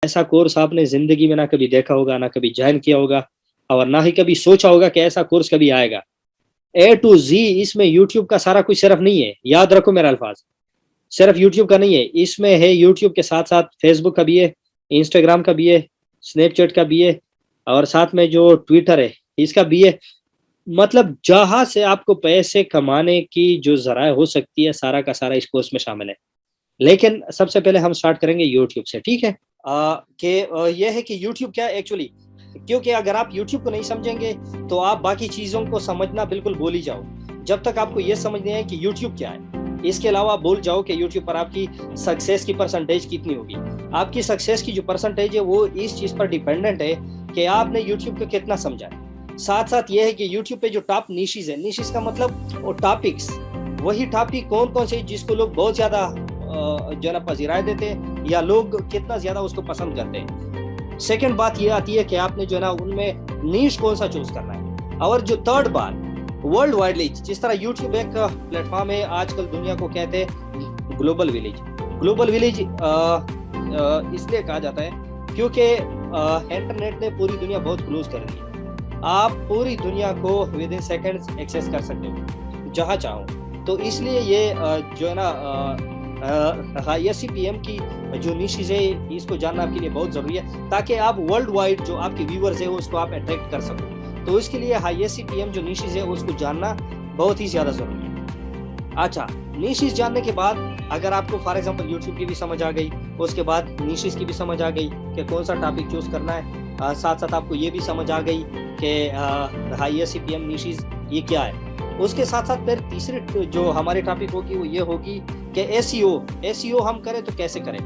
ऐसा कोर्स आपने ज़िंदगी में ना कभी देखा होगा, ना कभी जॉइन किया होगा और ना ही कभी सोचा होगा कि ऐसा कोर्स कभी आएगा। ए टू ज़ी इसमें यूट्यूब का सारा कुछ सिर्फ नहीं है, याद रखो मेरा अल्फ़ाज़, सिर्फ यूट्यूब का नहीं है, इसमें है यूट्यूब के साथ-साथ फ़ेसबुक का भी है, इंस्टाग्राम का भी है, स्नैपचैट का भी है और साथ में जो ट्विटर है, इसका भी है। मतलब जहाँ से आपको पैसे कमाने की जो ज़राए हो सकती है, सारा का सारा इस कोर्स में शामिल है। लेकिन सबसे पहले हम स्टार्ट करेंगे यूट्यूब से, ठीक है? ये है कि यूट्यूब क्या है एक्चुअली, क्योंकि अगर आप यूट्यूब को नहीं समझेंगे, तो आप बाकी चीज़ों को समझना बिल्कुल भूल ही जाओ। जब तक आपको ये समझ नहीं आए कि यूट्यूब क्या है, इसके अलावा आप भूल जाओ कि यूट्यूब पर आपकी सक्सेस की परसेंटेज कितनी होगी। आपकी सक्सेस की जो परसेंटेज है, वो इस चीज़ पर डिपेंडेंट है कि आपने यूट्यूब को कितना समझा है। साथ-साथ ये है कि यूट्यूब पे जो टॉप निशेज़ है, निशेज़ का मतलब वो टॉपिक्स, वही टॉपिक कौन-कौन से जिसको लोग बहुत ज़्यादा जो है ना पज़ीराई देते हैं या लोग कितना ज़्यादा उसको पसंद करते हैं। सेकंड बात ये आती है कि आपने जो है ना उनमें नीश कौन-सा चूज़ करना है। और जो थर्ड बात, वर्ल्ड वाइडली जिस तरह यूट्यूब एक प्लेटफ़ॉर्म है, आजकल दुनिया को कहते हैं ग्लोबल विलेज। ग्लोबल विलेज इसलिए कहा जाता है क्योंकि इंटरनेट ने पूरी दुनिया बहुत क्लोज़ कर दी है। आप पूरी दुनिया को विद इन सेकंड्स एक्सेस कर सकते हो, जहाँ चाहो। तो इसलिए ये जो है ना ISCPM की जो निशेज़ है, इसको जानना आपके लिए बहुत ज़रूरी है, ताकि आप वर्ल्ड वाइड जो आपके व्यूअर्स हैं, उसको आप अट्रैक्ट कर सको। तो इसके लिए ISCPM जो निशेज़ है, उसको जानना बहुत ही ज़्यादा ज़रूरी है। अच्छा, निशेज़ जानने के बाद अगर आपको फॉर एग्ज़ाम्पल यूट्यूब की भी समझ आ गई, उसके बाद निशेज़ की भी समझ आ गई कि कौन-सा टॉपिक चूज़ करना है, साथ-साथ आपको ये भी समझ आ गई कि ISCPM निशेज़ ये क्या है। उसके साथ-साथ फिर तीसरी जो हमारी टॉपिक होगी, वो ये होगी कि एसईओ हम करें तो कैसे करें?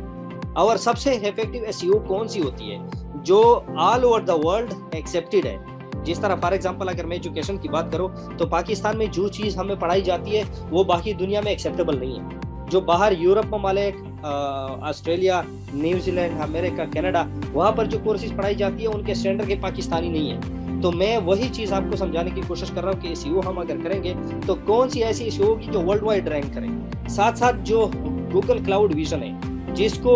और सबसे इफेक्टिव एसईओ कौन-सी होती है, जो all over the world accepted है। जिस तरह फॉर एग्ज़ाम्पल अगर मैं एजुकेशन की बात करूँ, तो पाकिस्तान में जो चीज़ हमें पढ़ाई जाती है, वो बाकी दुनिया में एक्सेप्टेबल नहीं है। जो बाहर यूरोप ममालिक, ऑस्ट्रेलिया, न्यूज़ीलैंड, अमेरिका, कनाडा, वहाँ पर जो कोर्सेज़ पढ़ाई जाती है, उनके स्टैंडर्ड के पाकिस्तानी नहीं है। तो मैं वही चीज़ आपको समझाने की कोशिश कर रहा हूँ कि एसईओ हम अगर करेंगे, तो कौन-सी ऐसी एसईओ होगी जो वर्ल्ड वाइड रैंक करे। साथ-साथ जो गूगल क्लाउड विज़न है, जिसको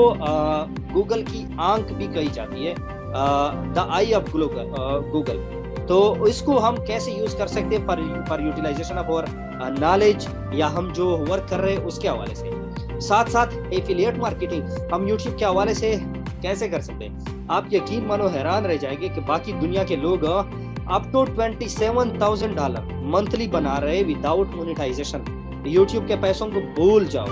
गूगल की आँख भी कही जाती है, द आई ऑफ गूगल। तो इसको हम कैसे यूज़ कर सकते हैं for utilization of our knowledge, या हम जो वर्क कर रहे हैं उसके हवाले से। साथ-साथ एफिलिएट मार्केटिंग हम यूट्यूब के हवाले से कैसे कर सकते हैं। आप यकीन मानो हैरान रह जाएंगे कि बाकी दुनिया के लोग अप टू $27,000 मंथली बना रहे विदाउट मोनेटाइजेशन। यूट्यूब के पैसों को भूल जाओ।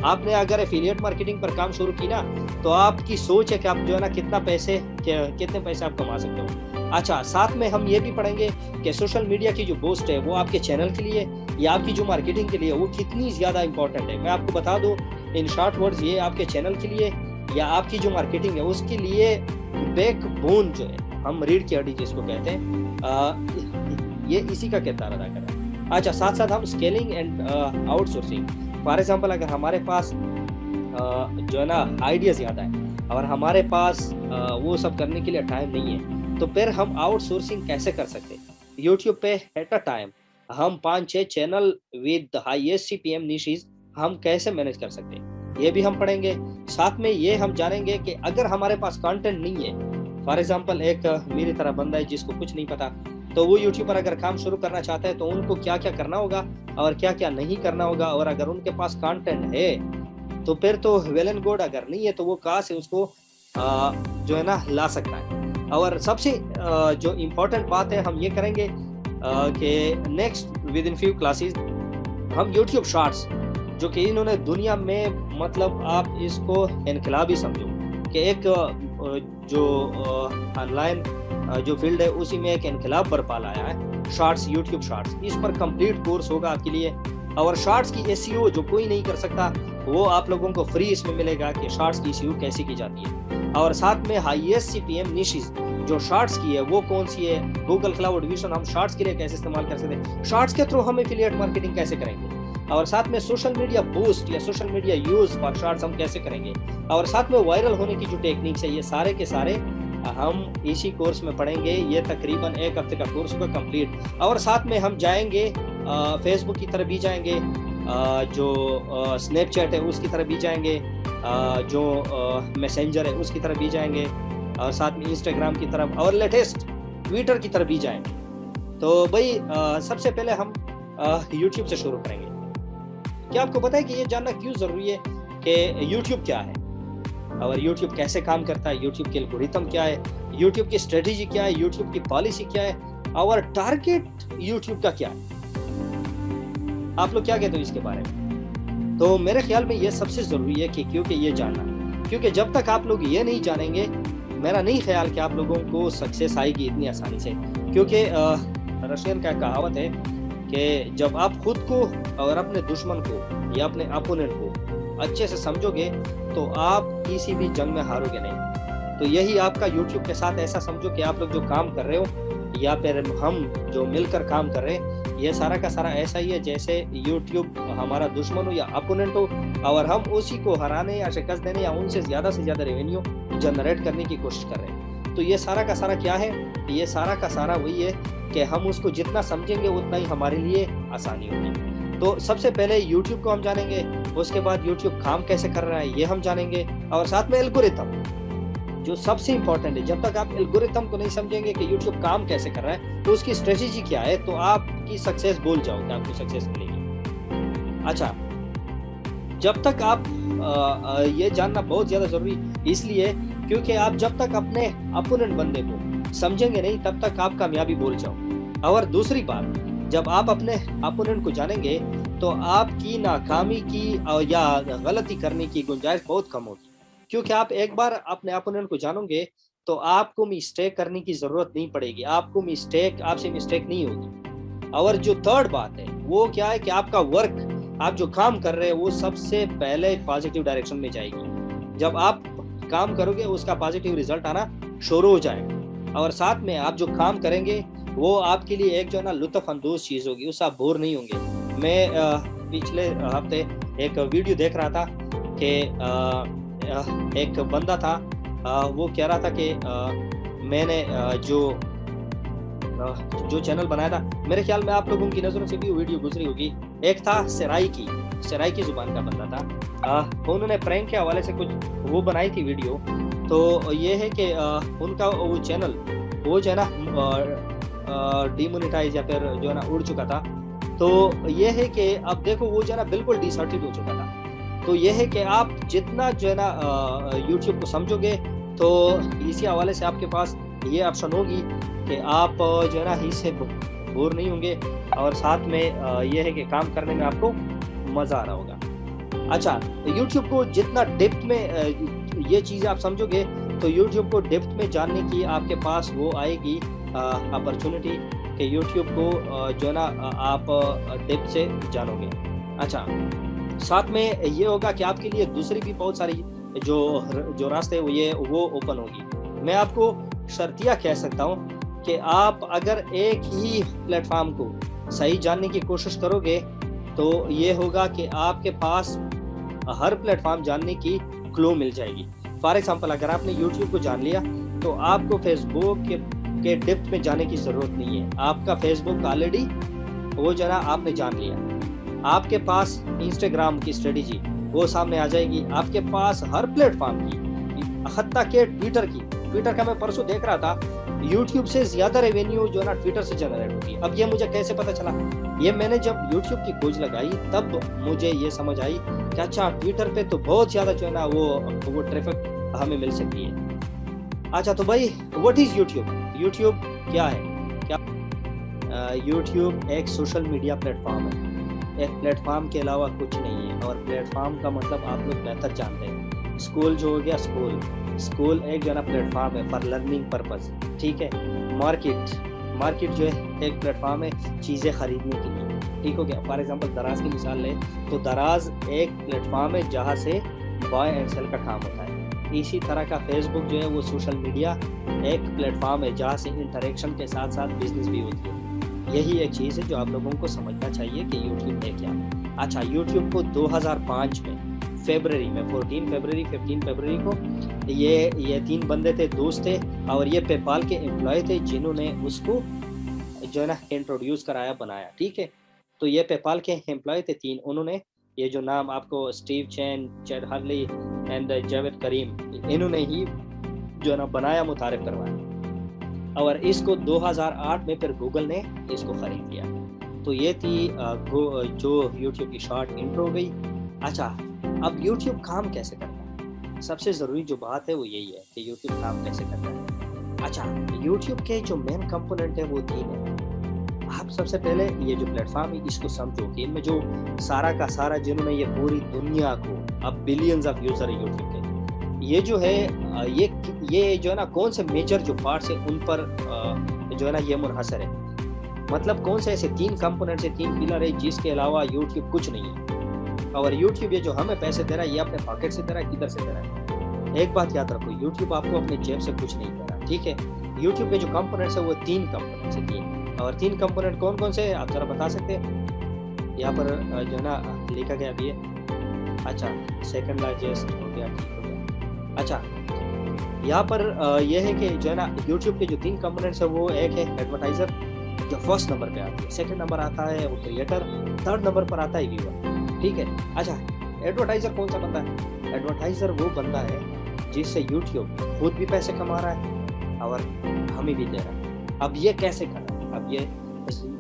आपने अगर एफिलिएट मार्केटिंग पर काम शुरू की ना, तो आपकी सोच है कि आप जो है ना कितने पैसे आप कमा सकते हो। अच्छा, साथ में हम ये भी पढ़ेंगे कि सोशल मीडिया की जो पोस्ट है, वो आपके चैनल के लिए या आपकी जो मार्केटिंग के लिए वो कितनी ज़्यादा इंपॉर्टेंट है। मैं आपको बता दूं इन शॉर्ट वर्ड्स, ये आपके चैनल के लिए या आपकी जो मार्केटिंग है उसके लिए बैकबोन जो है, हम रीढ़ की हड्डी जिसको कहते हैं, ये इसी का किरदार अदा कर रहा है। अच्छा, साथ साथ हम scaling and outsourcing, for example अगर हमारे पास जो है ना आइडिया ज़्यादा है और हमारे पास वो सब करने के लिए टाइम नहीं है, तो फिर हम आउटसोर्सिंग कैसे कर सकते हैं। यूट्यूब पे एट अ टाइम हम 5-6 चैनल विद ISCPM निशेज़ हम कैसे मैनेज कर सकते हैं, ये भी हम पढ़ेंगे। साथ में ये हम जानेंगे कि अगर हमारे पास कंटेंट नहीं है, फॉर एग्जांपल एक मेरी तरह बंदा है जिसको कुछ नहीं पता, तो वो यूट्यूब पर अगर काम शुरू करना चाहता है, तो उनको क्या-क्या करना होगा और क्या-क्या नहीं करना होगा। और अगर उनके पास कंटेंट है, तो फिर तो वेल एंड गुड, अगर नहीं है तो वो कहाँ से उसको जो है ना ला सकता है। और सबसे जो इम्पोर्टेंट बात है, हम ये करेंगे कि next with in few classes हम यूट्यूब शॉर्ट्स, जो कि इन्होंने दुनिया में, मतलब आप इसको इनकलाबी समझो कि एक जो ऑनलाइन जो फील्ड है उसी में एक इनकलाब बरपा लाया है शॉर्ट्स, यूट्यूब शॉर्ट्स। इस पर कंप्लीट कोर्स होगा आपके लिए। और शॉर्ट्स की एसईओ जो कोई नहीं कर सकता, वो आप लोगों को फ्री इसमें मिलेगा कि शॉर्ट्स की एसईओ कैसे की जाती है। और साथ में ISCPM निशेज़ जो शॉर्ट्स की है वो कौन सी है, गूगल क्लाउड विज़न हम शॉर्ट्स के लिए कैसे इस्तेमाल कर सकते हैं, शॉर्ट्स के थ्रू हम एफिलिएट मार्केटिंग कैसे करेंगे, और साथ में सोशल मीडिया बूस्ट या social media use for shorts हम कैसे करेंगे, और साथ में वायरल होने की जो टेक्निक्स है, ये सारे के सारे हम इसी कोर्स में पढ़ेंगे। ये तकरीबन 1 हफ्ते का कोर्स होगा कंप्लीट। और साथ में हम जाएंगे फेसबुक की तरफ भी जाएंगे, जो स्नैपचैट है उसकी तरफ भी जाएंगे, जो मैसेंजर है उसकी तरफ भी जाएंगे, और साथ में इंस्टाग्राम की तरफ, और लेटेस्ट ट्विटर की तरफ भी जाएंगे। तो भाई सबसे पहले हम यूट्यूब से शुरू करेंगे। क्या आपको पता है कि ये जानना क्यों ज़रूरी है कि यूट्यूब क्या है और यूट्यूब कैसे काम करता है, यूट्यूब के एल्गोरिथम क्या है, यूट्यूब की स्ट्रेटेजी क्या है, यूट्यूब की पॉलिसी क्या है, और टारगेट यूट्यूब का क्या है? आप लोग क्या कहते हो इसके बारे में? तो मेरे ख्याल में ये सबसे ज़रूरी है कि क्योंकि ये जानना, क्योंकि जब तक आप लोग ये नहीं जानेंगे, मेरा नहीं ख्याल कि आप लोगों को सक्सेस आएगी इतनी आसानी से। क्योंकि रशियन का कहावत है कि जब आप खुद को और अपने दुश्मन को या अपने अपोनेंट को अच्छे से समझोगे तो आप किसी भी जंग में हारोगे नहीं। तो यही आपका यूट्यूब के साथ ऐसा समझो कि आप लोग जो काम कर रहे हो या फिर हम जो मिलकर काम कर रहे हैं, ये सारा का सारा ऐसा ही है जैसे यूट्यूब हमारा दुश्मन हो या अपोनेंट हो, और हम उसी को हराने या शिकस्त देने या उनसे ज़्यादा से ज़्यादा रेवेन्यू जनरेट करने की कोशिश कर रहे हैं। तो ये सारा का सारा क्या है? ये सारा का सारा वही है कि हम उसको जितना समझेंगे उतना ही हमारे लिए आसानी होगी। तो सबसे पहले यूट्यूब को हम जानेंगे, उसके बाद यूट्यूब काम कैसे कर रहा है ये हम जानेंगे, और साथ में एल्गोरिथम जो सबसे इंपॉर्टेंट है। जब तक आप एल्गोरिथम को नहीं समझेंगे कि यूट्यूब काम कैसे कर रहा है, तो उसकी स्ट्रेटेजी क्या है, तो आपकी सक्सेस भूल जाओगे, आपको सक्सेस मिलेगी। अच्छा, जब तक आप ये जानना बहुत ज़्यादा ज़रूरी इसलिए क्योंकि आप जब तक अपने अपोनेंट बंदे को समझेंगे नहीं तब तक आप कामयाबी भूल जाओ। और दूसरी बात, जब आप अपने अपोनेंट को जानेंगे तो आपकी नाकामी की या गलती करने की गुंजाइश बहुत कम होगी, क्योंकि आप एक बार अपने अपोनेंट को जानोगे तो आपको मिस्टेक करने की ज़रूरत नहीं पड़ेगी, आपसे मिस्टेक नहीं होगी। और जो थर्ड बात है वो क्या है कि आपका वर्क, आप जो काम कर रहे हैं वो सबसे पहले पॉजिटिव डायरेक्शन में जाएगी। जब आप काम करोगे उसका पॉजिटिव रिजल्ट आना शुरू हो जाएगा, और साथ में आप जो काम करेंगे वो आपके लिए एक जो है ना लुत्फ अंदोज चीज़ होगी, उससे आप बोर नहीं होंगे। मैं पिछले हफ्ते एक वीडियो देख रहा था कि एक बंदा था, वो कह रहा था कि मैंने जो चैनल बनाया था, मेरे ख्याल में आप लोगों की नज़रों से भी वीडियो गुजरी होगी। एक था सराई की ज़ुबान का बंदा था, उन्होंने प्रैंक के हवाले से कुछ वो बनाई थी वीडियो। तो ये है कि उनका वो चैनल वो जो है ना डिमोनेटाइज या फिर जो है ना उड़ चुका था। तो ये है कि अब देखो वो जो है ना बिल्कुल डिसर्टेड हो चुका था। तो ये है कि आप जितना जो है ना यूट्यूब को समझोगे तो इसी हवाले से आपके पास ये ऑप्शन होगी कि आप जो है ना इससे बोर नहीं होंगे, और साथ में ये है कि काम करने में आपको मज़ा आ रहा होगा। अच्छा, यूट्यूब को जितना डेप्थ में ये चीज़ें आप समझोगे तो यूट्यूब को डेप्थ में जानने की आपके पास वो आएगी अपॉर्चुनिटी कि यूट्यूब को जो है ना आप डेप्थ से जानोगे। अच्छा, साथ में ये होगा कि आपके लिए दूसरी भी बहुत सारी जो रास्ते वो ओपन होगी। मैं आपको शर्तिया कह सकता हूँ कि आप अगर एक ही प्लेटफॉर्म को सही जानने की कोशिश करोगे तो ये होगा कि आपके पास हर प्लेटफॉर्म जानने की क्लू मिल जाएगी। फॉर एग्जांपल, अगर आपने यूट्यूब को जान लिया तो आपको फेसबुक के डेप्थ में जाने की ज़रूरत नहीं है। आपका फेसबुक ऑलरेडी वो जो है ना आपने जान लिया। आपके पास इंस्टाग्राम की स्ट्रेटेजी वो सामने आ जाएगी, आपके पास हर प्लेटफॉर्म की, हत्ता के ट्विटर का मैं परसों देख रहा था, यूट्यूब से ज़्यादा रेवेन्यू जो है ना ट्विटर से जनरेट होगी। अब ये मुझे कैसे पता चला? ये मैंने जब यूट्यूब की खोज लगाई तब मुझे ये समझ आई कि अच्छा, ट्विटर पे तो बहुत ज़्यादा जो है ना वो ट्रैफिक हमें मिल सकती है। अच्छा, तो भाई व्हाट इज़ यूट्यूब? यूट्यूब क्या है? यूट्यूब एक सोशल मीडिया प्लेटफॉर्म है, एक प्लेटफॉर्म के अलावा कुछ नहीं है। और प्लेटफॉर्म का मतलब आप लोग बेहतर जानते हैं। स्कूल जो हो गया, स्कूल एक जो है ना प्लेटफॉर्म है फॉर लर्निंग पर्पस, ठीक है। मार्केट जो है एक प्लेटफॉर्म है चीज़ें खरीदने के लिए, ठीक हो गया। फॉर एग्जांपल दराज की मिसाल लें तो दराज एक प्लेटफॉर्म है जहाँ से बाय एंड सेल का काम होता है। इसी तरह का फेसबुक जो है वो सोशल मीडिया एक प्लेटफॉर्म है जहाँ से इंटरेक्शन के साथ साथ बिजनेस भी होती है। यही एक चीज़ है जो आप लोगों को समझना चाहिए कि यूट्यूब है क्या। अच्छा, यूट्यूब को 2005 में फरवरी में 15 फरवरी को ये 3 बंदे थे, दोस्त थे, और ये पेपाल के एम्प्लॉय थे जिन्होंने उसको जो है ना इंट्रोड्यूस कराया, बनाया, ठीक है। तो ये पेपाल के एम्प्लॉय थे 3, उन्होंने ये जो नाम आपको Steve Chen, Chad Hurley and Javed Karim, इन्होंने ही जो है ना बनाया, मुतारिफ करवाया। और इसको 2008 में फिर गूगल ने इसको खरीद लिया। तो ये थी जो यूट्यूब की शॉर्ट इंट्रो हो गई। अच्छा, अब यूट्यूब काम कैसे करता है? सबसे ज़रूरी जो बात है वो यही है कि यूट्यूब काम कैसे करता है। अच्छा, यूट्यूब के जो मेन कंपोनेंट है वो 3 है। आप सबसे पहले ये जो प्लेटफॉर्म है इसको समझो कि इनमें जो सारा का सारा, जिन्होंने ये पूरी दुनिया को, अब बिलियंस ऑफ यूज़र है यूट्यूब के, ये जो है ये जो है ना कौन से मेजर जो पार्ट्स है उन पर जो है ना ये मुनहसर है। मतलब कौन से ऐसे 3 कंपोनेंट से 3 पिलर है जिसके अलावा यूट्यूब कुछ नहीं है। और यूट्यूब ये जो हमें पैसे दे रहा है ये अपने पॉकेट से दे रहा है, किधर से दे रहा है? एक बात याद रखो, यूट्यूब आपको अपने जेब से कुछ नहीं दे रहा, ठीक है। यूट्यूब के जो कंपोनेंट्स है वो 3 कंपोनेंट्स है, 3। और 3 कंपोनेंट कौन कौन से हैं आप जरा बता सकते हैं? यहाँ पर जो है ना लिखा गया भी है। अच्छा, सेकंड लार्जेस्ट हो गया, ठीक हो गया। अच्छा, यहाँ पर यह है कि जो है ना यूट्यूब के जो 3 कंपोनेंट्स है वो एक है एडवर्टाइजर, जो फर्स्ट नंबर पे आती है, सेकंड नंबर आता है वो क्रिएटर, थर्ड नंबर पर आता है व्यूअर, ठीक है। अच्छा, एडवर्टाइजर कौन सा बंदा है? एडवर्टाइजर वो बंदा है जिससे यूट्यूब खुद भी पैसे कमा रहा है और हमें भी दे रहा है। अब ये कैसे कर रहा है? अब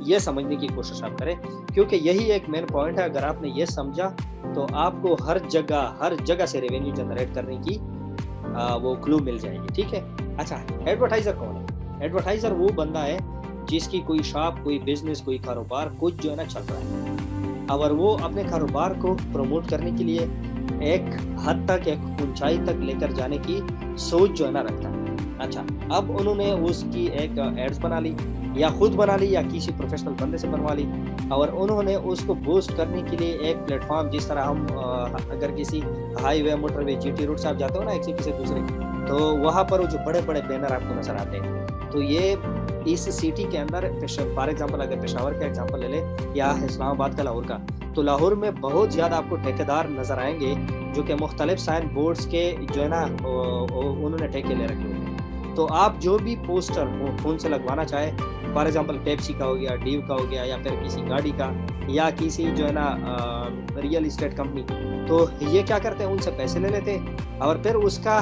ये समझने की कोशिश आप करें, क्योंकि यही एक मेन पॉइंट है। अगर आपने ये समझा तो आपको हर जगह से रेवेन्यू जनरेट करने की वो क्लू मिल जाएगी, ठीक है। अच्छा, एडवर्टाइजर कौन है? एडवर्टाइजर वो बंदा है जिसकी कोई शॉप, कोई बिजनेस, कोई कारोबार कुछ जो है ना चल रहा है, और वो अपने कारोबार को प्रमोट करने के लिए एक हद तक, एक ऊंचाई तक लेकर जाने की सोच जो है ना रखता है। अच्छा, अब उन्होंने उसकी एक एड्स बना ली, या खुद बना ली या किसी प्रोफेशनल बंदे से बनवा ली, और उन्होंने उसको बूस्ट करने के लिए एक प्लेटफॉर्म, जिस तरह हम अगर किसी हाईवे, मोटरवे, जीटी रूट से आप जाते हो ना एक सिटी से दूसरे, तो वहाँ पर वो जो बड़े बड़े बैनर आपको नजर आते हैं, तो ये इस सिटी के अंदर, फॉर एग्जांपल अगर पेशावर का एग्जांपल ले ले या इस्लामाबाद का, लाहौर का, तो लाहौर में बहुत ज़्यादा आपको ठेकेदार नजर आएंगे जो कि मुख्तलिफ साइन बोर्ड्स के जो है ना उन्होंने ठेके ले रखे होंगे। तो आप जो भी पोस्टर फोन से लगवाना चाहे, फॉर एग्जांपल पेप्सी का हो गया, डीव का हो गया, या फिर किसी गाड़ी का, या किसी जो है ना रियल इस्टेट कंपनी, तो ये क्या करते हैं, उनसे पैसे ले लेते हैं और फिर उसका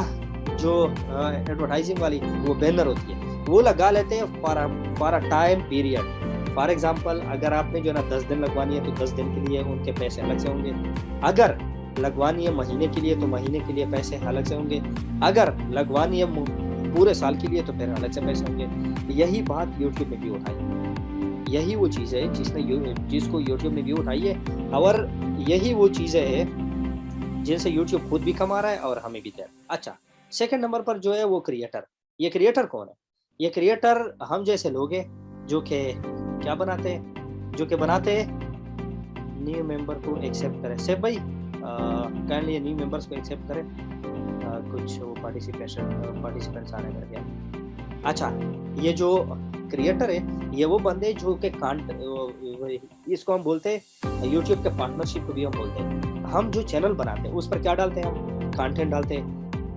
जो एडवर्टाइजिंग वाली वो बैनर होती है वो लगा लेते हैं for a time period. For example अगर आपने जो है ना 10 दिन लगवानी है तो 10 दिन के लिए उनके पैसे अलग से होंगे, अगर लगवानी है महीने के लिए तो महीने के लिए पैसे अलग से होंगे, अगर लगवानी है पूरे साल के लिए तो फिर अलग से पैसे होंगे। यही बात यूट्यूब में भी उठाई है, यही वो चीज़ है जिसको यूट्यूब ने भी उठाई है, और यही वो चीज़ें हैं जिनसे यूट्यूब खुद भी कमा रहा है और हमें भी दे रहा है। अच्छा, सेकंड नंबर पर जो है वो क्रिएटर। ये क्रिएटर कौन है? ये क्रिएटर हम जैसे लोग हैं जो कि क्या बनाते हैं, जो कि बनाते हैं न्यू मेंबर को एक्सेप्ट करें। सेफ भाई काइंडली न्यू मेंबर्स को एक्सेप्ट करें, कुछ वो पार्टिसिपेंट्स आने कर गया। अच्छा, ये जो क्रिएटर है ये वो बंदे जो कि इसको हम बोलते हैं यूट्यूब के पार्टनरशिप को भी हम बोलते हैं। हम जो चैनल बनाते हैं उस पर क्या डालते हैं, हम कंटेंट डालते हैं,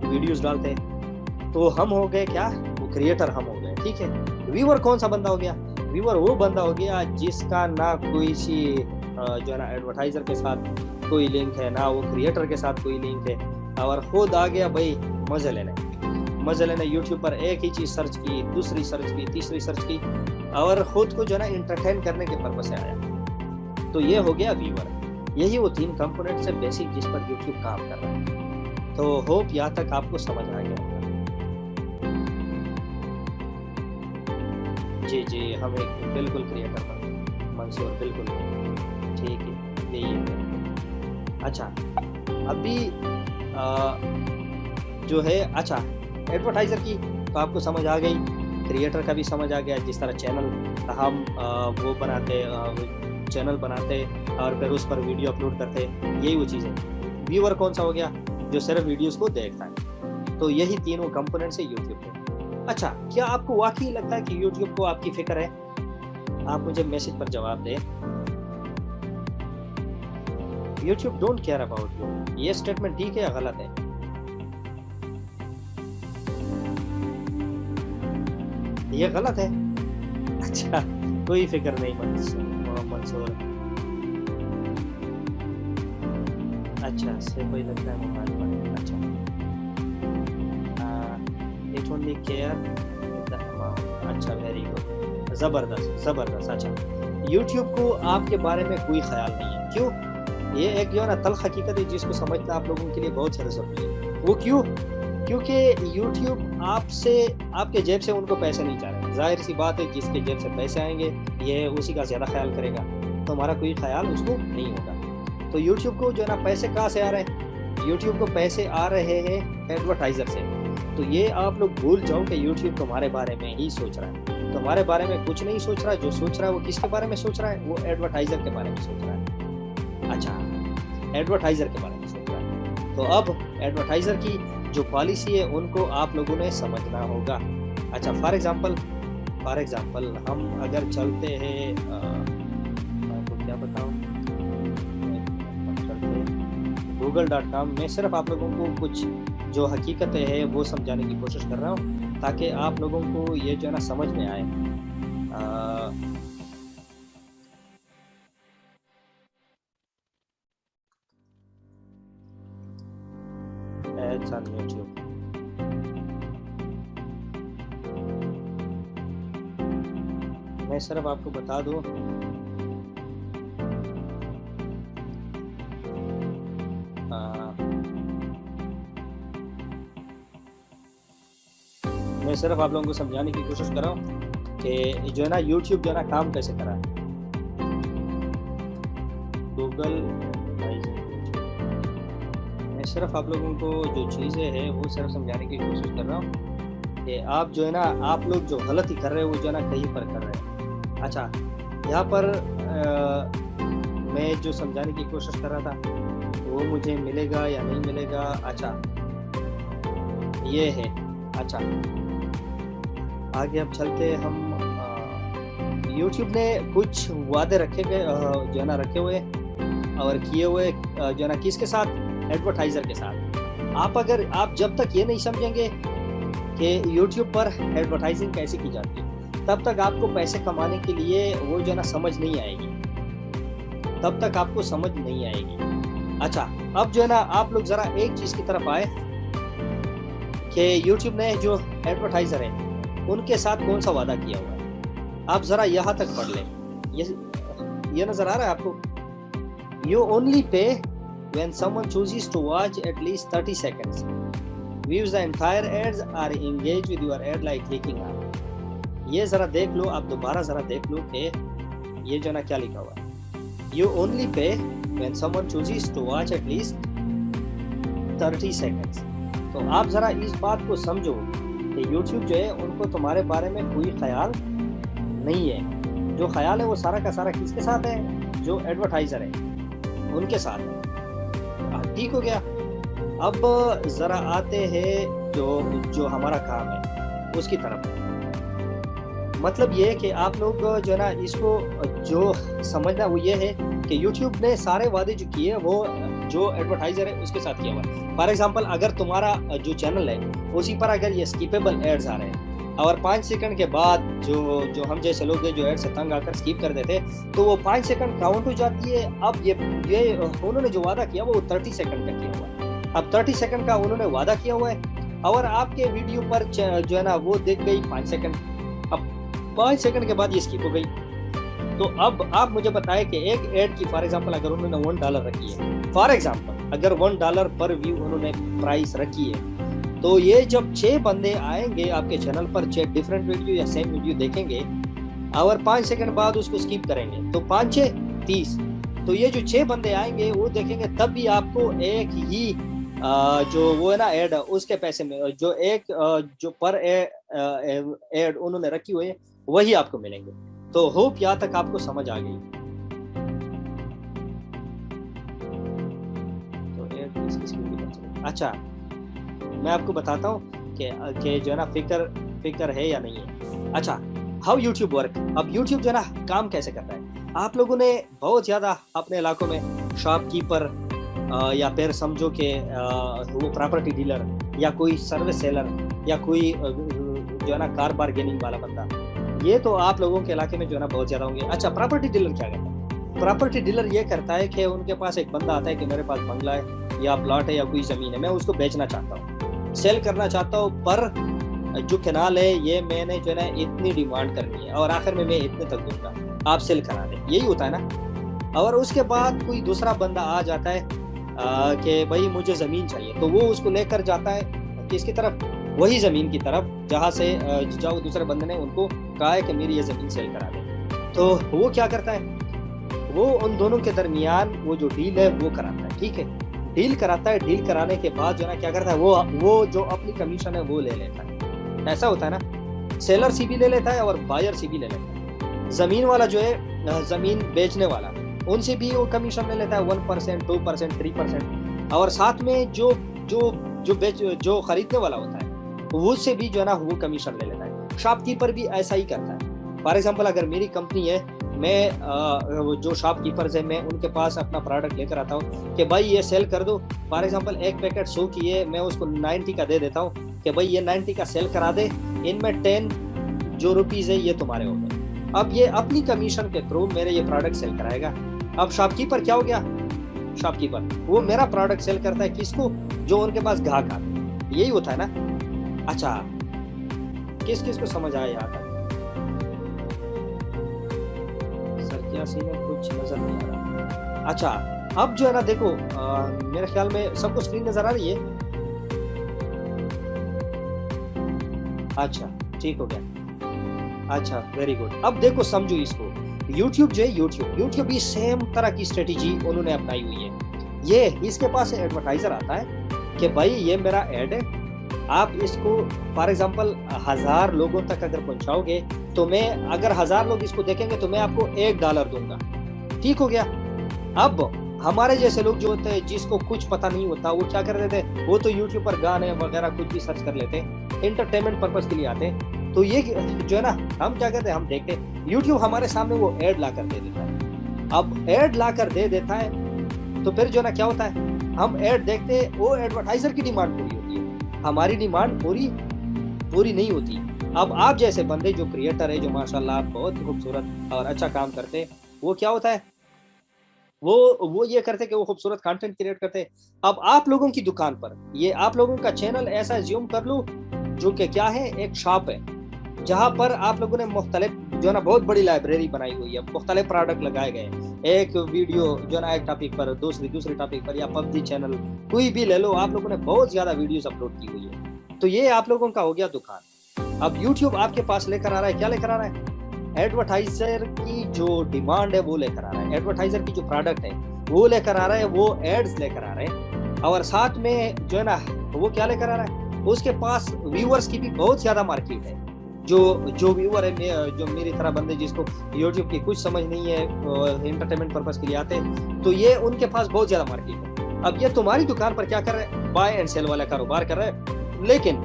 वीडियोस डालते हैं, तो हम हो गए क्या, वो क्रिएटर हम हो गए, ठीक है। व्यूअर कौन सा बंदा हो गया? व्यूअर वो बंदा हो गया जिसका ना कोई सी जो है ना एडवर्टाइजर के साथ कोई लिंक है, ना वो क्रिएटर के साथ कोई लिंक है, और खुद आ गया भाई मजे लेने यूट्यूब पर एक ही चीज सर्च की, दूसरी सर्च की, तीसरी सर्च की, और खुद को जो है ना इंटरटेन करने के पर्पस से आया। तो ये हो गया व्यूअर। यही वो 3 कंपोनेंट्स है बेसिक जिस पर यूट्यूब काम कर रहा है। तो होप यहाँ तक आपको समझ आ गया। जी हम एक बिल्कुल क्रिएटर बन मंसूर, बिल्कुल ठीक है, यही है। अच्छा, अभी जो है, अच्छा एडवर्टाइजर की तो आपको समझ आ गई, क्रिएटर का भी समझ आ गया, जिस तरह चैनल हम वो बनाते, चैनल बनाते और फिर उस पर वीडियो अपलोड करते, यही वो चीज़ है। व्यूअर कौन सा हो गया, जो सिर्फ वीडियोस को देखता है। तो यही तीनों कंपोनेंट्स है यूट्यूब के। अच्छा, क्या आपको वाकई लगता है कि यूट्यूब को आपकी फिक्र है? आप मुझे मैसेज पर जवाब दें। YouTube don't care about you, ये स्टेटमेंट ठीक है या गलत है? ये गलत है। अच्छा, कोई फिक्र नहीं मंसूर, अच्छा, से कोई लगता है मोबाइल पर। अच्छा, it only care the amount. अच्छा, वेरी गुड, ज़बरदस्त ज़बरदस्त। अच्छा, यूट्यूब को आपके बारे में कोई ख्याल नहीं है, क्यों? ये एक जो है ना तल्ख़ हकीकत है जिसको समझना आप लोगों के लिए बहुत ज़्यादा ज़रूरी है। वो क्यों? क्योंकि यूट्यूब आपसे, आपके जेब से उनको पैसे नहीं जा रहे। ज़ाहिर-सी बात है, जिसके जेब से पैसे आएँगे ये उसी का ज़्यादा ख़्याल करेगा, तो हमारा कोई ख़्याल उसको नहीं होगा। तो यूट्यूब को जो है ना पैसे कहाँ से आ रहे हैं? यूट्यूब को पैसे आ रहे हैं एडवर्टाइज़र से। तो ये आप लोग भूल जाओ कि यूट्यूब तुम्हारे बारे में ही सोच रहा है। तुम्हारे बारे में कुछ नहीं सोच रहा है, जो सोच रहा है वो किसके बारे में सोच रहा है? वो एडवर्टाइज़र के बारे में सोच रहा है। अच्छा, एडवर्टाइज़र के बारे में सोच रहा है। तो अब एडवर्टाइज़र की जो पॉलिसी है उनको आप लोगों ने समझना होगा। अच्छा, फॉर एग्ज़ाम्पल हम अगर चलते हैं, मैं आपको क्या बताऊँ, google.com में सिर्फ आप लोगों को कुछ जो हकीकतें हैं वो समझाने की कोशिश कर रहा हूँ, ताकि आप लोगों को ये जो है ना समझ में आए। Ads on YouTube. मैं सिर्फ आपको बता दूँ, मैं सिर्फ आप लोगों को समझाने की कोशिश कर रहा हूँ कि जो है ना यूट्यूब जो है ना काम कैसे कर रहा है। गूगल, मैं सिर्फ आप लोगों को जो चीज़ें हैं वो सिर्फ समझाने की कोशिश कर रहा हूँ कि आप जो है ना, आप लोग जो गलती कर रहे हो वो जो है ना कहीं पर कर रहे हैं। अच्छा, यहाँ पर मैं जो समझाने की कोशिश कर रहा था वो मुझे मिलेगा या नहीं मिलेगा। अच्छा, ये है। अच्छा, आगे अब चलते हम। यूट्यूब ने कुछ वादे रखे गए जो है ना रखे हुए और किए हुए जो है ना किसके साथ? एडवर्टाइज़र के साथ। आप जब तक ये नहीं समझेंगे कि यूट्यूब पर एडवर्टाइजिंग कैसे की जाती है, तब तक आपको पैसे कमाने के लिए वो जो है ना समझ नहीं आएगी, तब तक आपको समझ नहीं आएगी। अच्छा, अब जो है ना आप लोग ज़रा एक चीज़ की तरफ आए कि यूट्यूब ने जो एडवर्टाइज़र है उनके साथ कौन सा वादा किया हुआ है। आप ज़रा यहाँ तक पढ़ लें, ये नज़र आ रहा है आपको? You only pay when someone chooses to watch at least 30 seconds, views the entire ads or engage with your ad like clicking on। ये ज़रा देख लो, आप दोबारा ज़रा देख लो कि ये जो ना क्या लिखा हुआ है। You only pay when someone chooses to watch at least 30 seconds। तो आप ज़रा इस बात को समझो कि YouTube जो है उनको तुम्हारे बारे में कोई ख्याल नहीं है। जो ख्याल है वो सारा का सारा किसके साथ है? जो एडवर्टाइज़र है उनके साथ है। ठीक हो गया। अब ज़रा आते हैं जो हमारा काम है उसकी तरफ। मतलब ये है कि आप लोग जो है ना इसको जो समझना वो ये है कि YouTube ने सारे वादे जो किए वो जो एडवर्टाइज़र है उसके साथ किया हुआ है। फॉर एग्जांपल, अगर तुम्हारा जो चैनल है उसी पर अगर ये स्किपेबल एड्स आ रहे हैं और 5 सेकंड के बाद जो हम जैसे लोग हैं जो एड से तंग आकर स्किप कर देते तो वो 5 सेकंड काउंट हो जाती है। अब ये उन्होंने जो वादा किया वो 30 सेकंड का किया हुआ है। अब 30 सेकंड का उन्होंने वादा किया हुआ है और आपके वीडियो पर जो है ना वो देख गई 5 सेकंड। अब 5 सेकंड के बाद ये स्किप हो गई। तो अब आप मुझे बताएं कि एक एड की फॉर एग्जांपल अगर उन्होंने $1 रखी है, फॉर एग्जांपल अगर $1 पर व्यू उन्होंने प्राइस रखी है, तो ये जब 6 बंदे आएंगे आपके चैनल पर 6 डिफरेंट वीडियो या सेम वीडियो देखेंगे और 5 सेकंड बाद उसको स्किप करेंगे तो 5 6 30। तो ये जो 6 बंदे आएंगे वो देखेंगे, तब भी आपको एक ही जो वो है ना एड उसके पैसे में जो एक जो पर एड उन्होंने रखी हुई है वही आपको मिलेंगे। तो होप यहाँ तक आपको समझ आ गई। तो एड किस अच्छा, मैं आपको बताता हूँ कि जो है ना फिक्र है या नहीं है। अच्छा, हाउ यूट्यूब वर्क। अब यूट्यूब जो है ना काम कैसे करता है। आप लोगों ने बहुत ज़्यादा अपने इलाकों में शॉपकीपर या फिर समझो कि वो प्रॉपर्टी डीलर या कोई सर्विस सेलर या कोई जो है ना कार बार्गेनिंग वाला बंदा, ये तो आप लोगों के इलाके में जो है ना बहुत ज़्यादा होंगे। अच्छा, प्रॉपर्टी डीलर क्या करता है? प्रॉपर्टी डीलर ये करता है कि उनके पास एक बंदा आता है कि मेरे पास बंगला है या प्लॉट है या कोई ज़मीन है, मैं उसको बेचना चाहता हूँ, सेल करना चाहता हूँ, पर जो कैनाल है ये मैंने जो है ना इतनी डिमांड करनी है और आखिर में मैं इतने तक दूंगा, आप सेल करा दें, यही होता है ना। और उसके बाद कोई दूसरा बंदा आ जाता है कि भाई मुझे ज़मीन चाहिए, तो वो उसको लेकर जाता है किसकी तरफ, वही ज़मीन की तरफ जहाँ से जो दूसरे बंदे ने उनको कहा है कि मेरी ये ज़मीन सेल करा दे। तो वो क्या करता है, वो उन दोनों के दरमियान वो जो डील है वो कराता है, ठीक है, डील कराता है। डील कराने के बाद जो है ना क्या करता है, वो जो अपनी कमीशन है वो ले लेता है। ऐसा होता है ना, सेलर सी भी ले लेता है और बायर सी भी ले लेता है। ज़मीन वाला जो है, ज़मीन बेचने वाला, उनसे भी वो कमीशन ले लेता है 1%, 2%, 3%, और साथ में जो खरीदने वाला होता है वो से भी जो है ना वो कमीशन ले लेता है। शॉपकीपर भी ऐसा ही करता है। फॉर एग्जांपल अगर मेरी कंपनी है, मैं जो शॉपकीपर्स है मैं उनके पास अपना प्रोडक्ट लेकर आता हूँ कि भाई ये सेल कर दो। फॉर एग्जांपल एक पैकेट 100 की है, मैं उसको 90 का दे देता हूँ कि भाई ये 90 का सेल करा दे, इनमें 10 जो रुपीज़ है ये तुम्हारे हो गए। अब ये अपनी कमीशन के थ्रू मेरे ये प्रोडक्ट सेल कराएगा। अब शॉपकीपर क्या हो गया, शॉपकीपर वो मेरा प्रोडक्ट सेल करता है किसको, जो उनके पास ग्राहक आते हैं, यही होता है ना। अच्छा, किस किस को समझ आया यहाँ तक? सर क्या सीन है, कुछ नजर नहीं आ रहा। अच्छा, अब जो है ना देखो, मेरे ख्याल में सबको स्क्रीन नजर आ रही है। अच्छा ठीक हो गया, अच्छा वेरी गुड। अब देखो समझो इसको, YouTube जो है, YouTube भी सेम तरह की स्ट्रेटेजी उन्होंने अपनाई हुई है। ये इसके पास एडवर्टाइजर आता है कि भाई ये मेरा एड है, आप इसको फॉर एग्जांपल 1000 लोगों तक अगर पहुंचाओगे तो मैं, अगर 1000 लोग इसको देखेंगे तो मैं आपको $1 दूंगा, ठीक हो गया। अब हमारे जैसे लोग जो होते हैं जिसको कुछ पता नहीं होता, वो क्या कर देते हैं, वो तो यूट्यूब पर गाने वगैरह कुछ भी सर्च कर लेते हैं, एंटरटेनमेंट पर्पस के लिए आते हैं। तो ये जो है ना, हम क्या करते हैं, हम देखते हैं यूट्यूब हमारे सामने वो एड ला कर दे देता है। अब एड ला कर दे देता है तो फिर जो है ना क्या होता है, हम एड देखते हैं, वो एडवर्टाइजर की डिमांड पूरी होती है, हमारी डिमांड पूरी नहीं होती। अब आप जैसे बंदे जो क्रिएटर है, जो माशाल्लाह बहुत खूबसूरत और अच्छा काम करते हैं, वो क्या होता है, वो ये करते कि वो खूबसूरत कंटेंट क्रिएट करते हैं। अब आप लोगों की दुकान पर, ये आप लोगों का चैनल ऐसा ज्यूम कर लो जो कि क्या है, एक शॉप है जहां पर आप लोगों ने मुख्तलिफ जो है ना बहुत बड़ी लाइब्रेरी बनाई हुई है, मुख्तलिफ प्रोडक्ट लगाए गए, एक वीडियो जो है ना एक टॉपिक पर, दूसरे टॉपिक पर, या पबजी चैनल कोई भी ले लो, आप लोगों ने बहुत ज्यादा वीडियोस अपलोड की हुई है। तो ये आप लोगों का हो गया दुकान। अब यूट्यूब आपके पास लेकर आ रहा है, क्या लेकर आ रहा है, एडवर्टाइजर की जो डिमांड है वो लेकर आ रहा है, एडवर्टाइजर की जो प्रोडक्ट है वो लेकर आ रहा है, वो एड्स लेकर आ रहे हैं, और साथ में जो है ना वो क्या लेकर आ रहा है, उसके पास व्यूअर्स की भी बहुत ज्यादा मार्केट है। जो व्यूअर है, जो मेरी तरह बंदे जिसको यूट्यूब की कुछ समझ नहीं है, एंटरटेनमेंट पर्पस के लिए आते हैं, तो ये उनके पास बहुत ज्यादा मार्केट है। अब ये तुम्हारी दुकान पर क्या कर रहे हैं, बाय एंड सेल वाला कारोबार कर रहा है, लेकिन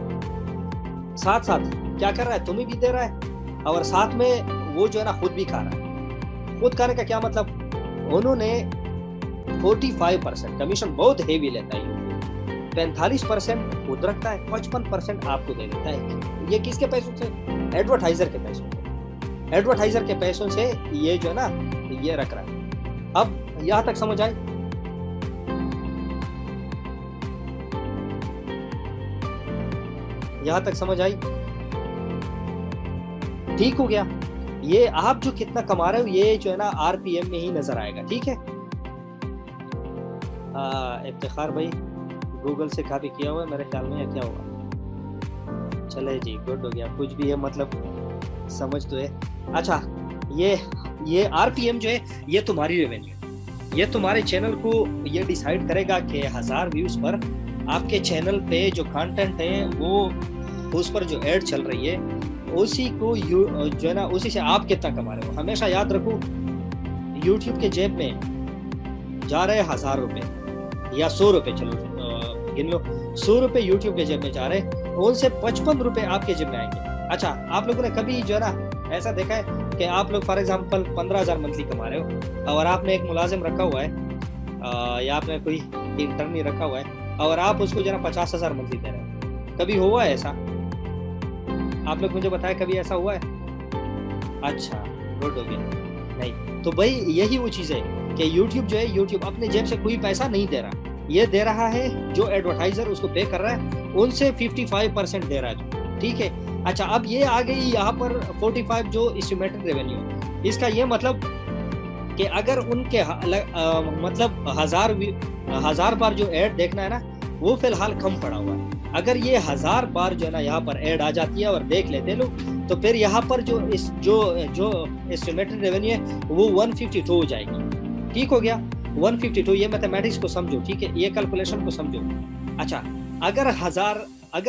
साथ साथ क्या कर रहा है, तुम्हें भी दे रहा है और साथ में वो जो है ना खुद भी खा रहा है। खुद खाने का क्या मतलब, उन्होंने 45% कमीशन बहुत हेवी लेता है, 45% खुद रखता है, 55% आपको दे देता है। ये किसके पैसों से, एडवर्टाइजर के पैसों से, एडवर्टाइजर के पैसों से ये जो है ना ये रख रहा है। अब यहां तक समझ आई, यहां तक समझ आई, ठीक हो गया। ये आप जो कितना कमा रहे हो ये जो है ना आरपीएम में ही नजर आएगा, ठीक है। इफ्तिखार भाई गूगल से कॉपी किया हुआ है मेरे ख्याल में, या क्या हुआ, चले जी गुड हो गया, कुछ भी है मतलब समझ तो है। अच्छा, ये आरपीएम जो है ये तुम्हारी रेवेन्यू, ये तुम्हारे चैनल को ये डिसाइड करेगा कि 1000 व्यूज पर आपके चैनल पे जो कंटेंट है वो, उस पर जो एड चल रही है उसी को जो है ना उसी से आप कितना कमा रहे हो। हमेशा याद रखो, यूट्यूब के जेब में जा रहे 1000 रुपए या 100 रुपए, चलो गिन लो, 100 रुपए यूट्यूब के जेब में जा रहे, उनसे 55 रुपए आपके जेब में आएंगे। अच्छा, आप लोगों ने कभी जो है ना ऐसा देखा है कि आप लोग फॉर एग्जांपल 15,000 मंथली कमा रहे हो और आपने एक मुलाजिम रखा हुआ है या आपने कोई इंटर्नी रखा हुआ है और आप उसको जो है 50,000 मंथली दे रहे हो, कभी हुआ है ऐसा? आप लोग मुझे बताएं, कभी ऐसा हुआ है? अच्छा गुड हो गया, नहीं। तो भाई यही वो चीज़ है कि YouTube जो है, YouTube अपने जेब से कोई पैसा नहीं दे रहा, ये दे रहा है जो एडवर्टाइजर उसको पे कर रहा है, उनसे 55% दे रहा है, ठीक है। अच्छा, अब ये आ गई यहाँ पर 45 जो एस्टिमेटेड रेवेन्यू। इसका ये मतलब कि अगर उनके मतलब 1000 बार जो ऐड देखना है ना, वो फिलहाल कम पड़ा हुआ है। अगर ये 1000 बार जो है ना यहाँ पर ऐड आ जाती है और देख लेते लोग, तो फिर यहाँ पर जो एस्टिमेटेड रेवेन्यू है वो 152 हो जाएगी। ठीक हो गया, 152। ये मैथमेटिक्स को समझो, ठीक है, ये कैलकुलेशन को समझो। अच्छा, अगर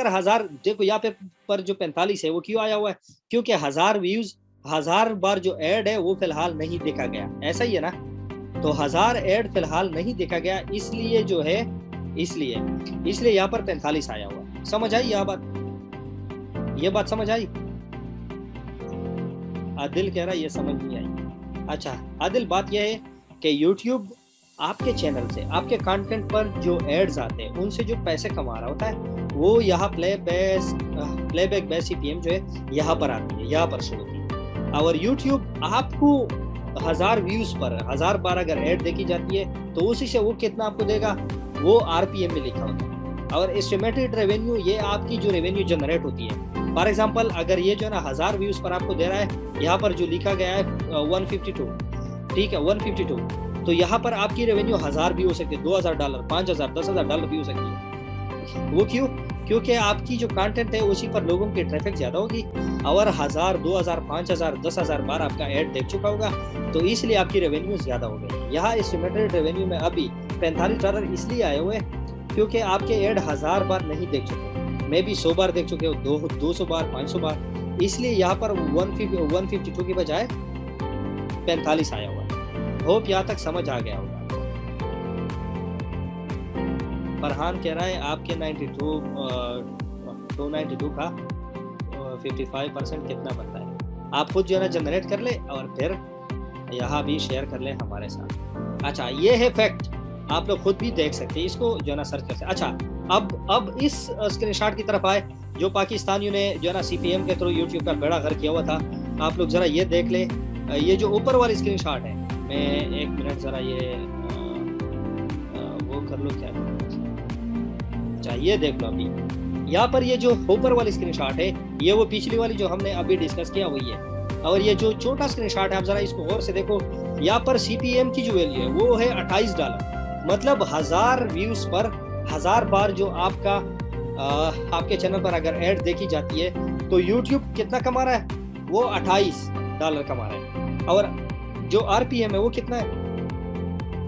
हजार देखो यहाँ पे पर जो 45 है वो क्यों आया हुआ है? क्योंकि 1000 व्यूज, 1000 बार जो ऐड है वो फिलहाल नहीं देखा गया, ऐसा ही है ना। तो 1000 ऐड फिलहाल नहीं देखा गया, इसलिए जो है, इसलिए यहाँ पर 45 आया हुआ। समझ आई ये बात समझ आई? आदिल कह रहा है ये समझ नहीं आई। अच्छा आदिल, बात यह है कि YouTube आपके चैनल से, आपके कंटेंट पर जो एड्स आते हैं उनसे जो पैसे कमा रहा होता है, वो यहाँ प्लेबैक बेस CPM जो है यहाँ पर आती है, यहाँ पर शो होती है। और YouTube आपको 1000 व्यूज पर 1000 बार अगर ऐड देखी जाती है तो उसी से वो कितना आपको देगा, वो RPM में लिखा होता है। और एस्टिमेटेड रेवेन्यू, ये आपकी जो रेवेन्यू जनरेट होती है। फॉर एग्जांपल, अगर ये जो है ना 1000 व्यूज पर आपको दे रहा है, यहाँ पर जो लिखा गया है 152, ठीक है, 152, तो यहाँ पर आपकी रेवेन्यू 1000 भी हो सकती है, $2000, $5000, $10,000 भी हो सकती है। वो क्यों? क्योंकि आपकी जो कंटेंट है उसी पर लोगों की ट्रैफिक ज्यादा होगी, और 1000, 2000, 5000, 10,000 बार आपका ऐड देख चुका होगा, तो इसलिए आपकी रेवेन्यू ज्यादा हो गई। यहाँ एस्टिमेटेड रेवेन्यू में अभी $45 इसलिए आए हुए क्योंकि आपके ऐड 1000 बार नहीं देख चुके, मे भी 100 बार देख चुके हो, 200 बार, 500 बार, इसलिए यहाँ पर 152 की बजाय 45 आया हुआ। होप यहाँ तक समझ आ गया होगा। फरहान कह रहा है आपके 292 का 55% कितना बनता है? आप खुद जो है ना जनरेट कर ले और फिर यहाँ भी शेयर कर ले हमारे साथ। अच्छा, ये है फैक्ट, आप लोग खुद भी देख सकते हैं, इसको जो है ना सर्च कर सकते हैं। अच्छा, अब इस स्क्रीनशॉट की तरफ आए जो पाकिस्तानियों ने जो है ना CPM के थ्रू YouTube का बेड़ा गर्क किया हुआ था। आप लोग जरा ये देख ले, ये जो ऊपर वाली स्क्रीनशॉट है, मैं 1 मिनट जरा ये वो कर लो, क्या करूँ? अच्छा, ये देख लो, अभी यहाँ पर ये जो ऊपर वाली स्क्रीनशॉट है, ये वो पिछली वाली जो हमने अभी डिस्कस किया वही है। और ये जो छोटा स्क्रीनशॉट है, आप जरा इसको और से देखो, यहाँ पर CPM की जो वैल्यू है वो है $28। मतलब 1000 व्यूज पर 1000 बार जो आपके चैनल पर अगर ऐड देखी जाती है तो YouTube कितना कमा रहा है? वो $28 कमा रहा है। और जो RPM है वो कितना है?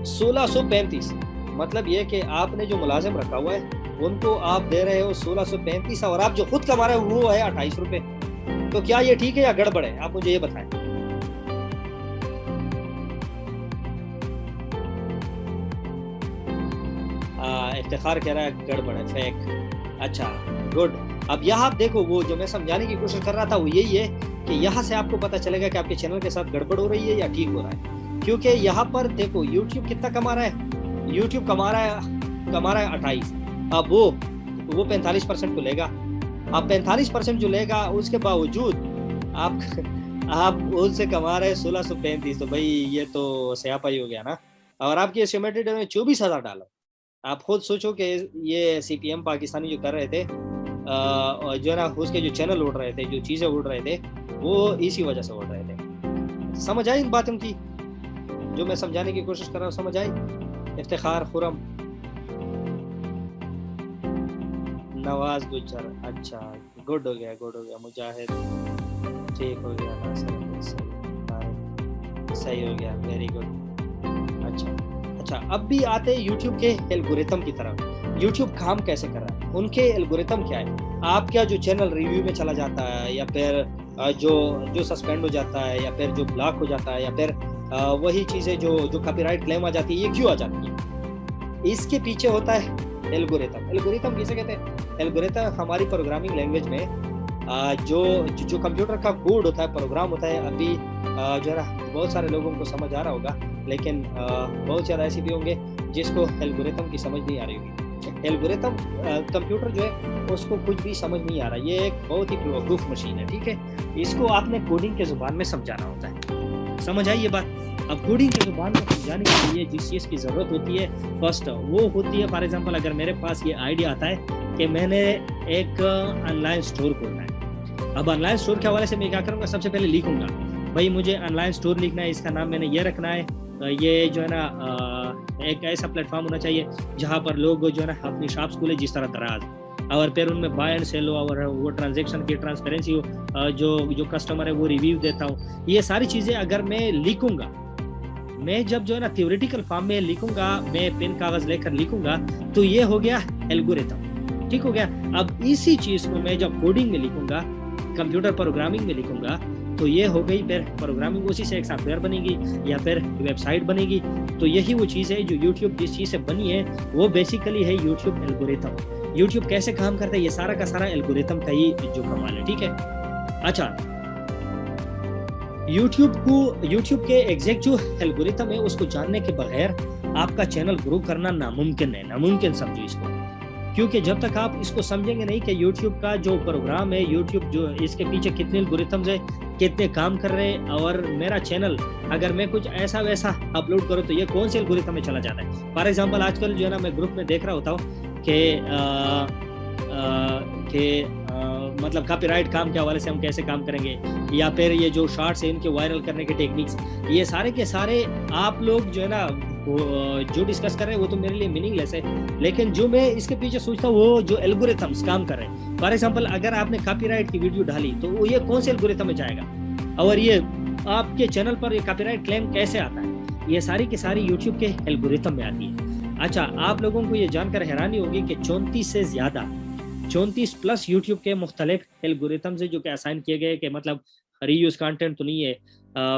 1635। मतलब ये कि आपने जो मुलाजिम रखा हुआ है उनको आप दे रहे हो 1635, और आप जो खुद कमा रहे हो वो है 28 रुपए। तो क्या ये ठीक है या गड़बड़ है? आप मुझे ये बताएं। इफ्तिखार कह रहा है गड़बड़ है, फेक। अच्छा, गुड। अब यहाँ आप देखो, वो जो मैं समझाने की कोशिश कर रहा था वो यही है कि यहाँ से आपको पता चलेगा कि आपके चैनल के साथ गड़बड़ हो रही है या ठीक हो रहा है। क्योंकि यहाँ पर देखो YouTube कितना कमा रहा है, YouTube कमा रहा है 28। अब वो 45% को लेगा। अब 45% जो लेगा, उसके बावजूद आप उससे कमा रहे 1635, तो भाई ये तो स्यापाई हो गया ना। और आपकी एस्टिमेटेड में $24,000। आप खुद सोचो कि ये CPM पाकिस्तानी जो कर रहे थे, जो है ना, उसके जो चैनल उड़ रहे थे, जो चीज़ें उड़ रहे थे, वो इसी वजह से उड़ रहे थे। समझ आई इन बातों की जो मैं समझाने की कोशिश कर रहा हूँ? समझ आई? इफ्तिखार, खुरम, नवाज गुजर, अच्छा, गुड हो गया। मुजाहिद, ठीक हो गया, सही हो गया, वेरी गुड। अच्छा, अब भी आते हैं YouTube के एल्गोरिथम की तरफ। YouTube काम कैसे कर रहा है, उनके एल्गोरिथम क्या है? आपका जो चैनल रिव्यू में चला जाता है, या फिर जो सस्पेंड हो जाता है, या फिर जो ब्लॉक हो जाता है, या फिर वही चीज़ें जो कॉपीराइट क्लेम आ जाती है, ये क्यों आ जाती है? इसके पीछे होता है एल्गोरिथम। एल्गोरिथम किसे कहते हैं? एल्गोरिथम हमारी प्रोग्रामिंग लैंग्वेज में जो कंप्यूटर का कोड होता है, प्रोग्राम होता है। अभी जो है ना, बहुत सारे लोगों को समझ आ रहा होगा, लेकिन बहुत ज़्यादा ऐसे भी होंगे जिसको एल्गोरिथम की समझ नहीं आ रही होगी। एल्गोरिथम कंप्यूटर जो है उसको कुछ भी समझ नहीं आ रहा। ये एक बहुत ही बेवकूफ़ मशीन है, ठीक है। इसको आपने कोडिंग के ज़ुबान में समझाना होता है। समझ आई ये बात? अब कोडिंग की जुबान में समझाने के लिए जिस चीज़ की ज़रूरत होती है फर्स्ट वो होती है, फॉर एग्जांपल अगर मेरे पास ये आइडिया आता है कि मैंने एक ऑनलाइन स्टोर खोलना है। अब ऑनलाइन स्टोर के हवाले से मैं क्या करूँगा, सबसे पहले लिखूंगा भाई मुझे ऑनलाइन स्टोर लिखना है, इसका नाम मैंने ये रखना है, ये जो है ना एक ऐसा प्लेटफॉर्म होना चाहिए जहाँ पर लोग जो है ना अपनी शॉप्स खोले जिस तरह दराज, और फिर उनमें बाय एंड सेल हो और वो ट्रांजेक्शन की ट्रांसपेरेंसी हो, जो कस्टमर है वो रिव्यू देता हूँ। ये सारी चीज़ें अगर मैं लिखूंगा, मैं जब जो है ना थियोरेटिकल फॉर्म में लिखूंगा, मैं पेन कागज लेकर लिखूंगा, तो ये हो गया एल्गोरिथम, ठीक हो गया। अब इसी चीज को मैं जब कोडिंग में लिखूंगा, कंप्यूटर प्रोग्रामिंग में लिखूंगा, तो ये हो गई फिर प्रोग्रामिंग, उसी से एक सॉफ्टवेयर बनेगी या फिर वेबसाइट बनेगी। तो यही वो चीज़ है जो यूट्यूब जिस चीज़ से बनी है वो बेसिकली है यूट्यूब एल्गोरिथम। यूट्यूब कैसे काम करता है ये सारा का सारा एल्गोरिथम का ही जो कमाल है, ठीक है। अच्छा, यूट्यूब के एग्जैक्ट जो एल्गोरिथम है उसको जानने के बगैर आपका चैनल ग्रो करना नामुमकिन है, नामुमकिन समझो इसको। क्योंकि जब तक आप इसको समझेंगे नहीं कि यूट्यूब का जो प्रोग्राम है, यूट्यूब जो इसके पीछे कितने एल्गोरिथम्स है, कितने काम कर रहे हैं, और मेरा चैनल अगर मैं कुछ ऐसा वैसा अपलोड करूँ तो ये कौन से एल्गोरिथम में चला जाता है। फॉर एग्जांपल आजकल जो है ना मैं ग्रुप में देख रहा होता हूँ कि मतलब कॉपीराइट काम के हवाले से हम कैसे काम करेंगे, या फिर ये जो शॉर्ट्स है इनके वायरल करने के टेक्निक्स, ये सारे के सारे आप लोग जो है ना जो डिस्कस कर रहे हैं वो तो मेरे लिए मीनिंगलेस है, लेकिन जो मैं इसके पीछे सोचता हूँ वो जो एल्गोरिथम्स काम कर रहे हैं। फॉर एग्जांपल अगर आपने कॉपीराइट की वीडियो डाली तो वो ये कौन से एल्गोरिथम में जाएगा, और ये आपके चैनल पर ये कॉपीराइट क्लेम कैसे आता है, ये सारी की सारी यूट्यूब के एल्गोरिथम में आती है। अच्छा, आप लोगों को ये जानकर हैरानी होगी कि 34 प्लस यूट्यूब के मुख्तलिफ एल्गोरिथम्स है जो कि असाइन किए गए, कि मतलब रीयूज कंटेंट तो नहीं है,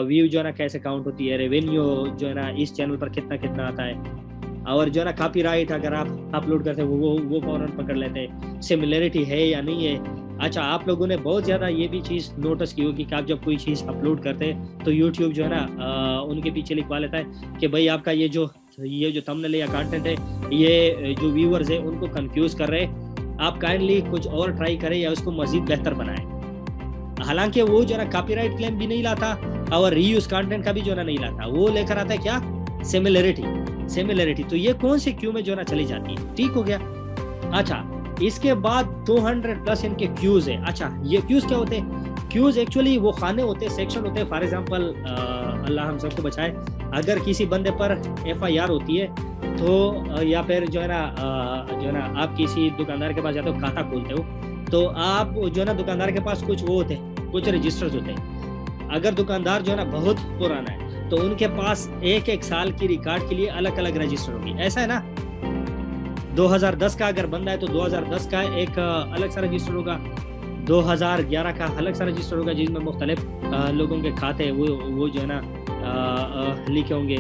व्यू जो है ना कैसे काउंट होती है, रेवेन्यू जो है ना इस चैनल पर कितना कितना आता है, और जो है ना कॉपीराइट अगर आप अपलोड करते हैं वो फौरन पकड़ लेते हैं, सिमिलरिटी है या नहीं है। अच्छा, आप लोगों ने बहुत ज़्यादा ये भी चीज़ नोटिस की होगी कि आप जब कोई चीज़ अपलोड करते हैं तो यूट्यूब जो है ना उनके पीछे लिखवा लेता है कि भाई आपका ये जो थंबनेल या कंटेंट है ये जो व्यूअर्स है उनको कंफ्यूज कर रहे हैं, आप काइंडली कुछ और ट्राई करें या उसको मजीद बेहतर बनाएं। हालांकि वो जो है ना कॉपीराइट क्लेम भी नहीं लाता और रीयूज कंटेंट का भी जो है ना नहीं लाता, वो लेकर आता है क्या, सिमिलरिटी। तो ये कौन से क्यू में जो है ना चली जाती है, ठीक हो गया। अच्छा, इसके बाद 200 प्लस इनके क्यूज है। अच्छा, ये क्यूज क्या होते हैं? क्यूज एक्चुअली वो खाने होते हैं, सेक्शन होते हैं। फॉर एग्जांपल अल्लाह हम सबको बचाए, अगर किसी बंदे पर FIR होती है तो या फिर जो है ना आप किसी दुकानदार के पास जाते हो, खाता खोलते हो, तो आप जो है ना दुकानदार के पास कुछ वो होते हैं, कुछ रजिस्टर्स होते हैं। अगर दुकानदार जो है ना बहुत पुराना है तो उनके पास एक साल की रिकॉर्ड के लिए अलग अलग रजिस्टर होगी, ऐसा है ना। 2010 का अगर बंदा है तो 2010 का एक अलग सा रजिस्टर होगा, 2011 का अलग सा रजिस्टर होगा जिसमें मुख्तलिफ लोगों के खाते वो जो है ना लिखे होंगे,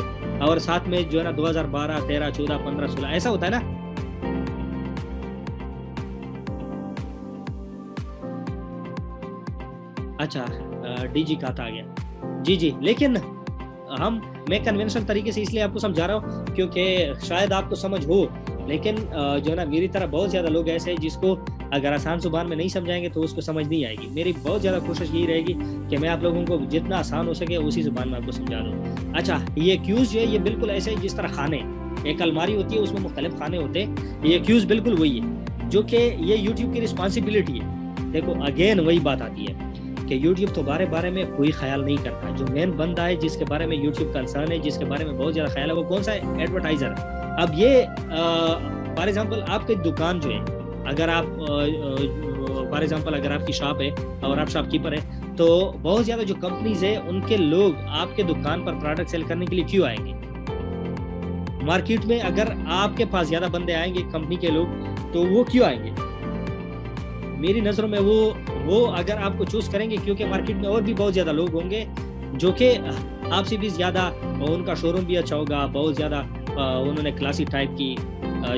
और साथ में जो है ना 2012, 13, 14, 15, 16 ऐसा होता है ना। अच्छा, DG खाता आ गया, जी, लेकिन मैं कन्वेंशनल तरीके से इसलिए आपको समझा रहा हूँ क्योंकि शायद आपको समझ हो, लेकिन जो है ना मेरी तरह बहुत ज़्यादा लोग ऐसे हैं जिसको अगर आसान जुबान में नहीं समझाएंगे तो उसको समझ नहीं आएगी। मेरी बहुत ज़्यादा कोशिश यही रहेगी कि मैं आप लोगों को जितना आसान हो सके उसी जुबान में आपको समझा दूँ। अच्छा, ये क्यूज़ जो है ये बिल्कुल ऐसे जिस तरह खाने, एक अलमारी होती है उसमें मुख्तलिफ खाने होते हैं, ये क्यूज़ बिल्कुल वही है जो कि ये यूट्यूब की रिस्पॉन्सिबिलिटी है। देखो अगेन वही बात आती है कि यूट्यूब तो बारे में कोई ख्याल नहीं करता। जो मेन बंदा है जिसके बारे में यूट्यूब कंसर्न है, जिसके बारे में बहुत ज़्यादा ख्याल है, वो कौन सा है, एडवर्टाइज़र। अब ये फॉर एग्जांपल आपकी दुकान जो है, अगर आप फॉर एग्जांपल अगर आपकी शॉप है और आप शॉपकीपर है, तो बहुत ज़्यादा जो कंपनीज है उनके लोग आपके दुकान पर प्रोडक्ट सेल करने के लिए क्यों आएंगे मार्केट में? अगर आपके पास ज़्यादा बंदे आएंगे कंपनी के लोग तो वो क्यों आएंगे? मेरी नज़रों में वो अगर आपको चूज करेंगे क्योंकि मार्केट में और भी बहुत ज़्यादा लोग होंगे जो कि आपसे भी ज़्यादा, उनका शोरूम भी अच्छा होगा, बहुत ज़्यादा उन्होंने क्लासी टाइप की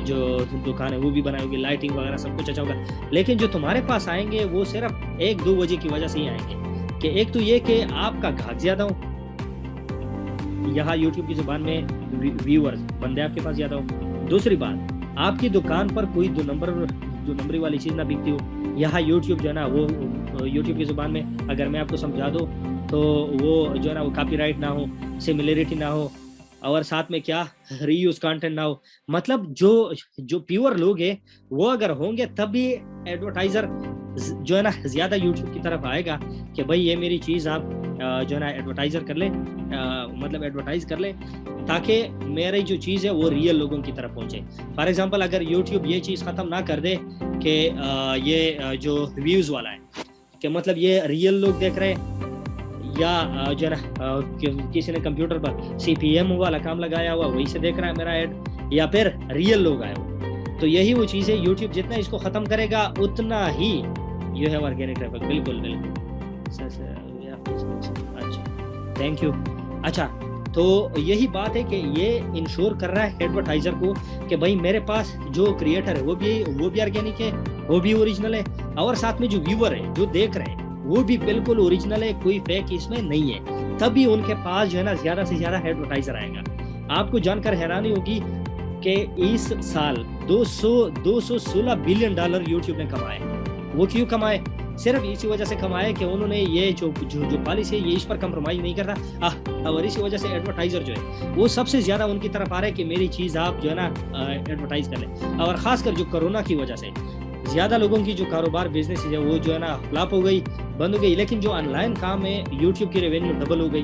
जो दुकान है वो भी बनाई होगी, लाइटिंग वगैरह सब कुछ अच्छा होगा। लेकिन जो तुम्हारे पास आएंगे वो सिर्फ 1-2 वजह की वजह से ही आएंगे कि एक तो ये कि आपका ग्राहक ज़्यादा हो, यहाँ यूट्यूब की जुबान में व्यूअर्स बंदे आपके पास ज़्यादा हो। दूसरी बात, आपकी दुकान पर कोई दो नंबरी वाली चीज़ ना बिकती हो। यहाँ यूट्यूब जो है ना वो यूट्यूब की ज़ुबान में अगर मैं आपको समझा दूँ तो वो जो है ना वो कॉपीराइट ना हो, सिमिलरिटी ना हो, और साथ में क्या रीयूज कंटेंट ना हो। मतलब जो जो प्योर लोग हैं वो अगर होंगे तभी एडवर्टाइजर जो है ना ज्यादा यूट्यूब की तरफ आएगा कि भाई ये मेरी चीज आप जो है ना एडवर्टाइजर कर ले, मतलब एडवर्टाइज कर ले, ताकि मेरी जो चीज है वो रियल लोगों की तरफ पहुंचे। फॉर एग्जांपल अगर यूट्यूब ये चीज खत्म ना कर दे कि ये जो व्यूज वाला है कि मतलब ये रियल लोग देख रहे हैं या जो है ना किसी ने कंप्यूटर पर सीपीएम वाला काम लगाया हुआ वही से देख रहा है मेरा ऐड, या फिर रियल लोग आए हुए, तो यही वो चीज़ है। यूट्यूब जितना इसको खत्म करेगा उतना ही यू हैव ऑर्गेनिक ट्रैफिक। बिल्कुल बिल्कुल। अच्छा, थैंक यू। अच्छा, तो यही बात है कि ये इंश्योर कर रहा है एडवर्टाइजर को कि भाई मेरे पास जो क्रिएटर है वो भी ऑर्गेनिक है, वो भी ओरिजिनल है, और साथ में जो व्यूअर है जो देख रहे हैं वो भी बिल्कुल ओरिजिनल है, कोई फेक इसमें नहीं है। तभी उनके पास जो है ना ज्यादा से ज्यादा एडवर्टाइजर आएगा। आपको जानकर हैरानी होगी कि इस साल 216 बिलियन डॉलर यूट्यूब ने कमाए। वो क्यों कमाए? सिर्फ इसी वजह से कमाए कि उन्होंने ये जो पॉलिसी है ये इस पर कंप्रोमाइज नहीं करता, और इसी वजह से एडवर्टाइजर जो है वो सबसे ज्यादा उनकी तरफ आ रहा है कि मेरी चीज आप जो है ना एडवर्टाइज कर लें। और खासकर जो कोरोना की वजह से ज्यादा लोगों की जो कारोबार बिजनेस है वो जो है ना फ्लॉप हो गई, बंद हो गई, लेकिन जो ऑनलाइन काम है यूट्यूब की रेवेन्यू डबल हो गई,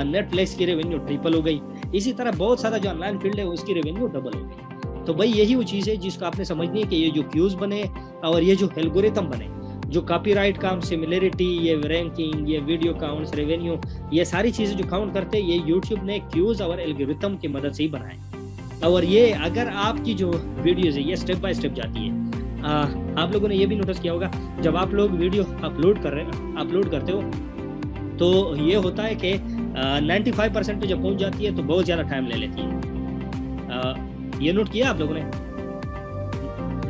नेटफ्लिक्स की रेवेन्यू ट्रिपल हो गई, इसी तरह बहुत सारा जो ऑनलाइन फील्ड है उसकी रेवेन्यू डबल हो गई। तो भाई यही वो चीज़ है जिसको आपने समझनी है कि ये जो क्यूज बने और ये जो एल्गोरिथम बने, जो कॉपीराइट काम, सिमिलरिटी, ये रैंकिंग, ये वीडियो काउंट्स, रेवेन्यू, ये सारी चीज़ें जो काउंट करते हैं ये यूट्यूब ने क्यूज और एल्गोरिथम की मदद से ही बनाए। और ये अगर आपकी जो वीडियोज है ये स्टेप बाय स्टेप जाती है। आप लोगों ने ये भी नोटिस किया होगा जब आप लोग वीडियो अपलोड करते हो तो ये होता है कि 95% पे जब पहुंच जाती है तो बहुत ज़्यादा टाइम ले लेती है। ये नोट किया आप लोगों ने?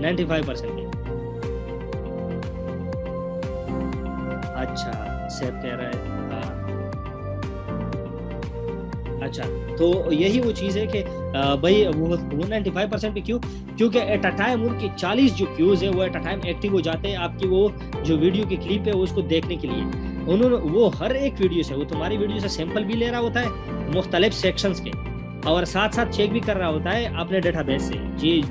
95% पे। अच्छा, सेव कह रहा है। अच्छा, तो यही वो चीज़ है कि भाई वो 95% पे क्यों? क्योंकि एट अ टाइम उनकी 40 जो क्यूज है वो एट अ टाइम एक्टिव हो जाते हैं आपकी वो जो वीडियो की क्लिप है उसको देखने के लिए। उन्होंने वो हर एक वीडियो से, वो तुम्हारी वीडियो से सैंपल भी ले रहा होता है मुख्तलिफ सेक्शंस के, और साथ साथ चेक भी कर रहा होता है अपने डेटाबेस से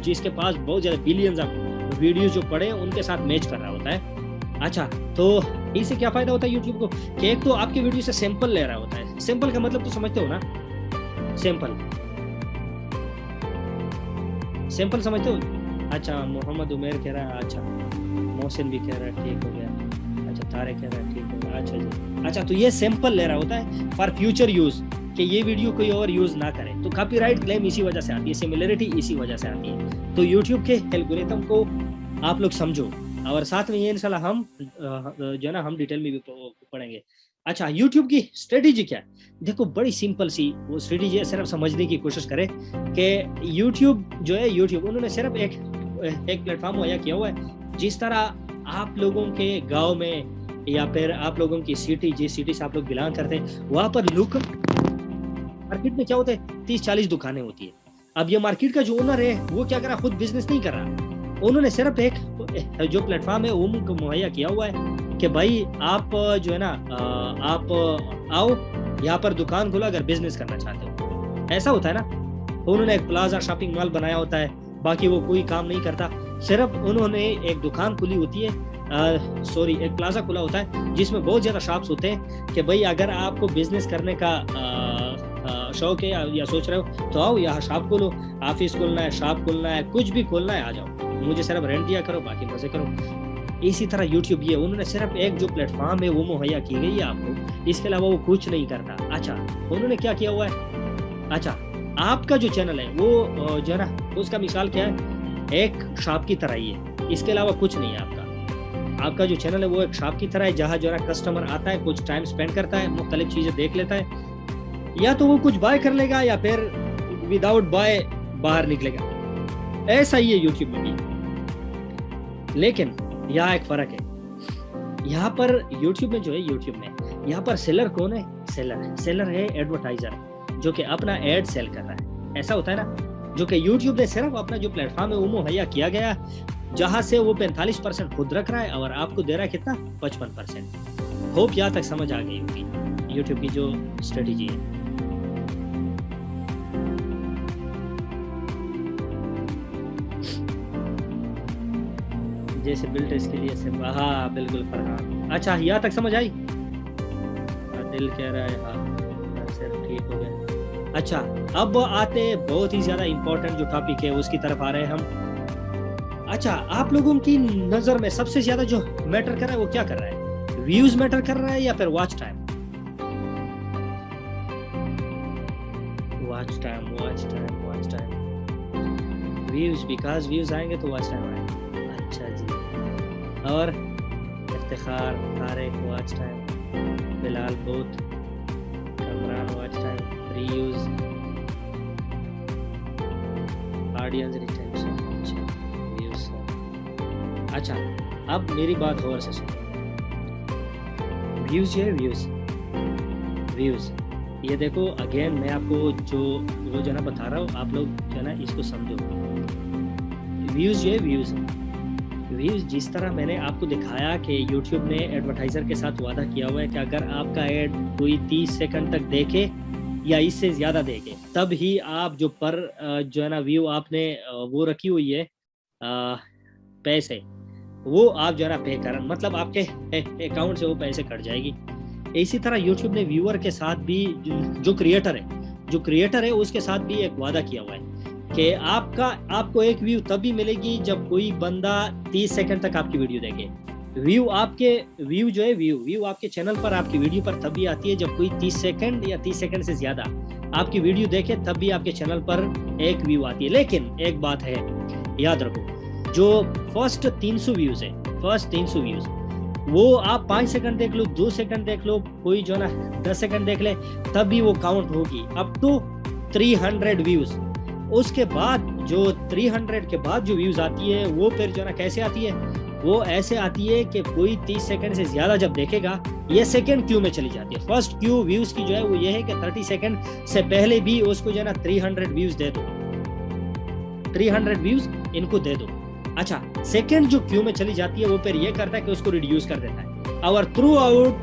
जिसके पास बहुत ज़्यादा बिलियंस ऑफ वीडियो जो पड़े उनके साथ मैच कर रहा होता है। अच्छा, तो इससे क्या फायदा होता है यूट्यूब को कि एक तो आपकी वीडियो से सैंपल ले रहा होता है। सैंपल का मतलब तो समझते हो ना? सैंपल समझते हो? अच्छा, मोहम्मद उमेर कह रहा है, अच्छा मोहसिन भी कह रहा है ठीक हो गया, अच्छा तारे कह रहा है ठीक हो गया, अच्छा जी। अच्छा, तो ये सैंपल ले रहा होता है फॉर फ्यूचर यूज कि ये वीडियो कोई और यूज ना करे। तो कॉपीराइट क्लेम इसी वजह से आती है, सिमिलरिटी इसी वजह से आती है। तो यूट्यूब के एल्गोरिथम को आप लोग समझो, और साथ में ये इंशाल्लाह हम जो है ना हम डिटेल में भी पढ़ेंगे। अच्छा, यूट्यूब की स्ट्रेटेजी क्या है? देखो, बड़ी सिंपल सी वो स्ट्रेटेजी है, सिर्फ समझने की कोशिश करें कि यूट्यूब जो है, यूट्यूब उन्होंने सिर्फ एक प्लेटफॉर्म मुहैया किया हुआ है। जिस तरह आप लोगों के गांव में या फिर आप लोगों की सिटी, जिस सिटी से आप लोग बिलोंग करते हैं, वहां पर लोकल मार्केट में क्या होता है, 30-40 दुकानें होती है। अब ये मार्केट का जो ओनर है वो क्या कर रहा, खुद बिजनेस नहीं कर रहा, उन्होंने सिर्फ एक जो प्लेटफॉर्म है वो मुहैया किया हुआ है कि भाई आप जो है ना आप आओ यहाँ पर दुकान खोलो अगर बिजनेस करना चाहते हो। ऐसा होता है ना। उन्होंने एक प्लाजा शॉपिंग मॉल बनाया होता है, बाकी वो कोई काम नहीं करता, सिर्फ उन्होंने एक दुकान खुली होती है, एक प्लाजा खुला होता है जिसमें बहुत ज़्यादा शॉप्स होते हैं कि भाई अगर आपको बिजनेस करने का शौक है या सोच रहे हो तो आओ यहाँ शॉप खोलो, ऑफिस खोलना है, शॉप खोलना है, कुछ भी खोलना है आ जाओ, मुझे सिर्फ रेंट दिया करो, बाकी मजे करो। इसी तरह यूट्यूब ये उन्होंने सिर्फ एक जो प्लेटफॉर्म है वो मुहैया की गई है आपको, इसके अलावा वो कुछ नहीं करता। अच्छा, उन्होंने क्या किया हुआ है? अच्छा, आपका जो चैनल है वो जो है ना उसका मिसाल क्या है, एक शॉप की तरह ही है, इसके अलावा कुछ नहीं है आपका जो चैनल है वो एक शॉप की तरह है, जहाँ जो है ना कस्टमर आता है, कुछ टाइम स्पेंड करता है, मुख्तलिफ चीजें देख लेता है, या तो वो कुछ बाय कर लेगा या फिर विदाउट बाय बाहर निकलेगा। ऐसा ही है यूट्यूब में भी, लेकिन यहाँ एक फर्क है। यहाँ पर यूट्यूब में जो है, यूट्यूब में यहाँ पर सेलर कौन है? सेलर है एडवर्टाइजर, जो कि अपना एड सेल कर रहा है। ऐसा होता है ना, जो कि यूट्यूब ने सिर्फ अपना जो प्लेटफॉर्म है वो मुहैया किया गया जहां से वो 45% खुद रख रहा है और आपको दे रहा है कितना, 55%। होप यहाँ तक समझ आ गई होगी यूट्यूब की जो स्ट्रेटेजी है। जैसे बिल्ट इसके लिए सिर्फ, हाँ बिल्कुल फरहान। अच्छा यहाँ तक समझ आई? दिल कह रहा है हाँ सर ठीक हो गया। अच्छा अब आते बहुत ही ज्यादा इंपॉर्टेंट जो टॉपिक है उसकी तरफ आ रहे हैं हम। अच्छा आप लोगों की नजर में सबसे ज्यादा जो मैटर कर रहा है वो क्या कर रहा है? व्यूज मैटर कर रहा है या फिर watch time? Watch time, watch time, watch time. Views, because views आएंगे तो वॉच टाइम आएगा। अच्छा जी। और Iftikhar, Tariq watch time, Bilal both, Kamran watch time, reuse, audience retention, views. अच्छा अब मेरी बात गौर से सुनो। व्यूज है, व्यूज व्यूज ये देखो अगेन मैं आपको जो वो जो ना बता रहा हूँ, आप लोग जो ना इसको समझो। व्यूज ये व्यूज व्यूज जिस तरह मैंने आपको दिखाया कि YouTube ने एडवर्टाइजर के साथ वादा किया हुआ है कि अगर आपका एड कोई 30 सेकंड तक देखे या इससे ज्यादा देखे तब ही आप जो पर जो है ना व्यू आपने वो रखी हुई है पैसे, वो आप जो है ना पे करन, मतलब आपके अकाउंट से वो पैसे कट जाएगी। इसी तरह YouTube ने व्यूअर के साथ भी जो क्रिएटर है उसके साथ भी एक वादा किया हुआ है कि आपको एक व्यू तब भी मिलेगी जब कोई बंदा 30 सेकंड तक आपकी वीडियो देखे। व्यू आपके चैनल पर, आपकी वीडियो पर तब भी आती है जब कोई 30 सेकंड या 30 सेकंड से ज्यादा आपकी वीडियो देखे, तब भी आपके चैनल पर एक व्यू आती है। लेकिन एक बात है याद रखो, जो फर्स्ट 300 व्यूज है, वो आप 5 सेकंड देख लो, 2 सेकंड देख लो, कोई जो ना 10 सेकंड देख ले, तब भी वो काउंट होगी अप टू 300 व्यूज। उसके बाद जो 300 के बाद जो व्यूज आती है वो फिर जो ना कैसे आती है, वो ऐसे आती है कि कोई 30 सेकंड से ज्यादा जब देखेगा ये सेकंड क्यू में चली जाती है। फर्स्ट क्यू व्यूज की जो है वो ये है कि 30 सेकंड से पहले भी उसको जो है ना 300 व्यूज दे दो, 300 व्यूज इनको दे दो। अच्छा सेकंड जो क्यू में चली जाती है वो फिर ये करता है कि उसको रिड्यूस कर देता है और through out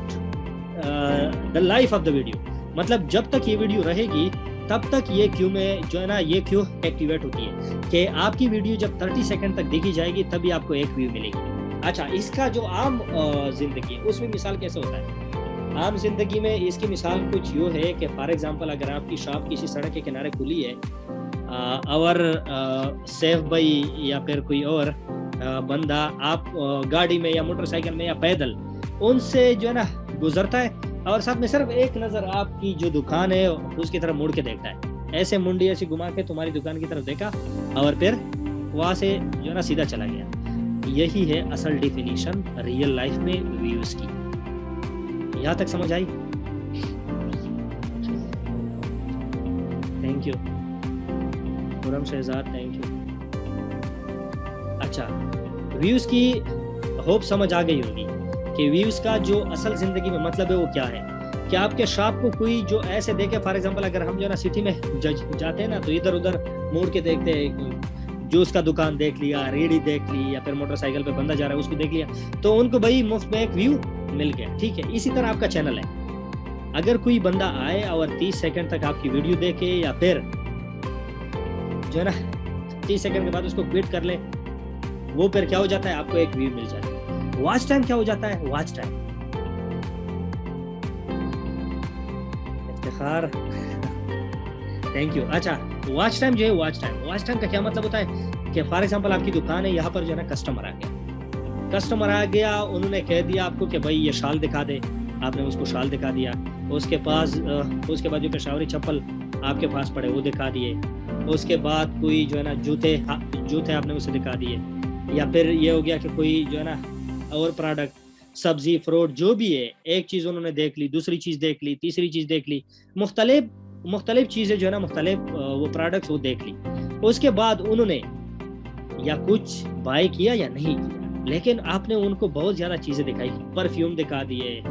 the life of the video, मतलब जब तक ये वीडियो रहेगी तब तक ये क्यू में जो है ना ये क्यू एक्टिवेट होती है कि आपकी वीडियो जब 30 सेकंड तक देखी जाएगी तभी आपको एक व्यू मिलेगी। अच्छा इसका जो आम जिंदगी है उसमें मिसाल कैसे होता है? आम जिंदगी में इसकी मिसाल कुछ यूँ है कि फॉर एग्जांपल अगर आपकी शॉप किसी सड़क के किनारे खुली है और सेफ भाई या फिर कोई और बंदा आप गाड़ी में या मोटरसाइकिल में या पैदल उनसे जो है ना गुजरता है और साथ में सिर्फ एक नजर आपकी जो दुकान है उसकी तरफ मुड़ के देखता है, ऐसे मुंडी ऐसी घुमा के तुम्हारी दुकान की तरफ देखा और फिर वहां से जो है ना सीधा चला गया। यही है असल डेफिनेशन रियल लाइफ में व्यूज की। यहाँ तक समझ आई? Thank you Khurram Shahzad, thank you. अच्छा व्यूज की होप समझ आ गई होगी कि व्यूज का जो असल जिंदगी में मतलब है वो क्या है। कि आपके शॉप को कोई जो ऐसे देखे, फॉर एग्जांपल अगर हम जो ना सिटी में जाते हैं ना तो इधर उधर मुड़ के देखते हैं, जूस का दुकान देख लिया, रेडी देख ली या फिर मोटरसाइकिल पे बंदा जा रहा है उसको देख लिया, तो उनको भाई मुफ्त में एक व्यू मिल गया। ठीक है, इसी तरह आपका चैनल है, अगर कोई बंदा आए और 30 सेकंड तक आपकी वीडियो देखे या फिर जो है ना 30 सेकंड के बाद उसको क्विट कर ले, वो फिर क्या हो जाता है, आपको एक व्यू मिल जाता है। वॉच टाइम क्या हो जाता है? Watch time, Iftikhar thank you. अच्छा वॉच टाइम जो है, वॉच टाइम का क्या मतलब होता है कि फॉर एग्जांपल आपकी दुकान है, यहाँ पर जो है ना कस्टमर आ गया, उन्होंने कह दिया आपको कि भाई ये शाल दिखा दे, आपने उसको शाल दिखा दिया, उसके बाद जो पेशावरी चप्पल आपके पास पड़े वो दिखा दिए, उसके बाद कोई जो है ना जूते आपने उसे दिखा दिए, या फिर ये हो गया कि कोई जो है ना और प्रोडक्ट, सब्जी फ्रूट जो भी है, एक चीज़ उन्होंने देख ली, दूसरी चीज़ देख ली, तीसरी चीज़ देख ली, मुख्तलिफ चीज़ें जो है ना मुख्तलिफ वो प्रोडक्ट्स वो देख ली। उसके बाद उन्होंने या कुछ बाय किया या नहीं किया, लेकिन आपने उनको बहुत ज़्यादा चीज़ें दिखाई, परफ्यूम दिखा दिए,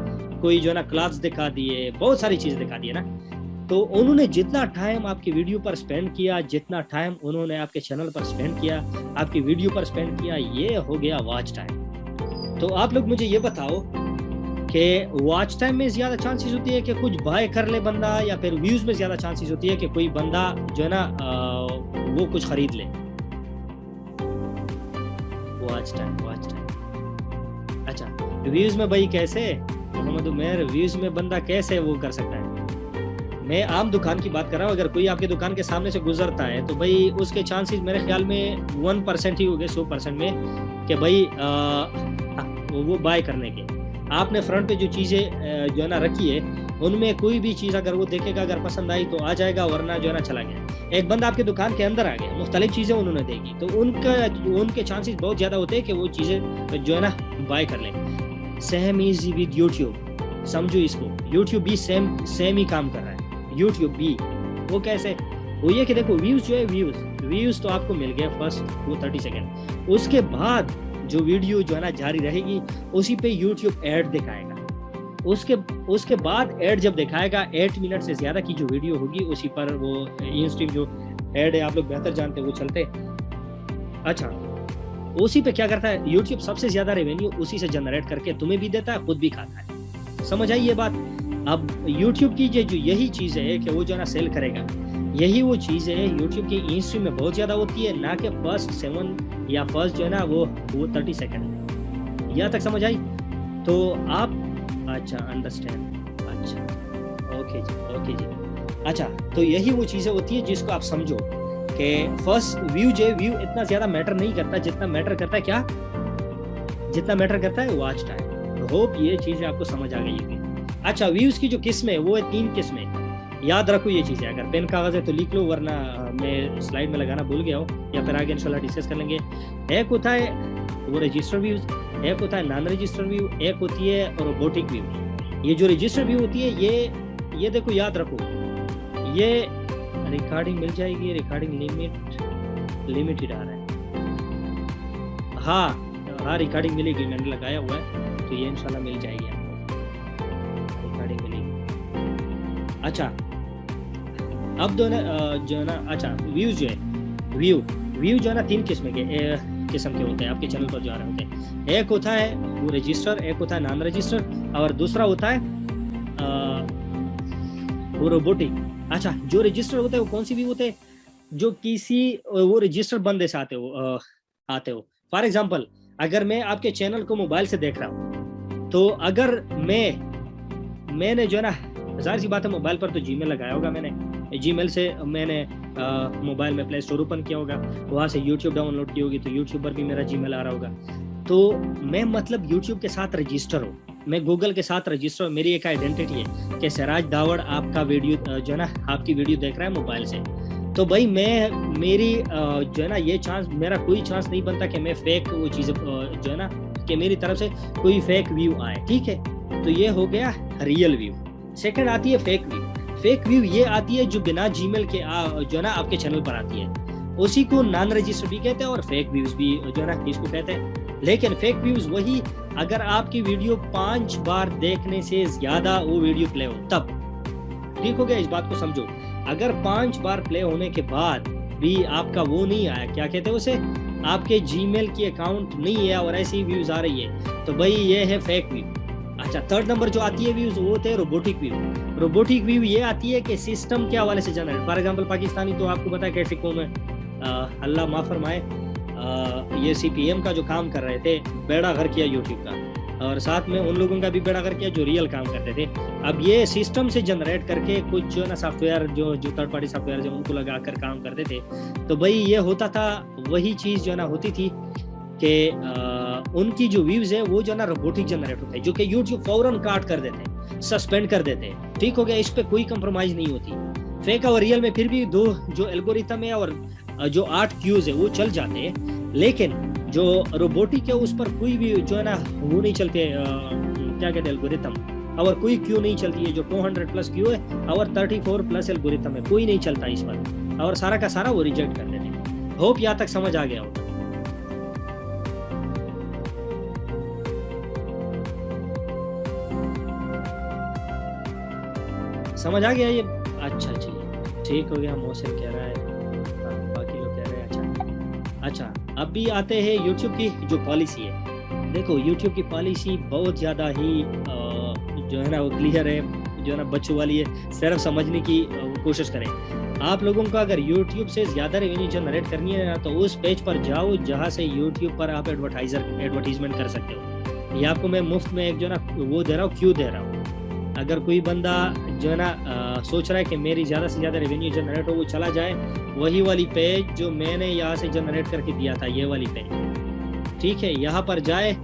कोई जो है ना क्लॉथ्स दिखा दिए, बहुत सारी चीज़ें दिखा दिए ना। तो उन्होंने जितना टाइम आपकी वीडियो पर स्पेंड किया, जितना टाइम उन्होंने आपके चैनल पर स्पेंड किया, आपकी वीडियो पर स्पेंड किया, ये हो गया वॉच टाइम। तो आप लोग मुझे ये बताओ कि वॉच टाइम में ज्यादा चांसेस होती है कि कुछ बाय कर ले बंदा, या फिर व्यूज में ज्यादा चांसेस होती है कि कोई बंदा जो है ना वो कुछ खरीद ले? Watch time, watch time. अच्छा, व्यूज में भाई कैसे मोहम्मद उमर, व्यूज में बंदा कैसे वो कर सकता है? मैं आम दुकान की बात कर रहा हूँ। अगर कोई आपके दुकान के सामने से गुजरता है तो भाई उसके चांसेस मेरे ख्याल में 1% ही हो गए 100% में कि भाई वो बाय करने के। आपने फ्रंट पे जो चीज़ें जो है ना रखी है, उनमें कोई भी चीज़ अगर वो देखेगा, अगर पसंद आई तो आ जाएगा, वरना जो है ना चला गया। एक बंदा आपके दुकान के अंदर आ गया, मुख्तलिफ चीज़ें उन्होंने देखी, तो उनके चांसेस बहुत ज़्यादा होते हैं कि वो चीज़ें जो है ना बाय कर लें। सेम इज विद यूट्यूब, समझो इसको, यूट्यूब भी सेम ही काम कर रहा है। यूट्यूब भी वो कैसे? वो ये कि देखो व्यूज जो है, व्यूज तो आपको मिल गया फर्स्ट वो 30 सेकेंड, उसके बाद जो वीडियो जो है ना जारी रहेगी उसी पे यूट्यूब ऐड दिखाएगा। उसके बाद ऐड जब दिखाएगा 8 मिनट से ज्यादा की जो वीडियो होगी उसी पर वो इन स्ट्रीम जो ऐड है, आप लोग बेहतर जानते हैं, वो चलते। अच्छा, उसी पे क्या करता है यूट्यूब? सबसे ज्यादा रेवेन्यू उसी से जनरेट करके तुम्हें भी देता है, खुद भी खाता है। समझ आई ये बात? अब YouTube की जो यही चीज़ है कि वो जो है ना सेल करेगा, यही वो चीज़ है YouTube की इन स्ट्रीम में बहुत ज़्यादा होती है, ना कि फर्स्ट 7 या फर्स्ट जो है ना वो 30 सेकंड। यहाँ तक समझ आई? तो आप अच्छा अंडरस्टैंड, अच्छा ओके जी। अच्छा, तो यही वो चीज़ें होती है जिसको आप समझो कि फर्स्ट व्यू इतना ज़्यादा मैटर नहीं करता जितना मैटर करता है क्या? जितना मैटर करता है वॉच टाइम। होप ये चीज़ें आपको समझ आ गई है। अच्छा, व्यूज की जो किस्में है वो है 3 किस्में। याद रखो ये चीज़ें, अगर पेन कागज है तो लिख लो, वरना मैं स्लाइड में लगाना भूल गया हूँ, या फिर आगे इंशाल्लाह डिस्कस कर लेंगे। एक होता है वो रजिस्टर व्यूज, एक होता है नॉन रजिस्टर व्यू, एक होती है रोबोटिक व्यू। ये जो रजिस्टर व्यू होती है ये देखो, याद रखो, ये रिकॉर्डिंग मिल जाएगी, रिकॉर्डिंग लिमिटेड आ रहा है। हाँ रिकॉर्डिंग मिलेगी, मैंने लगाया हुआ है, तो ये इंशाल्लाह मिल जाएगी आपको, रिकॉर्डिंग मिलेगी। अच्छा, अब जो है ना अच्छा व्यूज जो है व्यू जो है ना 3 किस्म के होते हैं, आपके चैनल पर जो आ रहे होते हैं। एक होता है वो रजिस्टर, एक होता है नॉन रजिस्टर, और दूसरा होता है वो रोबोटिक। अच्छा, जो रजिस्टर होते हैं वो कौन सी व्यू होते हैं? जो किसी वो रजिस्टर बंदे से आते हो। फॉर एग्जाम्पल, अगर मैं आपके चैनल को मोबाइल से देख रहा हूँ, तो अगर मैंने जो है ना, ज़ाहिर सी बात है मोबाइल पर तो जीमेल लगाया होगा, मैंने जीमेल से मैंने मोबाइल में प्ले स्टोर ओपन किया होगा, वहाँ से यूट्यूब डाउनलोड की होगी, तो यूट्यूब पर भी मेरा जीमेल आ रहा होगा। तो मैं मतलब यूट्यूब के साथ रजिस्टर हूँ, मैं गूगल के साथ रजिस्टर हूँ, मेरी एक आइडेंटिटी है कि सिराज दावड़ आपका वीडियो जो है ना, आपकी वीडियो देख रहा है मोबाइल से। तो भाई मेरी जो है ना, ये चांस, मेरा कोई चांस नहीं बनता कि मैं फेक वो चीज़ें जो है ना, कि मेरी तरफ से कोई फेक व्यू आए। ठीक है, तो ये हो गया रियल व्यू। सेकंड आती है फेक व्यू। ये आती है जो बिना जीमेल के जो है ना आपके चैनल पर आती है, उसी को नॉन रजिस्टर भी कहते हैं और फेक व्यूज भी जो है ना इसको कहते हैं। लेकिन फेक व्यूज वही अगर आपकी वीडियो 5 बार देखने से ज्यादा वो वीडियो प्ले हो तब। ठीक हो गया, इस बात को समझो। अगर 5 बार प्ले होने के बाद भी आपका वो नहीं आया, क्या कहते हैं उसे, आपके जीमेल की अकाउंट नहीं है और ऐसी व्यूज आ रही है, तो भाई ये है फेक व्यू। अच्छा, थर्ड नंबर जो आती है व्यूज, वो होते हैं रोबोटिक व्यू। रोबोटिक व्यू ये आती है कि सिस्टम के हवाले से जनरेट। फॉर एग्जांपल, पाकिस्तानी तो आपको पता है कैसी कौम है, अल्लाह माफ फरमाए, ये CPM का जो काम कर रहे थे, बेड़ा घर किया यूट्यूब का, और साथ में उन लोगों का भी बेड़ा घर किया जो रियल काम करते थे। अब ये सिस्टम से जनरेट करके कुछ जो है ना सॉफ्टवेयर, जो थर्ड पार्टी सॉफ्टवेयर जो उनको लगा कर काम करते थे, तो भाई ये होता था, वही चीज़ जो है ना होती थी कि उनकी जो व्यूज है वो जो है ना रोबोटिक जनरेट होते हैं, जो कि यूट्यूब फौरन काट कर देते हैं, सस्पेंड कर देते हैं। ठीक हो गया, इस पे कोई कंप्रोमाइज नहीं होती। फेक और रियल में फिर भी दो जो एल्गोरिथम है और जो 8 क्यूज है वो चल जाते हैं, लेकिन जो रोबोटिक है उस पर कोई भी जो है ना वो नहीं चलते, क्या कहते हैं, एल्गोरिथम, और कोई क्यू नहीं चलती है। जो 200 प्लस क्यू है और 34 प्लस एल्गोरिथम है, कोई नहीं चलता इस पर, और सारा का सारा वो रिजेक्ट कर देते हैं। होप यहाँ तक समझ आ गया होगा। समझ आ गया ये अच्छा जी, ठीक हो गया। मोहसिन कह रहा है, बाकी लोग कह रहे हैं अच्छा। अच्छा, अब आते हैं यूट्यूब की जो पॉलिसी है। देखो यूट्यूब की पॉलिसी बहुत ज़्यादा ही जो है ना वो क्लियर है, जो है ना बच्चों वाली है, सिर्फ समझने की कोशिश करें। आप लोगों को अगर यूट्यूब से ज़्यादा रेवेन्यू जनरेट करनी है ना, तो उस पेज पर जाओ जहाँ से यूट्यूब पर आप एडवर्टीजमेंट कर सकते हो। ये आपको मैं मुफ्त में एक जो है ना वो दे रहा हूँ, क्यों दे रहा हूँ। अगर कोई बंदा जो है ना सोच रहा है कि मेरी ज़्यादा से ज़्यादा रेवेन्यू जनरेट हो, वो चला जाए वही वाली पेज जो मैंने यहाँ से जनरेट करके दिया था, ये वाली पेज, ठीक है। यहाँ पर जाए,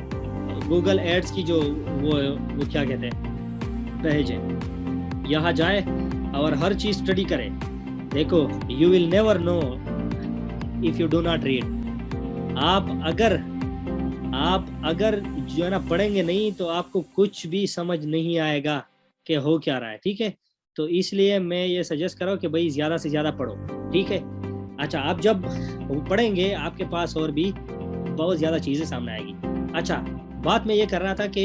गूगल एड्स की जो वो क्या कहते हैं पेज है, यहाँ जाए और हर चीज़ स्टडी करे। देखो, you will never know if you do not read. आप अगर जो है ना पढ़ेंगे नहीं तो आपको कुछ भी समझ नहीं आएगा कि हो क्या रहा है, ठीक है। तो इसलिए मैं ये सजेस्ट कर रहा हूँ कि भाई ज़्यादा से ज़्यादा पढ़ो, ठीक है। अच्छा, आप जब पढ़ेंगे आपके पास और भी बहुत ज़्यादा चीज़ें सामने आएगी। अच्छा, बात मैं ये कर रहा था कि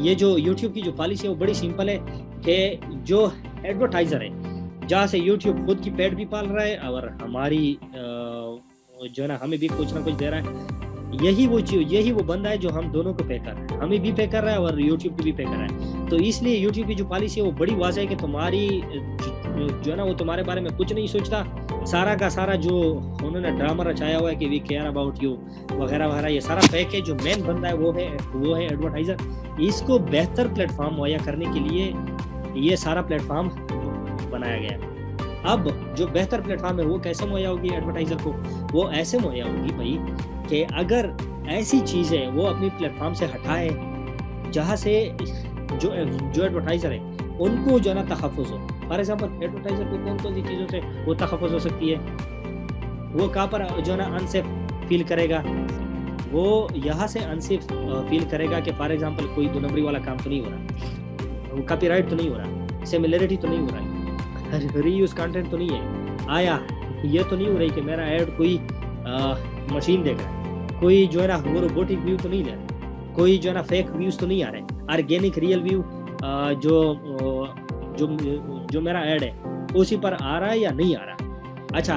ये जो यूट्यूब की जो पॉलिसी है वो बड़ी सिंपल है कि जो एडवर्टाइज़र है, जहाँ से यूट्यूब खुद की पेड भी पाल रहा है और हमारी जो है ना हमें भी कुछ ना कुछ दे रहा है, यही वो बंदा है जो हम दोनों को पे कर रहा है, हमें भी पे कर रहा है और यूट्यूब को भी पे कर रहा है। तो इसलिए यूट्यूब की जो पॉलिसी है वो बड़ी वाज़ेह है कि तुम्हारी जो है ना वो तुम्हारे बारे में कुछ नहीं सोचता। सारा का सारा जो उन्होंने ड्रामा रचाया हुआ है कि वी केयर अबाउट यू वगैरह वगैरह, ये सारा फेक है। जो मेन बंदा है वो है एडवर्टाइज़र। इसको बेहतर प्लेटफॉर्म मुहैया करने के लिए ये सारा प्लेटफॉर्म बनाया गया है। अब जो बेहतर प्लेटफॉर्म है वो कैसे मुहैया होगी एडवर्टाइज़र को? वो ऐसे मुहैया होगी भाई कि अगर ऐसी चीज़ें वो अपनी प्लेटफॉर्म से हटाए जहाँ से जो एडवर्टाइज़र है उनको जो है ना तहफ़्फ़ुज़ हो। फॉर एग्जाम्पल, एडवर्टाइज़र को कौन कौन सी चीज़ों से वो तहफ़्फ़ुज़ हो सकती है? वो कहाँ पर जो है ना अनसेफ फील करेगा? वो यहाँ से अनसेफ फील करेगा कि फॉर एग्जाम्पल कोई 2 नंबरी वाला काम तो नहीं हो रहा, वो कॉपीराइट तो नहीं हो रहा, सिमिलरिटी तो नहीं हो रहा है, रीयूज कंटेंट तो नहीं है, आया ये तो नहीं हो रही कि मेरा ऐड कोई मशीन देख रहा है, कोई जो है ना वो रोबोटिक व्यू तो नहीं ले रहा, कोई जो है ना फेक व्यूज तो नहीं आ रहे, ऑर्गेनिक रियल व्यू जो मेरा ऐड है उसी पर आ रहा है या नहीं आ रहा। अच्छा,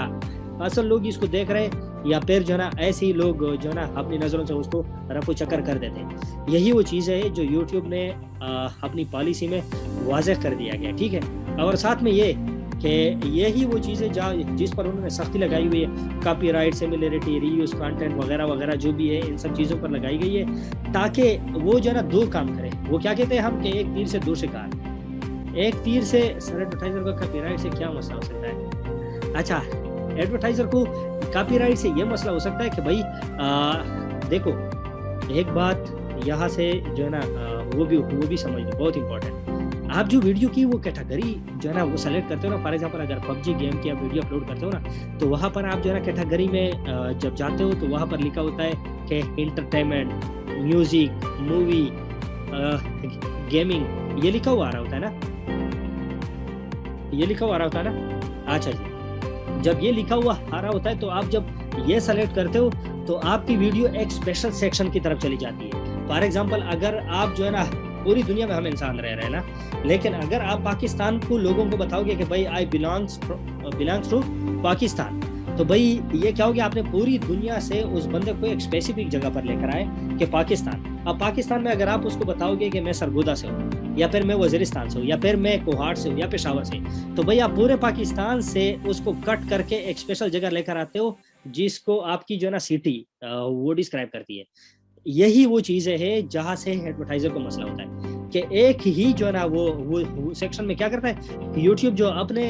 असल लोग इसको देख रहे हैं या फिर जो है ना ऐसे ही लोग जो है ना अपनी नज़रों से उसको रफू चक्कर कर देते हैं। यही वो चीज़ है जो यूट्यूब ने अपनी पॉलिसी में वाज़ेह कर दिया गया, ठीक है। और साथ में ये कि यही वो चीज़ें जिस पर उन्होंने सख्ती लगाई हुई है, कॉपीराइट, सिमिलरिटी, रीयूज कंटेंट वगैरह वगैरह जो भी है, इन सब चीज़ों पर लगाई गई है ताकि वो जो है ना 2 काम करे। वो क्या कहते हैं हम कि एक तीर से 2 शिकार। एक तीर से सर एडवर्टाइज़र का कॉपीराइट से क्या मसला हो सकता है? अच्छा, एडवर्टाइज़र को कॉपीराइट से ये मसला हो सकता है कि भाई देखो, एक बात यहाँ से जो है ना वो भी समझ लो, बहुत इंपॉर्टेंट। आप जो वीडियो की वो कैटेगरी जो है ना वो सेलेक्ट करते हो ना, फॉर एग्जांपल अगर पबजी गेम की आप वीडियो अपलोड करते हो ना, तो वहाँ पर आप जो है ना कैटेगरी में जब जाते हो तो वहाँ पर लिखा होता है कि एंटरटेनमेंट, म्यूजिक, मूवी, गेमिंग, ये लिखा हुआ आ रहा होता है ना, ये लिखा हुआ आ रहा होता है ना। अच्छा जी, जब ये लिखा हुआ आ रहा होता है तो आप जब ये सेलेक्ट करते हो तो आपकी वीडियो एक स्पेशल सेक्शन की तरफ चली जाती है। फॉर एग्जांपल, अगर आप जो है ना पूरी दुनिया में हम इंसान रह रहे हैं ना, लेकिन अगर आप पाकिस्तान को लोगों को बताओगे कि भाई आई बिलोंग्स टू पाकिस्तान, तो भाई ये क्या हो गया, आपने पूरी दुनिया से उस बंदे को एक स्पेसिफिक जगह पर लेकर आए कि पाकिस्तान। अब पाकिस्तान में अगर आप उसको बताओगे कि मैं सरगोदा से हूँ, या फिर मैं वजीरिस्तान से हूँ, या फिर मैं कोहाट से हूँ, या पेशावर से, तो भाई आप पूरे पाकिस्तान से उसको कट करके एक स्पेशल जगह लेकर आते हो जिसको आपकी जो है ना सिटी वो डिस्क्राइब करती है। यही वो चीज़ें हैं जहाँ से एडवर्टाइजर को मसला होता है कि एक ही जो है ना वो सेक्शन में क्या करता है, यूट्यूब जो अपने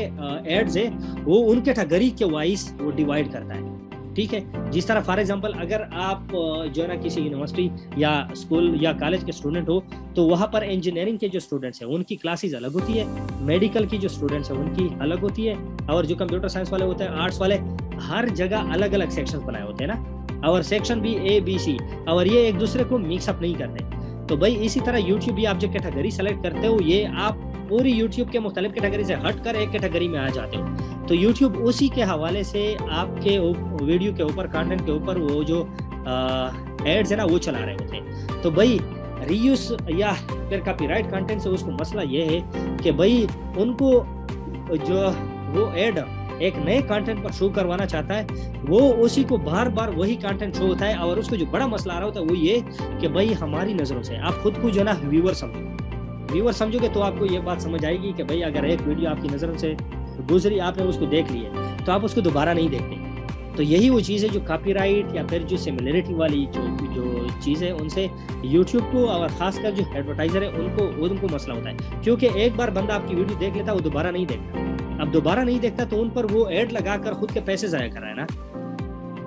एड्स है वो उन कैटेगरी के वाइज वो डिवाइड करता है, ठीक है। जिस तरह फॉर एग्जांपल अगर आप जो है ना किसी यूनिवर्सिटी या स्कूल या कॉलेज के स्टूडेंट हो, तो वहाँ पर इंजीनियरिंग के जो स्टूडेंट्स हैं उनकी क्लासेस अलग होती है, मेडिकल की जो स्टूडेंट्स हैं उनकी अलग होती है, और जो कंप्यूटर साइंस वाले होते हैं, आर्ट्स वाले, हर जगह अलग अलग सेक्शंस बनाए होते हैं ना, और सेक्शन भी A B C, और ये एक दूसरे को मिक्सअप नहीं करते। तो भाई इसी तरह यूट्यूब भी आप जो कैटेगरी सेलेक्ट करते हो, ये आप पूरी यूट्यूब के मुख्तलिफ कैटेगरी से हट कर एक कैटेगरी में आ जाते हो। तो यूट्यूब उसी के हवाले से आपके वीडियो के ऊपर, कंटेंट के ऊपर वो जो एड्स है ना वो चला रहे होते हैं। तो भाई रीयूज या फिर कॉपीराइट कंटेंट से उसको मसला ये है कि भाई उनको जो वो एड एक नए कंटेंट पर शो करवाना चाहता है, वो उसी को बार बार वही कंटेंट शो होता है। और उसको जो बड़ा मसला आ रहा होता है वो ये कि भाई हमारी नज़रों से आप खुद को जो है ना व्यूअर समझोगे तो आपको ये बात समझ आएगी कि भाई अगर एक वीडियो आपकी नज़रों से गुजरी, आपने उसको देख लिया, तो आप उसको दोबारा नहीं देखते। तो यही वो चीज़ है जो कॉपीराइट या फिर जो सिमिलरिटी वाली जो चीज़ है, उनसे यूट्यूब को और ख़ासकर जो एडवर्टाइज़र है उनको मसला होता है। क्योंकि एक बार बंदा आपकी वीडियो देख लेता, वो दोबारा नहीं देखता। अब दोबारा नहीं देखता तो उन पर वो ऐड लगाकर खुद के पैसे ज़ाया कर रहा है ना।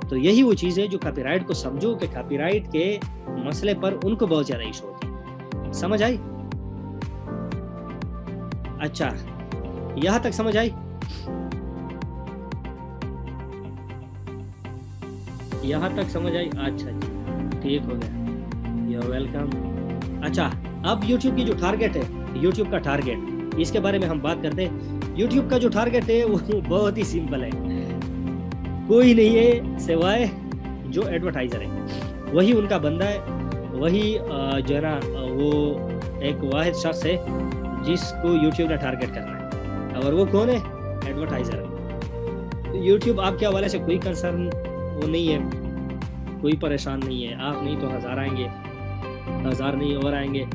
तो यही वो चीज़ है जो कॉपीराइट को समझो कि कॉपीराइट के मसले पर उनको बहुत ज़्यादा इशू होती है। समझ आई? अच्छा, यहाँ तक समझ आई? यहाँ तक समझ आई? अच्छा जी, ठीक हो गया, यू आर वेलकम। अच्छा, अब यूट्यूब की जो टारगेट है, यूट्यूब का टारगेट, इसके बारे में हम बात करते हैं। यूट्यूब का जो टारगेट है वो बहुत ही सिंपल है, कोई नहीं है सिवाय जो एडवर्टाइजर है, वही उनका बंदा है, वही जो है ना वो एक वाहिद शख्स है जिसको यूट्यूब ने टारगेट करना है, और वो कौन है? एडवर्टाइजर है। यूट्यूब आपके हवाले से कोई कंसर्न वो नहीं है, कोई परेशान नहीं है। आप नहीं तो हज़ार आएंगे, हज़ार नहीं और आएंगे।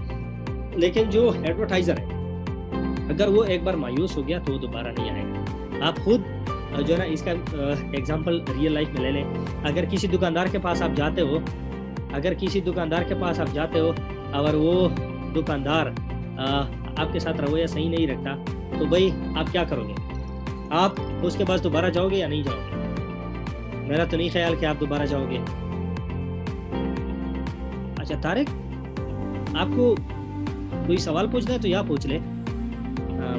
लेकिन जो एडवर्टाइजर है, अगर वो एक बार मायूस हो गया तो वो दोबारा नहीं आएगा। आप खुद जो है ना इसका एग्जांपल रियल लाइफ में ले लें। अगर किसी दुकानदार के पास आप जाते हो, और वो दुकानदार आपके साथ रवैया सही नहीं रखता, तो भाई आप क्या करोगे? आप उसके पास दोबारा जाओगे या नहीं जाओगे? मेरा तो नहीं ख्याल कि आप दोबारा जाओगे। अच्छा तारिक, आपको कोई सवाल पूछना है तो या पूछ ले,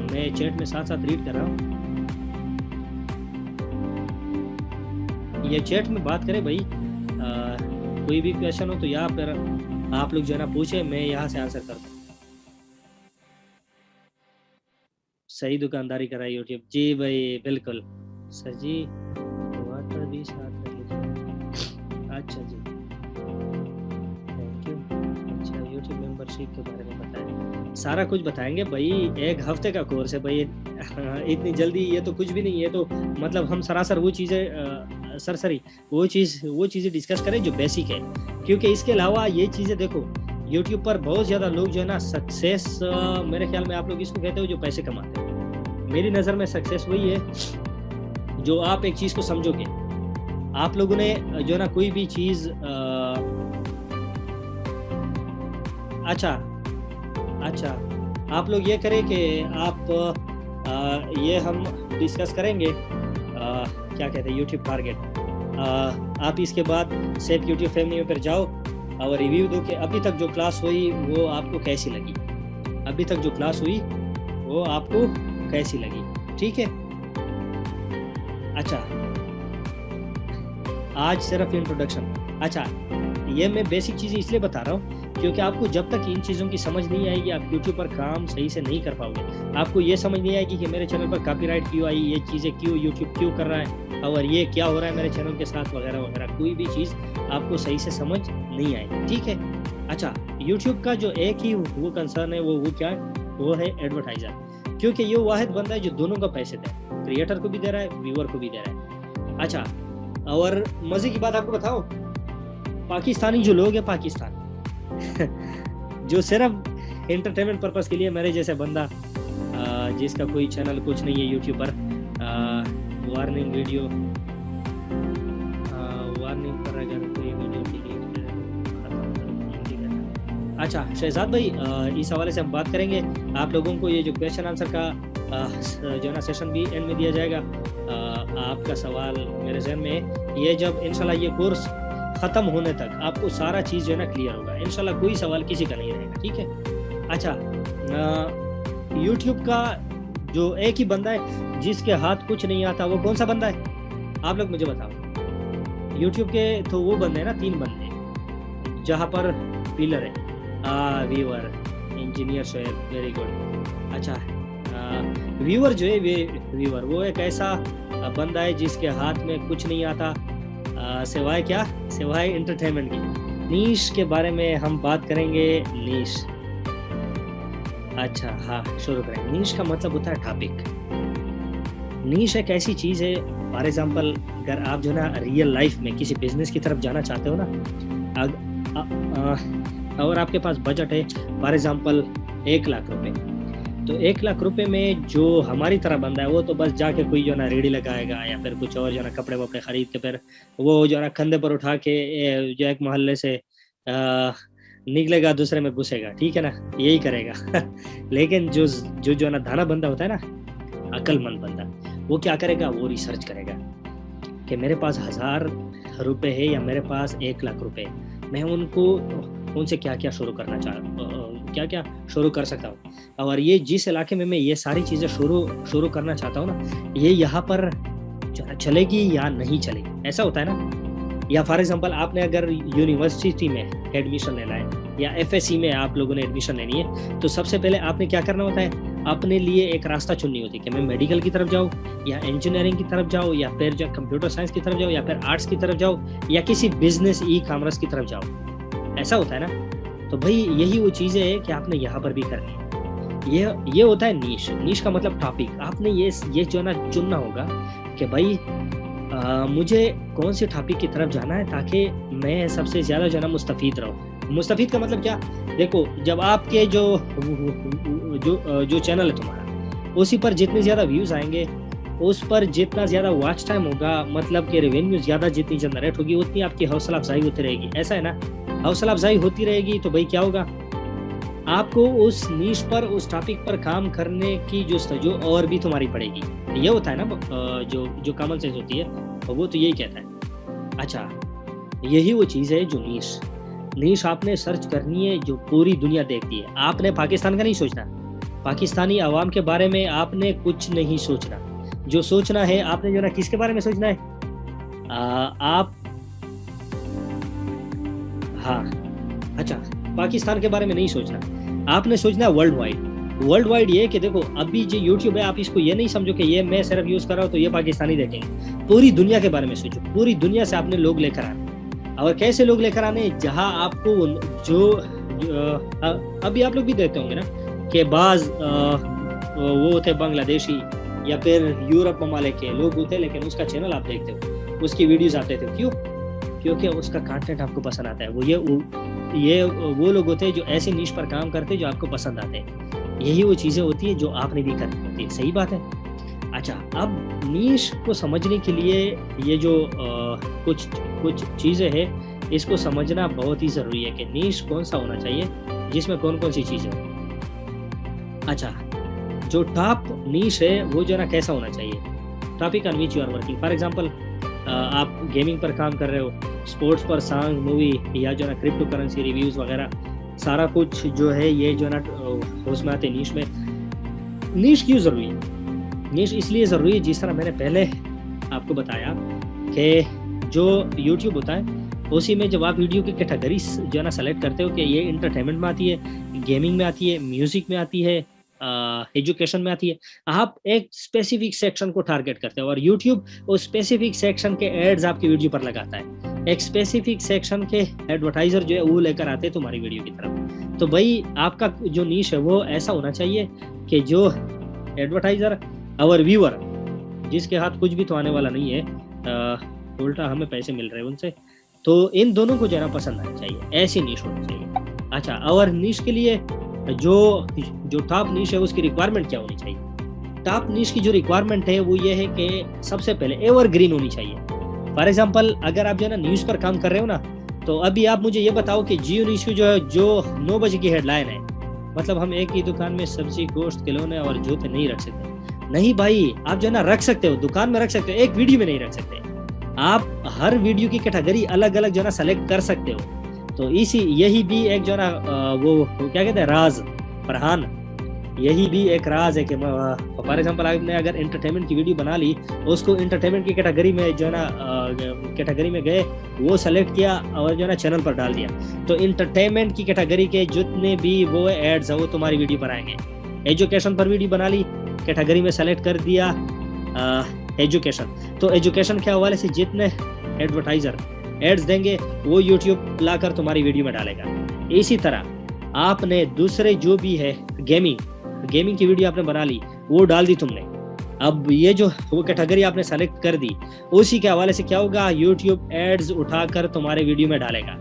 मैं चैट में साथ साथ रीड कर रहा हूँ। ये चैट में बात करें भाई, कोई भी क्वेश्चन हो तो या फिर आप लोग जो है ना पूछे, मैं यहाँ से आंसर करता हूँ। सही दुकानदारी करा यूट्यूब, जी भाई बिल्कुल सर जी। वाटर भी साथ कर लीजिए। अच्छा जी, थैंक यू। अच्छा, यूट्यूब मेंबरशिप के बारे में बताएं, सारा कुछ बताएंगे भाई। एक हफ्ते का कोर्स है भाई, इतनी जल्दी ये तो कुछ भी नहीं है। तो मतलब हम सरासर वो चीज़ें सरसरी वो चीज़ें डिस्कस करें जो बेसिक है, क्योंकि इसके अलावा ये चीज़ें देखो, यूट्यूब पर बहुत ज़्यादा लोग जो है ना सक्सेस, मेरे ख्याल में आप लोग इसको कहते हो जो पैसे कमाते हैं। मेरी नज़र में सक्सेस वही है जो आप एक चीज़ को समझोगे। आप लोगों ने जो है ना कोई भी चीज़ अच्छा आप लोग ये करें कि आप ये हम डिस्कस करेंगे, क्या कहते हैं यूट्यूब टारगेट। आप इसके बाद सेफ यूट्यूब फैमिली में फिर जाओ और रिव्यू दो कि अभी तक जो क्लास हुई वो आपको कैसी लगी, कैसी लगी, ठीक है। अच्छा, आज सिर्फ इंट्रोडक्शन। अच्छा, ये मैं बेसिक चीज़ें इसलिए बता रहा हूँ क्योंकि आपको जब तक इन चीज़ों की समझ नहीं आएगी, आप यूट्यूब पर काम सही से नहीं कर पाओगे। आपको ये समझ नहीं आएगी कि मेरे चैनल पर कॉपीराइट क्यों आई, ये चीज़ें क्यों यूट्यूब क्यों कर रहा है, और ये क्या हो रहा है मेरे चैनल के साथ, वगैरह वगैरह। कोई भी चीज़ आपको सही से समझ नहीं आएगी, ठीक है। अच्छा, यूट्यूब का जो एक ही वो कंसर्न है वो क्या है? वो है एडवर्टाइजर, क्योंकि ये वाहिद बंदा है जो दोनों का पैसे दे, क्रिएटर को भी दे रहा है, व्यूअर को भी दे रहा है। अच्छा, और मज़े की बात आपको बताओ, पाकिस्तानी जो लोग हैं, पाकिस्तान जो सिर्फ एंटरटेनमेंट पर्पस के लिए, मेरे जैसे बंदा जिसका कोई चैनल कुछ नहीं है यूट्यूब पर, वार्निंग वीडियो, वार्निंग पर अगर कोई वीडियो अच्छा शहजाद भाई, इस हवाले से हम बात करेंगे। आप लोगों को ये जो क्वेश्चन आंसर का जो है ना सेशन भी एंड में दिया जाएगा। आपका सवाल मेरे जहन में, ये जब इंशाल्लाह ये कोर्स ख़त्म होने तक आपको सारा चीज़ जो है ना क्लियर होगा इंशाल्लाह, कोई सवाल किसी का नहीं रहेगा, ठीक है। अच्छा, यूट्यूब का जो एक ही बंदा है जिसके हाथ कुछ नहीं आता, वो कौन सा बंदा है? आप लोग मुझे बताओ। यूट्यूब के तो वो बंदे हैं ना, 3 बंदे जहाँ पर पिलर है, viewer, engineer, Shoaib, very good. अच्छा, व्यूअर जो है, व्यूअर वो एक ऐसा बंदा है जिसके हाथ में कुछ नहीं आता सिवाय क्या? सिवाय एंटरटेनमेंट की। नीश के बारे में हम बात करेंगे। नीश, अच्छा हाँ, शुरू करें। नीश का मतलब होता है टॉपिक, नीश एक ऐसी चीज़ है, फॉर एग्जांपल अगर आप जो ना रियल लाइफ में किसी बिजनेस की तरफ जाना चाहते हो ना, और आपके पास बजट है फॉर एग्जांपल 1 लाख रुपए, तो 1 लाख रुपए में जो हमारी तरह बंदा है वो तो बस जाके कोई जो ना रेडी लगाएगा या फिर कुछ और जो ना कपड़े वपड़े खरीद के फिर वो जो ना कंधे पर उठा के जो एक मोहल्ले से निकलेगा दूसरे में घुसेगा, ठीक है ना, यही करेगा। लेकिन जो ना दाना बंदा होता है ना, अक्लमंद बंदा, वो क्या करेगा, वो रिसर्च करेगा कि मेरे पास 1000 रुपए है या मेरे पास 1 लाख रुपए, मैं उनसे क्या क्या शुरू करना क्या क्या शुरू कर सकता हूँ, और ये जिस इलाके में मैं ये सारी चीज़ें शुरू करना चाहता हूँ ना, ये यहाँ पर चलेगी या नहीं चलेगी, ऐसा होता है ना। या फॉर एग्जांपल आपने अगर यूनिवर्सिटी में एडमिशन लेना है या एफएससी में आप लोगों ने एडमिशन लेनी है, तो सबसे पहले आपने क्या करना होता है, अपने लिए एक रास्ता चुननी होती है कि मैं मेडिकल की तरफ जाऊँ या इंजीनियरिंग की तरफ जाऊँ या फिर जो कंप्यूटर साइंस की तरफ जाऊँ या फिर आर्ट्स की तरफ जाऊँ या किसी बिजनेस ई-कॉमर्स की तरफ जाऊँ, ऐसा होता है ना। तो भाई यही वो चीज़ें है कि आपने यहाँ पर भी करनी है। ये होता है नीश का मतलब टॉपिक। आपने ये जो ना चुनना होगा कि भाई मुझे कौन सी टॉपिक की तरफ जाना है ताकि मैं सबसे ज़्यादा जो ना मुस्तफ़ीद रहूँ। मुस्तफ़ीद का मतलब क्या, देखो जब आपके जो चैनल है तुम्हारा, उसी पर जितने ज़्यादा व्यूज़ आएंगे, उस पर जितना ज़्यादा वॉच टाइम होगा, मतलब कि रेवेन्यू ज़्यादा जितनी जनरेट होगी, उतनी आपकी हौसला अफजाई होती रहेगी, ऐसा है ना। हौसला अफजाई होती रहेगी तो भाई क्या होगा, आपको उस नीश पर, उस टॉपिक पर काम करने की जो और भी तुम्हारी पड़ेगी। ये होता है ना, जो कॉमन सेंस होती है वो तो यही कहता है। अच्छा, यही वो चीज़ है जो नीश आपने सर्च करनी है जो पूरी दुनिया देखती है। आपने पाकिस्तान का नहीं सोचना, पाकिस्तानी अवाम के बारे में आपने कुछ नहीं सोचना। जो सोचना है आपने जो ना किसके बारे में सोचना है, अच्छा, पाकिस्तान के बारे में नहीं सोचना, आपने सोचना है वर्ल्ड वाइड। ये कि देखो अभी जो यूट्यूब है, आप इसको ये नहीं समझो कि ये मैं सिर्फ यूज कर रहा हूँ तो ये पाकिस्तानी देखेंगे, पूरी दुनिया के बारे में सोचो। पूरी दुनिया से आपने लोग लेकर आने, और कैसे लोग लेकर आने, जहां आपको अभी आप लोग भी देखते होंगे ना कि बाज वो होते बांग्लादेशी या फिर यूरोप ममालिक के लोग होते, लेकिन उसका चैनल आप देखते हो, उसकी वीडियोस आते थे, क्यों? क्योंकि उसका कंटेंट आपको पसंद आता है। वो लोग होते हैं जो ऐसे नीश पर काम करते हैं जो आपको पसंद आते हैं। यही वो चीज़ें होती है जो आपने भी करनी होती है, सही बात है। अच्छा, अब नीश को समझने के लिए ये जो कुछ चीज़ें हैं, इसको समझना बहुत ही ज़रूरी है कि नीश कौन सा होना चाहिए, जिसमें कौन कौन सी चीज़ें हो। अच्छा, जो टॉप नीश है वो जो ना कैसा होना चाहिए, topic on which you are working. For example आप गेमिंग पर काम कर रहे हो, स्पोर्ट्स पर, सॉन्ग, मूवी या जो ना क्रिप्टो करेंसी रिव्यूज़ वगैरह, सारा कुछ जो है ये जो ना उसमें आते नीश में। नीश क्यों ज़रूरी है? नीश इसलिए ज़रूरी है, जिस तरह मैंने पहले आपको बताया कि जो यूट्यूब होता है उसी में जब आप वीडियो की कैटेगरी जो है ना सेलेक्ट करते हो कि ये इंटरटेनमेंट में आती है, गेमिंग में आती है, म्यूज़िक में आती है, एजुकेशन में आती है, आप एक स्पेसिफिक सेक्शन को टारगेट करते हो और यूट्यूब उस स्पेसिफिक सेक्शन के एड्स आपकी वीडियो पर लगाता है। एक स्पेसिफिक सेक्शन के एडवर्टाइजर जो है वो लेकर आते हैं तुम्हारी वीडियो की तरफ। तो भाई आपका जो नीश है वो ऐसा होना चाहिए कि जो एडवर्टाइजर और व्यूअर, जिसके हाथ कुछ भी तो आने वाला नहीं है, उल्टा हमें पैसे मिल रहे हैं उनसे, तो इन दोनों को जरा पसंद आना चाहिए, ऐसी नीश होनी चाहिए। अच्छा, और नीश के लिए जो टॉप नीश है उसकी रिक्वायरमेंट क्या होनी चाहिए? टॉप नीश की जो रिक्वायरमेंट है वो ये है कि सबसे पहले एवरग्रीन होनी चाहिए। फॉर एग्जांपल अगर आप जो है ना न्यूज़ पर काम कर रहे हो ना, तो अभी आप मुझे ये बताओ कि जियो न्यूज़ की जो 9 बजे की हेडलाइन है, मतलब हम एक ही दुकान में सब्जी, गोश्त, खिलौने और जूते नहीं रख सकते। नहीं भाई, आप जो है ना रख सकते हो, दुकान में रख सकते हो, एक वीडियो में नहीं रख सकते। आप हर वीडियो की कैटेगरी अलग अलग जो है ना सेलेक्ट कर सकते हो। तो यही भी एक जो है ना वो क्या कहते हैं, राज, फरहान, यही भी एक राज है कि फॉर एग्जांपल आपने अगर एंटरटेनमेंट की वीडियो बना ली, उसको एंटरटेनमेंट की कैटेगरी में जो है ना कैटेगरी में गए, वो सेलेक्ट किया और जो है ना चैनल पर डाल दिया, तो एंटरटेनमेंट की कैटेगरी के जितने भी वो एड्स है वो तुम्हारी वीडियो पर आएंगे। एजुकेशन पर वीडियो बना ली, कैटेगरी में सेलेक्ट कर दिया एजुकेशन, तो एजुकेशन के हवाले से जितने एडवर्टाइजर एड्स देंगे वो यूट्यूब लाकर तुम्हारी वीडियो में डालेगा। इसी तरह आपने दूसरे जो भी है गेमिंग की वीडियो आपने बना ली, वो डाल दी तुमने, अब ये जो वो कैटेगरी आपने सेलेक्ट कर दी, उसी के हवाले से क्या होगा, यूट्यूब एड्स उठाकर तुम्हारे वीडियो में डालेगा।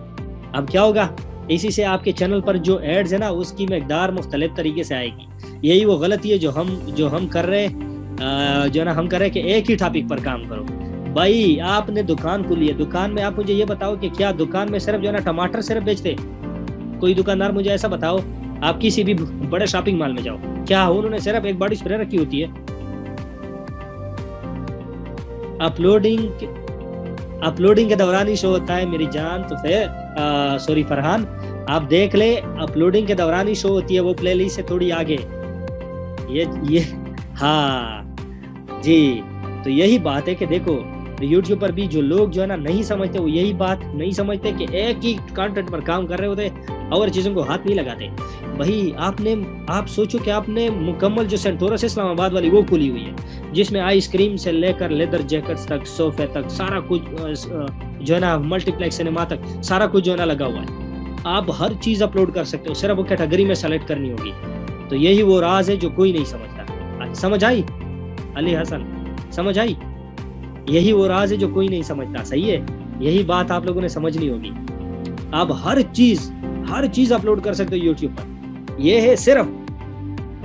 अब क्या होगा, इसी से आपके चैनल पर जो एड्स है ना उसकी मकदार मुख्तलिफ तरीके से आएगी। यही वो गलती है जो हम कर रहे जो है ना हम कर रहे हैं कि एक ही टॉपिक पर काम करो। भाई आपने दुकान खोली है, दुकान में आप मुझे ये बताओ कि क्या दुकान में सिर्फ जो है ना टमाटर सिर्फ बेचते? कोई दुकानदार मुझे ऐसा बताओ, आप किसी भी बड़े शॉपिंग मॉल में जाओ, क्या उन्होंने सिर्फ एक बॉडी स्प्रे रखी होती है? अपलोडिंग के दौरान ही शो होता है मेरी जान। तो फिर सॉरी फरहान, आप देख ले, अपलोडिंग के दौरान ही शो होती है, वो प्लेलिस्ट से थोड़ी आगे। ये हाँ जी, तो यही बात है कि देखो यूट्यूब पर भी जो लोग जो है ना नहीं समझते, वो यही बात नहीं समझते कि एक ही कंटेंट पर काम कर रहे होते और चीजों को हाथ नहीं लगाते। भाई आप सोचो कि आपने मुकम्मल जो सेंटोरस इस्लामाबाद वाली वो खुली हुई है, जिसमें आइसक्रीम से लेकर लेदर जैकेट्स तक, सोफे तक, सारा कुछ जो है ना मल्टीप्लेक्स सिनेमा तक सारा कुछ जो है ना लगा हुआ है। आप हर चीज अपलोड कर सकते हो, सिर्फ वो कैटेगरी में सेलेक्ट करनी होगी। तो यही वो राज है जो कोई नहीं समझता। समझ आई अली हसन? समझ आई? यही वो राज है जो कोई नहीं समझता। सही है, यही बात आप लोगों ने समझनी होगी। आप हर चीज अपलोड कर सकते हो यूट्यूब पर, यह है सिर्फ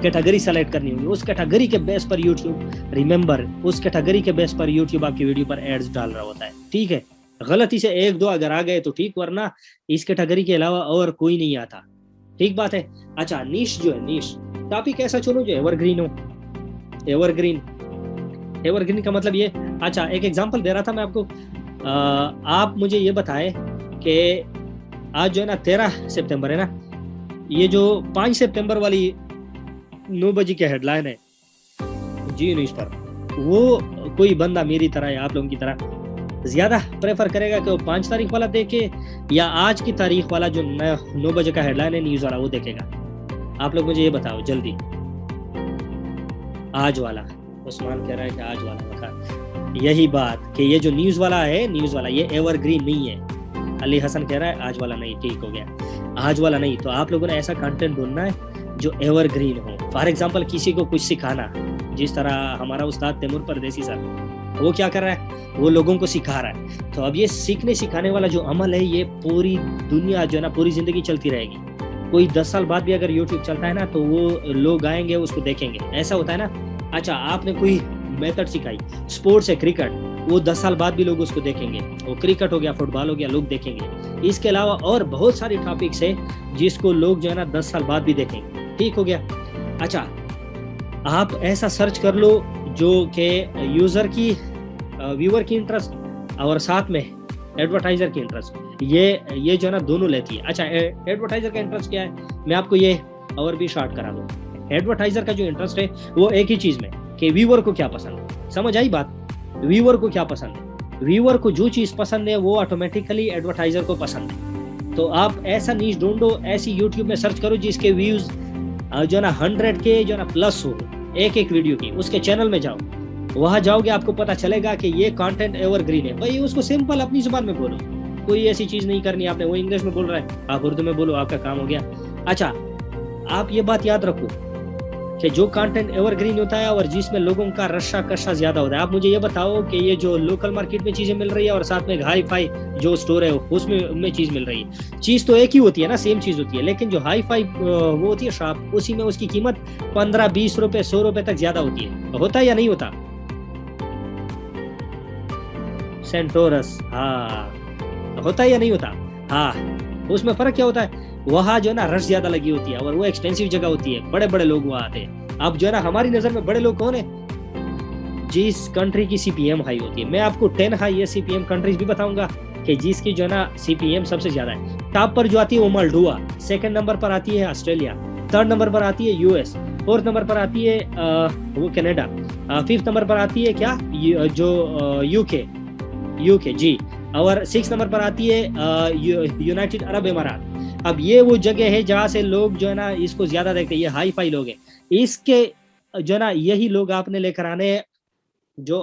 कैटेगरी सेलेक्ट करनी होगी। उस कैटेगरी के बेस पर यूट्यूब, रिमेंबर, उस कैटेगरी के बेस पर यूट्यूब आपकी वीडियो पर एड्स डाल रहा होता है। ठीक है, गलती से एक दो अगर आ गए तो ठीक, वरना इस कैटेगरी के अलावा और कोई नहीं आता। ठीक बात है। अच्छा, नीश जो है, नीश टॉपिक ऐसा चुनो जो एवरग्रीन हो। एवरग्रीन का मतलब ये, अच्छा एक एग्जांपल दे रहा था मैं आपको। आप मुझे ये बताएं कि आज जो है ना 13 सितंबर है ना, ये जो 5 सितंबर वाली 9 बजे की हेडलाइन है जी न्यूज पर, वो कोई बंदा मेरी तरह या आप लोगों की तरह ज्यादा प्रेफर करेगा कि वो 5 तारीख वाला देखे या आज की तारीख वाला जो 9 बजे का हेडलाइन है न्यूज वाला वो देखेगा? आप लोग मुझे ये बताओ जल्दी। आज वाला, उस्मान कह रहा है कि आज वाला बता। यही बात कि ये जो न्यूज वाला है, न्यूज वाला ये एवरग्रीन नहीं है। अली हसन कह रहा है आज वाला नहीं, ठीक हो गया, आज वाला नहीं। तो आप लोगों ने ऐसा कंटेंट ढूंढना है जो एवरग्रीन हो। फॉर एग्जांपल किसी को कुछ सिखाना, जिस तरह हमारा उस्ताद तैमूर परदेसी सर, वो क्या कर रहा है, वो लोगों को सिखा रहा है। तो अब ये सीखने सिखाने वाला जो अमल है, ये पूरी दुनिया जो है ना, पूरी जिंदगी चलती रहेगी। कोई 10 साल बाद भी अगर यूट्यूब चलता है ना, तो वो लोग आएंगे उसको देखेंगे। ऐसा होता है ना। अच्छा, आपने कोई मेथड सिखाई, स्पोर्ट्स है क्रिकेट, वो 10 साल बाद भी लोग उसको देखेंगे। वो क्रिकेट हो गया, फुटबॉल हो गया, लोग देखेंगे। इसके अलावा और बहुत सारी टॉपिक्स है जिसको लोग जो है ना 10 साल बाद भी देखेंगे। ठीक हो गया। अच्छा, आप ऐसा सर्च कर लो जो कि यूजर की, व्यूअर की इंटरेस्ट और साथ में एडवर्टाइजर की इंटरेस्ट, ये जो है ना दोनों लेती है। अच्छा, एडवर्टाइजर का इंटरेस्ट क्या है, मैं आपको ये और भी शॉर्ट करा दूं। एडवर्टाइजर का जो इंटरेस्ट है वो एक ही चीज में, कि व्यूअर को क्या पसंद है। समझ आई बात? व्यूअर को क्या पसंद है, व्यूअर को जो चीज पसंद है वो ऑटोमेटिकली एडवर्टाइजर को पसंद है। तो आप ऐसा नीश ढूंढो, ऐसी यूट्यूब में सर्च करो जिसके व्यूज जो है ना 100 के जो है ना प्लस हो एक वीडियो की। उसके चैनल में जाओ, वहां जाओगे आपको पता चलेगा कि ये कंटेंट एवरग्रीन है। भाई उसको सिंपल अपनी जुबान में बोलो, कोई ऐसी चीज नहीं करनी आपने। वो इंग्लिश में बोल रहा है, आप उर्दू में बोलो, आपका काम हो गया। अच्छा, आप ये बात याद रखो कि जो कंटेंट एवरग्रीन होता है और जिसमें लोगों का रशा कशा ज्यादा होता है। आप मुझे ये बताओ कि ये जो लोकल मार्केट में चीजें मिल रही है और साथ में हाई फाई जो स्टोर है उसमें चीज मिल रही है, चीज तो एक ही होती है ना, सेम चीज होती है। लेकिन जो हाई फाई वो होती है शॉप, उसी में उसकी कीमत 15-20 रुपए 100 रुपए तक ज्यादा होती है। होता है या नहीं होता? सेंटोरस, हाँ, होता है या नहीं होता? हाँ, उसमें फर्क क्या होता है, वहाँ जो है ना रश ज्यादा लगी होती है और वो एक्सपेंसिव जगह होती है, बड़े बड़े लोग वहाँ आते हैं। अब जो है ना हमारी नजर में बड़े लोग कौन है, जिस कंट्री की सीपीएम हाई होती है। मैं आपको 10 हाई सीपीएम कंट्रीज भी बताऊंगा कि जिसकी जो है ना सीपीएम सबसे ज्यादा है। टॉप पर जो आती है वो मालडोवा, सेकंड नंबर पर आती है ऑस्ट्रेलिया, थर्ड नंबर पर आती है यूएस, फोर्थ नंबर पर आती है वो कनाडा, फिफ्थ नंबर पर आती है क्या जो यूके जी, और 6 नंबर पर आती है यूनाइटेड अरब अमीरात। अब ये वो जगह है जहाँ से लोग जो है ना इसको ज्यादा देखते हैं, ये हाई फाई लोग हैं। इसके जो है ना यही लोग आपने लेकर आने हैं जो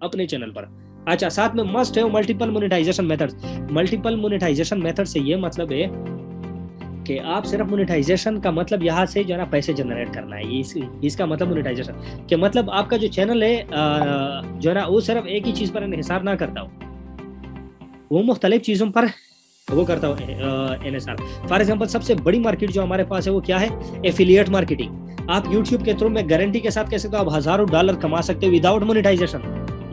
अपने चैनल पर। अच्छा, साथ में मस्ट है multiple monetization methods. Multiple monetization method से ये मतलब है कि आप सिर्फ मोनेटाइजेशन का मतलब यहाँ से जो है ना पैसे जनरेट करना है, इसका मतलब मोनेटाइजेशन के मतलब आपका जो चैनल है जो है ना वो सिर्फ एक ही चीज़ पर इन्हिसार ना करता हो, वो मुख्तलिफ चीज़ों पर वो करता हो इन्हिसार। फॉर एग्जांपल सबसे बड़ी मार्केट जो हमारे पास है वो क्या है? Affiliate marketing. आप यूट्यूब के थ्रू में गारंटी के साथ कह सकते हो आप हज़ारों डॉलर कमा सकते हो विदाउट मोनेटाइजेशन।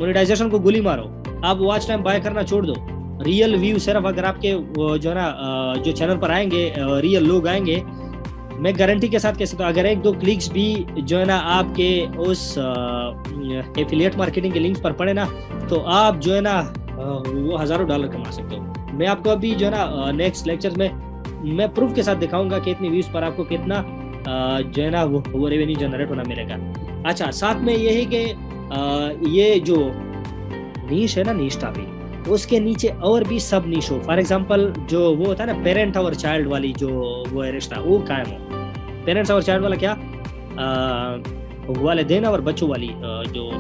मोनेटाइजेशन को गोली मारो, आप वॉच टाइम बाय करना छोड़ दो, रियल व्यू सिर्फ अगर आपके जो है ना जो चैनल पर आएंगे रियल लोग आएंगे, मैं गारंटी के साथ कह सकता हूँ अगर 1-2 क्लिक्स भी जो है ना आपके उस एफिलिएट मार्केटिंग के लिंक्स पर पड़े ना, तो आप जो है ना वो हज़ारों डॉलर कमा सकते हो। मैं आपको अभी जो है ना नेक्स्ट लेक्चर में मैं प्रूफ के साथ दिखाऊंगा कि इतनी व्यूज पर आपको कितना जो है ना वो रेवेन्यू जनरेट होना मिलेगा। अच्छा, साथ में ये है कि ये जो नीश है ना, नीश टॉपिक, उसके नीचे और भी सब नीश हो। फॉर एग्जांपल जो वो होता है ना पेरेंट और चाइल्ड वाली जो वो है रिश्ता, वो कायम हो। पेरेंट्स और चाइल्ड वाला क्या, वालिदैन और बच्चों वाली जो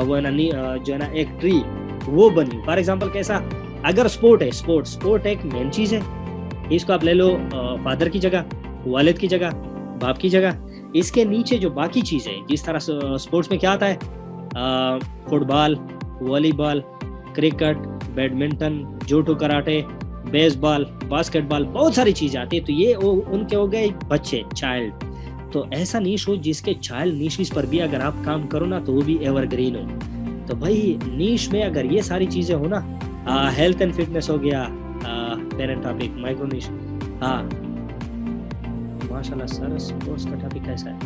वो है ना जो है ना एक ट्री वो बनी। फॉर एग्जांपल कैसा, अगर स्पोर्ट है, स्पोर्ट एक मेन चीज़ है, इसको आप ले लो फादर की जगह, वालिद की जगह, बाप की जगह। इसके नीचे जो बाकी चीज़ है, जिस तरह स्पोर्ट्स में क्या आता है, football, volleyball, cricket, badminton, judo, karate, baseball, basketball, बहुत सारी चीज़ें आती है। तो ये उनके हो गए बच्चे, चाइल्ड। तो ऐसा नीश हो जिसके चाइल्ड नीशिस पर भी अगर आप काम करो ना तो वो भी एवरग्रीन हो। तो भाई नीश में अगर ये सारी चीज़ें हो ना, हेल्थ एंड फिटनेस हो गया, पेरेंट टॉपिक, माइक्रो नीश। हाँ माशाल्लाह सर, स्पोर्ट्स का टॉपिक कैसा है?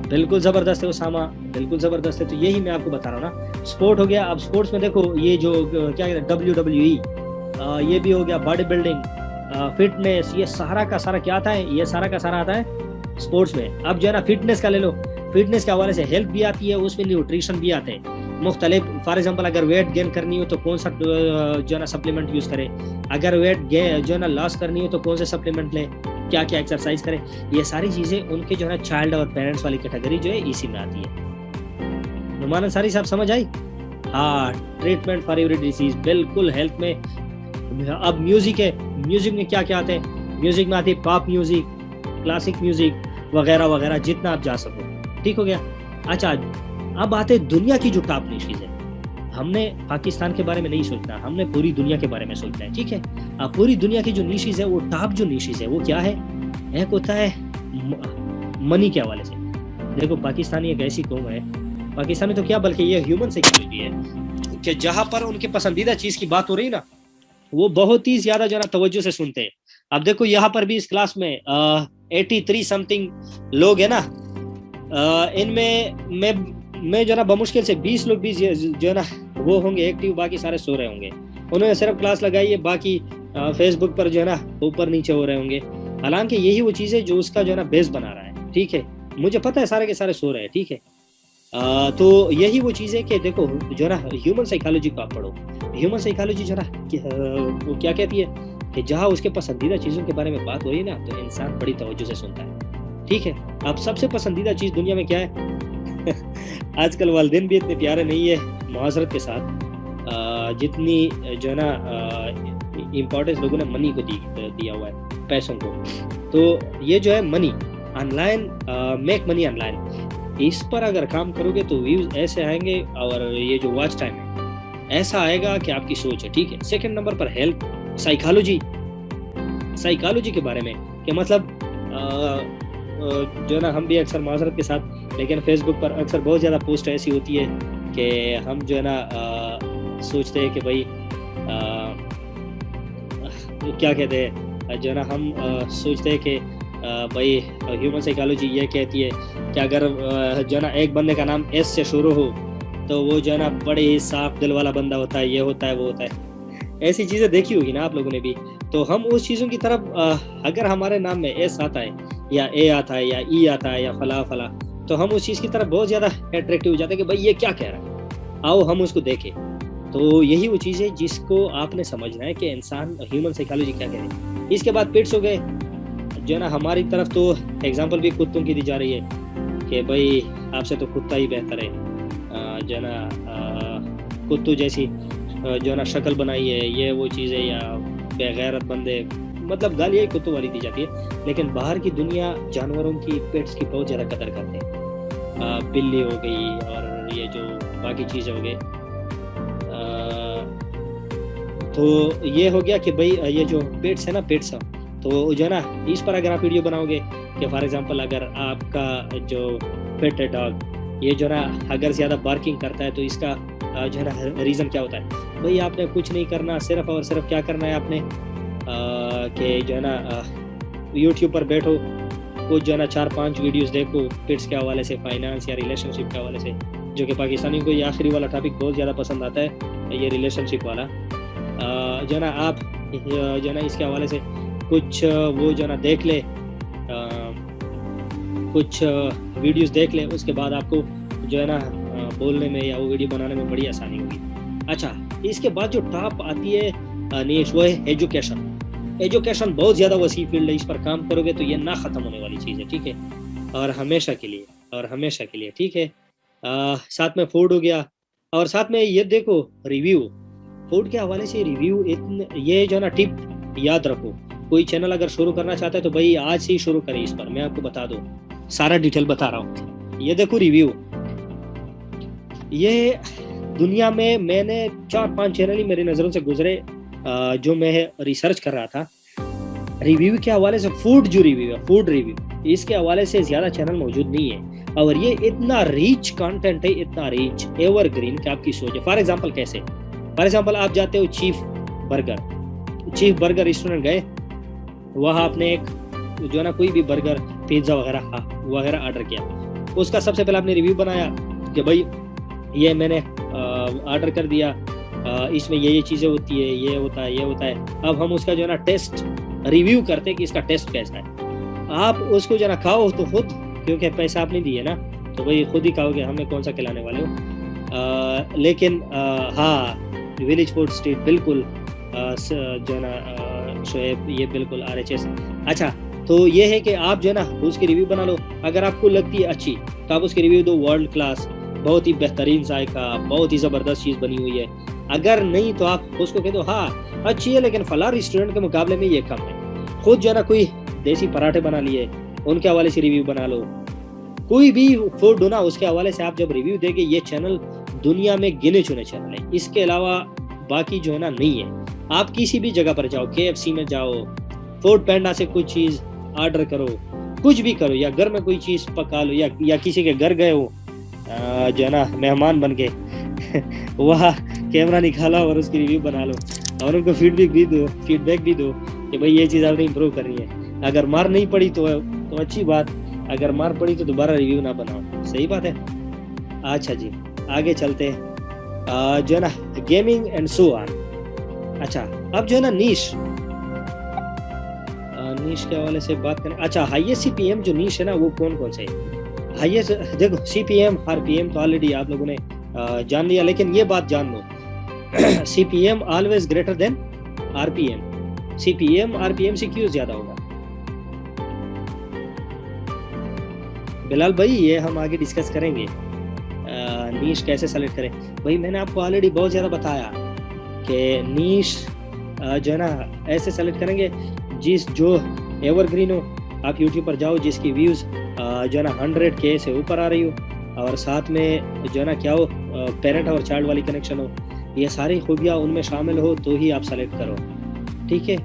बिल्कुल ज़बरदस्त है उसामा, बिल्कुल ज़बरदस्त है। तो यही मैं आपको बता रहा हूँ ना, स्पोर्ट हो गया। अब स्पोर्ट्स में देखो ये जो क्या कहते हैं WWE, ये भी हो गया, बॉडी बिल्डिंग, फिटनेस, ये सारा का सारा क्या आता है, ये सारा का सारा आता है स्पोर्ट्स में। अब जो है ना फिटनेस का ले लो, फिटनेस के हवाले से हेल्थ भी आती है, उसमें न्यूट्रिशन भी आते हैं मुख्तलिफ। फॉर एग्जांपल अगर वेट गेन करनी हो तो कौन सा जो है ना सप्लीमेंट यूज़ करें, अगर वेट जो है ना लॉस करनी हो तो कौन से सप्लीमेंट लें, क्या क्या एक्सरसाइज करें, ये सारी चीज़ें उनके जो है ना चाइल्ड और पेरेंट्स वाली कैटेगरी जो है इसी में आती है। नुमान अंसारी साहब समझ आई? हाँ, ट्रीटमेंट फॉर एवरी डिजीज, बिल्कुल हेल्थ में। अब म्यूजिक है, म्यूजिक में क्या क्या आते हैं? म्यूजिक में आती है पॉप म्यूजिक, क्लासिक म्यूजिक वगैरह वगैरह, जितना आप जा सको। ठीक हो गया। अच्छा, अब आते दुनिया की जो टॉप निशीज है। हमने पाकिस्तान के बारे में नहीं सोचना, हमने पूरी दुनिया के बारे में सोचना है। ठीक है, अब पूरी दुनिया की जो निशीज है, वो टॉप जो निशीज है वो क्या है? एक होता है मनी के हवाले से। देखो पाकिस्तानी एक ऐसी कौम है, पाकिस्तान में तो क्या बल्कि ये ह्यूमन साइकोलॉजी है कि जहाँ पर उनकी पसंदीदा चीज़ की बात हो रही ना, वो बहुत ही ज्यादा जो है ना तवज्जो से सुनते हैं। अब देखो यहाँ पर भी इस क्लास में 83 समथिंग लोग है ना, इनमें मैं जो है ना बमुश्किल से 20 लोग भी जो है ना वो होंगे एक्टिव, बाकी सारे सो रहे होंगे। उन्होंने सिर्फ क्लास लगाई है, बाकी फेसबुक पर जो है ना ऊपर नीचे हो रहे होंगे। हालांकि यही वो चीज़ है जो उसका जो है ना बेस बना रहा है। ठीक है, मुझे पता है सारे के सारे सो रहे हैं। ठीक है, तो यही वो चीज़ है कि देखो जो है ना ह्यूमन साइकोलॉजी को आप पढ़ो। ह्यूमन साइकोलॉजी जो है ना वो क्या कहती है कि जहाँ उसके पसंदीदा चीज़ों के बारे में बात हो रही है ना, तो इंसान बड़ी तवज्जो से सुनता है। ठीक है, अब सबसे पसंदीदा चीज़ दुनिया में क्या है? आजकल वालिदैन भी इतने प्यारे नहीं है मुआशरत के साथ, जितनी जो है ना इम्पोर्टेंस लोगों ने मनी को दिया हुआ है, पैसों को। तो ये जो है money online, make money online, इस पर अगर काम करोगे तो व्यूज ऐसे आएंगे, और ये जो वॉच टाइम है ऐसा आएगा कि आपकी सोच है। ठीक है, सेकंड नंबर पर हेल्थ, साइकोलॉजी के बारे में कि मतलब जो है ना हम भी अक्सर माजरत के साथ, लेकिन फेसबुक पर अक्सर बहुत ज़्यादा पोस्ट ऐसी होती है कि हम जो है ना सोचते हैं कि भाई क्या कहते हैं, जो है ना हम सोचते हैं कि भाई ह्यूमन साइकोलॉजी ये कहती है कि अगर जो है ना एक बंदे का नाम एस से शुरू हो तो वो जो है ना बड़े ही साफ दिल वाला बंदा होता है, ये होता है वो होता है। ऐसी चीज़ें देखी होगी ना आप लोगों ने भी। तो हम उस चीज़ों की तरफ अगर हमारे नाम में एस आता है या ए आता है या ई आता है या फला फला, तो हम उस चीज़ की तरफ बहुत ज़्यादा अट्रैक्टिव हो जाते हैं कि भाई ये क्या कह रहा है, आओ हम उसको देखें। तो यही वो चीज़ है जिसको आपने समझना है कि इंसान ह्यूमन साइकोलॉजी क्या कह रही है। इसके बाद पेट्स हो गए, जो है ना हमारी तरफ तो एग्जांपल भी कुत्तों की दी जा रही है कि भाई आपसे तो कुत्ता ही बेहतर है, जो है ना कुत्तों जैसी जो है ना शक्ल बनाई है, ये वो चीज़ है, या बेगैरत बंदे, मतलब गालियाँ ही कुत्तों वाली दी जाती है, लेकिन बाहर की दुनिया जानवरों की, पेट्स की बहुत ज़्यादा कदर करते हैं। बिल्ली हो गई और ये जो बाकी चीज़ें हो गई, तो ये हो गया कि भाई ये जो पेट्स है ना, पेट्स तो जो है ना, इस पर अगर आप वीडियो बनाओगे कि फॉर एग्जांपल अगर आपका जो पेट है डॉग, ये जो ना अगर ज़्यादा बार्किंग करता है तो इसका जो है ना रीज़न क्या होता है, भाई आपने कुछ नहीं करना, सिर्फ और सिर्फ क्या करना है आपने कि जो है ना यूट्यूब पर बैठो, कुछ जो है ना 4-5 वीडियोस देखो पेट्स के हवाले से, फाइनेंस या रिलेशनशिप के हवाले से, जो कि पाकिस्तानी को ये आखिरी वाला टॉपिक बहुत ज़्यादा पसंद आता है, ये रिलेशनशिप वाला। जो है ना आप जो है ना इसके हवाले से कुछ वो जो है ना देख ले, कुछ वीडियोस देख ले, उसके बाद आपको जो है ना बोलने में या वो वीडियो बनाने में बड़ी आसानी होगी। अच्छा, इसके बाद जो टॉप आती है नीश, वो है एजुकेशन। एजुकेशन बहुत ज़्यादा वसी फील्ड है, इस पर काम करोगे तो ये ना ख़त्म होने वाली चीज़ है, ठीक है, और हमेशा के लिए, और हमेशा के लिए, ठीक है। साथ में फूड हो गया, और साथ में ये देखो रिव्यू, फूड के हवाले से रिव्यू, ये जो है ना टिप याद रखो, कोई चैनल अगर शुरू करना चाहता है तो भाई आज से ही शुरू करें। इस पर मैं आपको बता दूं, सारा डिटेल बता रहा हूँ। ये देखो रिव्यू, ये दुनिया में मैंने 4-5 चैनल ही मेरी नज़रों से गुजरे जो मैं रिसर्च कर रहा था रिव्यू के हवाले से। फूड जो रिव्यू है, फूड रिव्यू, इसके हवाले से ज़्यादा चैनल मौजूद नहीं है, और ये इतना रिच कंटेंट है, इतना रिच, एवरग्रीन कि आपकी सोच है। फॉर एग्जांपल कैसे, फॉर एग्जांपल आप जाते हो चीफ बर्गर रेस्टोरेंट गए, वहाँ आपने एक जो है ना कोई भी बर्गर, पिज्ज़ा वगैरह ऑर्डर किया, उसका सबसे पहले आपने रिव्यू बनाया कि भाई ये मैंने ऑर्डर कर दिया, इसमें ये चीज़ें होती है, ये होता है, ये होता है। अब हम उसका जो है ना टेस्ट रिव्यू करते हैं कि इसका टेस्ट कैसा है। आप उसको जो है ना खाओ तो खुद, क्योंकि पैसा आपने दिए ना, तो भाई खुद ही खाओगे, हमें कौन सा खिलाने वाले हो। लेकिन हाँ, विलेज फूड स्ट्रीट बिल्कुल जो है ना शोएब, ये बिल्कुल RHS। अच्छा, तो ये है कि आप जो है ना उसकी रिव्यू बना लो, अगर आपको लगती है अच्छी तो आप उसकी रिव्यू दो वर्ल्ड क्लास, बहुत ही बेहतरीन जायका, बहुत ही ज़बरदस्त चीज़ बनी हुई है। अगर नहीं तो आप उसको कह दो हाँ अच्छी है, लेकिन फलां रेस्टोरेंट के मुकाबले में ये कम है। खुद जो है ना कोई देसी पराठे बना लिए, उनके हवाले से रिव्यू बना लो। कोई भी फूड हो ना, उसके हवाले से आप जब रिव्यू देंगे, ये चैनल दुनिया में गिने चुने चैनल है, इसके अलावा बाकी जो है ना नहीं है। आप किसी भी जगह पर जाओ, KFC में जाओ, फूड पैंडा से कुछ चीज़ ऑर्डर करो, कुछ भी करो, या घर में कोई चीज़ पका लो, या किसी के घर गए हो जो है ना मेहमान बन के वह कैमरा निकाला और उसकी रिव्यू बना लो, और उनको फीडबैक भी दो कि भाई ये चीज़ आपने इम्प्रूव करनी है। अगर मार नहीं पड़ी तो अच्छी बात, अगर मार पड़ी तो दोबारा रिव्यू ना बनाओ, सही बात है। अच्छा जी, आगे चलते हैं, जो है ना गेमिंग एंड सो ऑन। अच्छा, अब जो है ना नीश के हवाले से बात करें। अच्छा, हाईएस्ट CPM जो नीश है ना, वो कौन कौन से है हाईएस्ट? देखो CPM RPM तो ऑलरेडी आप लोगों ने जान लिया, लेकिन ये बात जान लो CPM always greater than RPM। CPM RPM से क्यों ज्यादा होगा बिलाल भाई? ये हम आगे डिस्कस करेंगे, नीश कैसे सेलेक्ट करें। भाई मैंने आपको ऑलरेडी बहुत ज़्यादा बताया कि नीश जो है ना ऐसे सेलेक्ट करेंगे जो एवरग्रीन हो। आप यूट्यूब पर जाओ जिसकी व्यूज़ जो है ना 100K से ऊपर आ रही हो, और साथ में जो है ना क्या हो, पेरेंट और चाइल्ड वाली कनेक्शन हो, ये सारी खूबियाँ उनमें शामिल हो तो ही आप सेलेक्ट करो, ठीक है।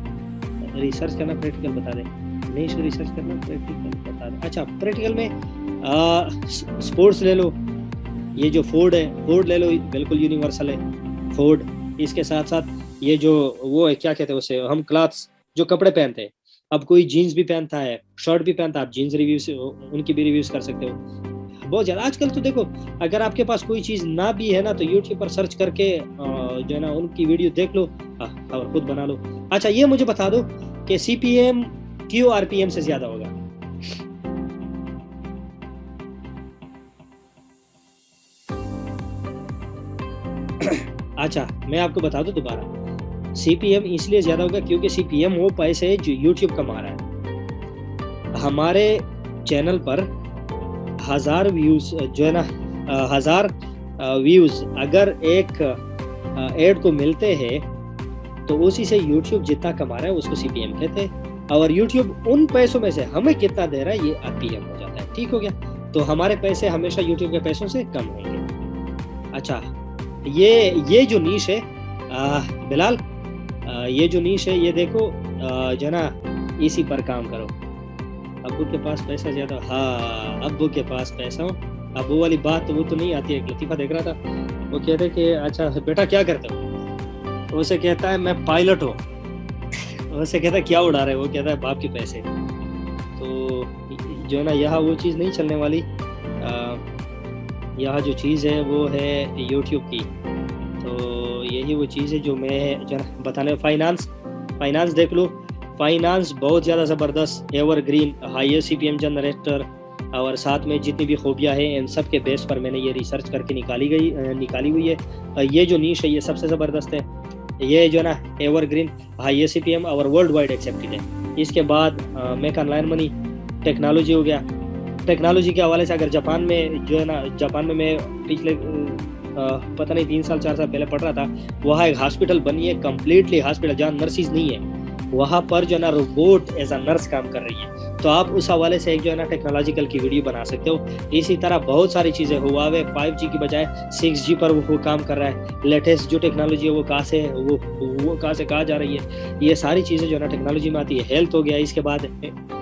रिसर्च करना प्रैक्टिकल बता दें, नीश रिसर्च करना प्रैक्टिकल बता दें। अच्छा, प्रैक्टिकल में स्पोर्ट्स ले लो, ये जो फूड है, फूड ले लो, बिल्कुल यूनिवर्सल है फूड। इसके साथ साथ ये जो वो है, क्या कहते हैं उसे, हम क्लॉथ्स जो कपड़े पहनते हैं, अब कोई जीन्स भी पहनता है, शर्ट भी पहनता है, आप जीन्स रिव्यू से उनकी भी रिव्यूज कर सकते हो बहुत ज़्यादा। आजकल तो देखो, अगर आपके पास कोई चीज़ ना भी है ना, तो यूट्यूब पर सर्च करके जो है ना उनकी वीडियो देख लो और खुद बना लो। अच्छा, ये मुझे बता दो कि CPM क्यों RPM से ज़्यादा होगा? अच्छा, मैं आपको बता दूं दोबारा, CPM इसलिए ज़्यादा होगा क्योंकि CPM वो पैसे है जो YouTube कमा रहा है। हमारे चैनल पर 1000 व्यूज़ जो है ना, 1000 व्यूज़ अगर एक ऐड को मिलते हैं तो उसी से यूट्यूब जितना कमा रहा है उसको CPM कहते हैं, और यूट्यूब उन पैसों में से हमें कितना दे रहा है ये RPM हो जाता है। ठीक हो गया, तो हमारे पैसे हमेशा यूट्यूब के पैसों से कम होंगे। अच्छा, ये जो नीश है बिलाल, ये जो नीश है ये देखो, जो ना इसी पर काम करो। अब्बू के पास पैसा ज्यादा, हाँ अब्बू के पास पैसा हो। अब वो वाली बात वो तो नहीं आती है। लतीफ़ा देख रहा था, वो कहते कि अच्छा बेटा क्या करते हो, उसे कहता है मैं पायलट हूँ। उसे कहता है क्या उड़ा रहे हो, वो कहता है बाप के पैसे। तो जो है ना यहाँ वो चीज़ नहीं चलने वाली, यहाँ जो चीज़ है वो है यूट्यूब की। तो यही वो चीज़ है जो मैं जो बताने, फाइनेंस देख लो, फाइनेंस बहुत ज़्यादा ज़बरदस्त, एवरग्रीन, हाईएस्ट CPM जनरेटर, और साथ में जितनी भी खूबियाँ हैं इन सब के बेस पर मैंने ये रिसर्च करके निकाली हुई है। ये जो नीश है ये सबसे ज़बरदस्त है, ये जो ना एवरग्रीन, हाईएस्ट CPM और वर्ल्ड वाइड एक्सेप्टेड है। इसके बाद मेक ऑनलाइन मनी, टेक्नोलॉजी हो गया। टेक्नोलॉजी के हवाले से अगर जापान में जो है ना, जापान में मैं पिछले पता नहीं 3 साल 4 साल पहले पढ़ रहा था, वहाँ एक हॉस्पिटल बनी है, कम्प्लीटली हॉस्पिटल जहाँ नर्सिस नहीं है, वहाँ पर जो है ना रोबोट एज अ नर्स काम कर रही है। तो आप उस हवाले से एक जो है ना टेक्नोलॉजिकल की वीडियो बना सकते हो। इसी तरह बहुत सारी चीज़ें, हुआवे 5G की बजाय 6G पर वो काम कर रहा है। लेटेस्ट जो टेक्नोलॉजी है वो कहाँ से वो कहाँ से कहाँ जा रही है, ये सारी चीज़ें जो है ना टेक्नोलॉजी में आती है। हेल्थ हो गया, इसके बाद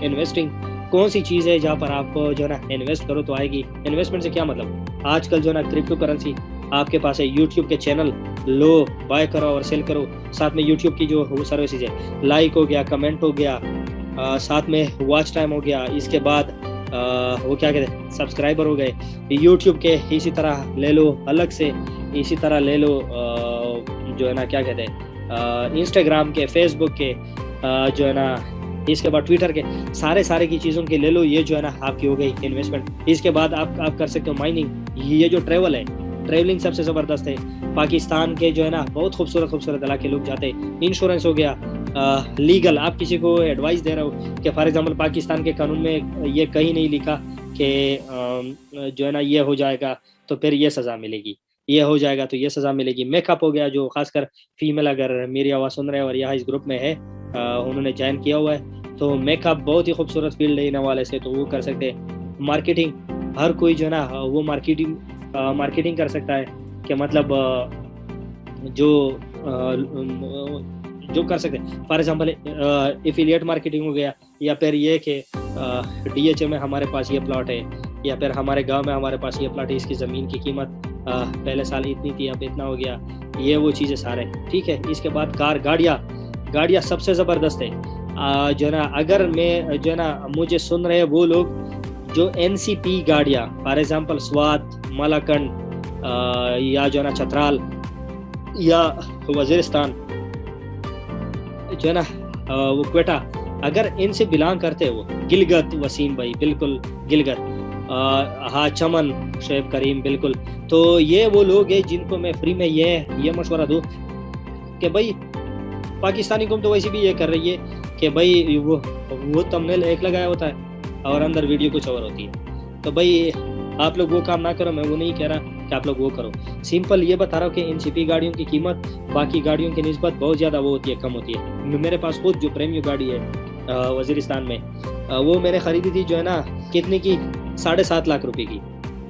इन्वेस्टिंग, कौन सी चीज़ है जहाँ पर आप जो है ना इन्वेस्ट करो तो आएगी। इन्वेस्टमेंट से क्या मतलब, आजकल जो है ना क्रिप्टो करेंसी आपके पास है, यूट्यूब के चैनल लो, बाय करो और सेल करो। साथ में यूट्यूब की जो वो सर्विसेज है, लाइक हो गया, कमेंट हो गया, साथ में वॉच टाइम हो गया, इसके बाद वो क्या कहते हैं सब्सक्राइबर हो गए। यूट्यूब के इसी तरह ले लो अलग से, इसी तरह ले लो जो है ना क्या कहते हैं इंस्टाग्राम के, फेसबुक के, जो है ना इसके बाद ट्विटर के, सारे की चीज़ों के ले लो। ये जो है ना आपकी हो गई इन्वेस्टमेंट। इसके बाद आप कर सकते हो माइनिंग। ये जो ट्रेवल है, ट्रेवलिंग सबसे ज़बरदस्त है। पाकिस्तान के जो है ना बहुत खूबसूरत इलाके लोग जाते हैं। इंश्योरेंस हो गया, लीगल, आप किसी को एडवाइस दे रहे हो कि फॉर एग्जांपल पाकिस्तान के कानून में ये कहीं नहीं लिखा कि जो है ना ये हो जाएगा तो फिर ये सज़ा मिलेगी, ये हो जाएगा तो ये सज़ा मिलेगी। मेकअप हो गया, जो खासकर फीमेल अगर मेरी आवाज़ सुन रहे हैं और यहाँ इस ग्रुप में है, उन्होंने ज्वाइन किया हुआ है, तो मेकअप बहुत ही खूबसूरत फील्ड है इन हवाले से, तो वो कर सकते हैं। मार्केटिंग, हर कोई जो है ना वो मार्केटिंग कर सकता है कि मतलब जो कर सकते हैं। फॉर एग्जांपल एफिलिएट मार्केटिंग हो गया, या फिर ये कि DHA में हमारे पास ये प्लॉट है, या फिर हमारे गांव में हमारे पास ये प्लॉट है, इसकी ज़मीन की कीमत पहले साल इतनी थी अब इतना हो गया, ये वो चीज़ें सारे। ठीक है, इसके बाद गाड़ियाँ सबसे ज़बरदस्त है। जो है ना अगर मैं जो है ना मुझे सुन रहे हैं वो लोग जो NCP गाड़ियाँ, फॉर एग्जांपल स्वात, मलाकंड, या जो है ना चतराल या वजीरिस्तान, जो है ना वो क्वेटा, अगर इनसे बिलोंग करते हैं वो, गिलगत, वसीम भाई बिल्कुल गिलगत, हाँ चमन, शेब करीम बिल्कुल। तो ये वो लोग हैं जिनको मैं फ्री में ये मशवरा दूँ कि भाई पाकिस्तानी कौम तो वैसे भी ये कर रही है कि भाई वो थंबनेल एक लगाया होता है और अंदर वीडियो कुछ और होती है। तो भाई आप लोग वो काम ना करो, मैं वो नहीं कह रहा कि आप लोग वो करो। सिंपल ये बता रहा हूँ कि NCP गाड़ियों की कीमत बाकी गाड़ियों की निस्बत बहुत ज़्यादा वो होती है, कम होती है। मेरे पास खुद जो प्रेमियो गाड़ी है वजीरिस्तान में, वो मैंने ख़रीदी थी जो है ना कितने की, 7.5 लाख रुपए की,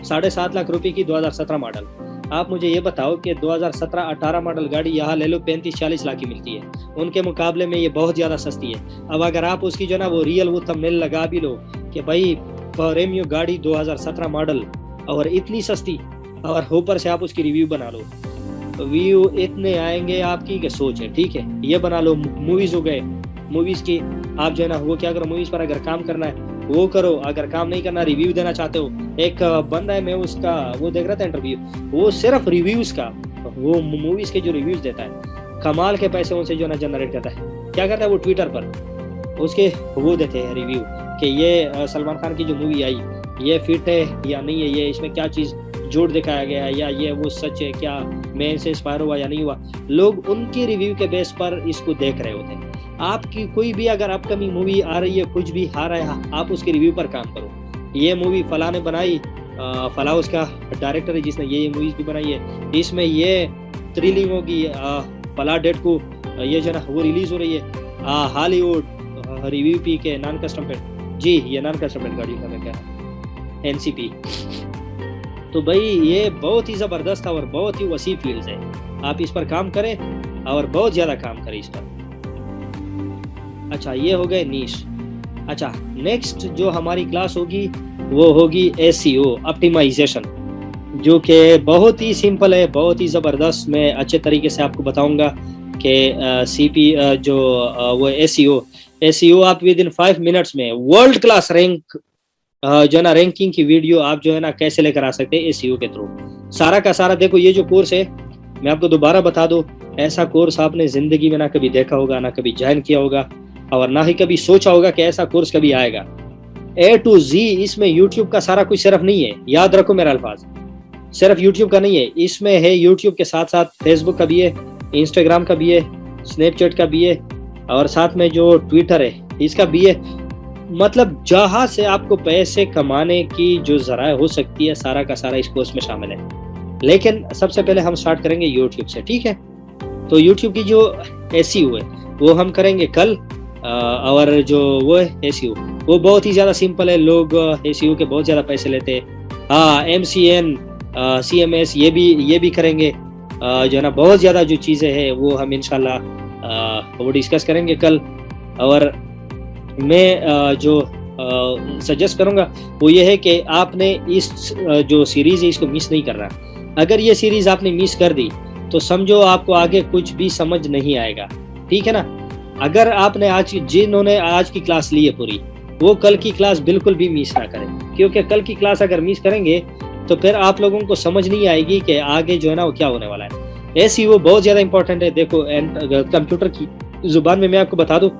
7.5 लाख रुपए की 2017 मॉडल। आप मुझे ये बताओ कि 2017-18 मॉडल गाड़ी यहाँ ले लो 35-40 लाख की मिलती है, उनके मुकाबले में ये बहुत ज़्यादा सस्ती है। अब अगर आप उसकी जो ना वो रियल वो थंबनेल लगा भी लो कि भाई प्रेमियो गाड़ी 2017 मॉडल और इतनी सस्ती, और ऊपर से आप उसकी रिव्यू बना लो, व्यू इतने आएंगे आपकी कि सोच है। ठीक है, ये बना लो। मूवीज़ हो गए, मूवीज़ की आप जो है ना वो क्या करो, मूवीज़ पर अगर काम करना है वो करो, अगर काम नहीं करना, रिव्यू देना चाहते हो। एक बंदा है, मैं उसका वो देख रहा था इंटरव्यू, वो सिर्फ रिव्यूज़ का, वो मूवीज़ के जो रिव्यूज़ देता है, कमाल के पैसे उनसे जो ना जनरेट करता है। क्या करता है वो, ट्विटर पर उसके वो देते हैं रिव्यू कि ये सलमान खान की जो मूवी आई ये फिट है या नहीं है, ये इसमें क्या चीज़ झूठ दिखाया गया है, या ये वो सच है, क्या मैं इनसे इंस्पायर हुआ या नहीं हुआ। लोग उनकी रिव्यू के बेस पर इसको देख रहे होते हैं। आपकी कोई भी अगर अपकमिंग मूवी आ रही है, कुछ भी आ रहा है, आप उसके रिव्यू पर काम करो। ये मूवी फला ने बनाई, फला उसका डायरेक्टर है जिसने ये मूवीज भी बनाई है, इसमें ये थ्रिलिंग होगी, फला डेट को ये जो है ना वो रिलीज हो रही है। हॉलीवुड रिव्यू पी के नॉन कस्टम पेंट, जी ये नॉन कस्टम पेंट गाड़ी का मैं कह रहा हूँ, एनसीपी। तो भाई ये बहुत ही ज़बरदस्त और बहुत ही वसी फील्ड है, आप इस पर काम करें और बहुत ज़्यादा काम करें इस पर। अच्छा ये हो गए नीश। अच्छा नेक्स्ट जो हमारी क्लास होगी वो होगी एसईओ ऑप्टिमाइजेशन, जो कि बहुत ही सिंपल है, बहुत ही ज़बरदस्त। मैं अच्छे तरीके से आपको बताऊंगा कि सीपी जो वो एसईओ आप विद इन 5 मिनट्स में वर्ल्ड क्लास रैंक जो है ना रैंकिंग की वीडियो आप जो है ना कैसे लेकर आ सकते हैं एसईओ के थ्रू। सारा का सारा देखो, ये जो कोर्स है मैं आपको दोबारा बता दूं, ऐसा कोर्स आपने जिंदगी में ना कभी देखा होगा, ना कभी ज्वाइन किया होगा, और ना ही कभी सोचा होगा कि ऐसा कोर्स कभी आएगा। ए टू जी इसमें यूट्यूब का सारा कुछ सिर्फ नहीं है, याद रखो मेरा अल्फाज, सिर्फ यूट्यूब का नहीं है, इसमें है यूट्यूब के साथ साथ फेसबुक का भी है, इंस्टाग्राम का भी है, स्नैपचैट का भी है, और साथ में जो ट्विटर है इसका भी है। मतलब जहां से आपको पैसे कमाने की जो जराए हो सकती है, सारा का सारा इस कोर्स में शामिल है। लेकिन सबसे पहले हम स्टार्ट करेंगे यूट्यूब से, ठीक है। तो यूट्यूब की जो एसईओ है वो हम करेंगे कल, और जो वो है एसईओ वो बहुत ही ज़्यादा सिंपल है। लोग एसईओ के बहुत ज़्यादा पैसे लेते हैं। हाँ MCN CMS ये भी करेंगे, जो है ना बहुत ज़्यादा जो चीज़ें हैं वो हम इंशाल्लाह वो डिस्कस करेंगे कल। और मैं जो सजेस्ट करूँगा वो ये है कि आपने इस जो सीरीज़ है इसको मिस नहीं करना। अगर ये सीरीज़ आपने मिस कर दी तो समझो आपको आगे कुछ भी समझ नहीं आएगा, ठीक है ना। अगर आपने जिन्होंने आज की क्लास ली है पूरी, वो कल की क्लास बिल्कुल भी मिस ना करें, क्योंकि कल की क्लास अगर मिस करेंगे तो फिर आप लोगों को समझ नहीं आएगी कि आगे जो है ना वो क्या होने वाला है। एसईओ बहुत ज़्यादा इंपॉर्टेंट है। देखो कंप्यूटर की जुबान में मैं आपको बता दूं,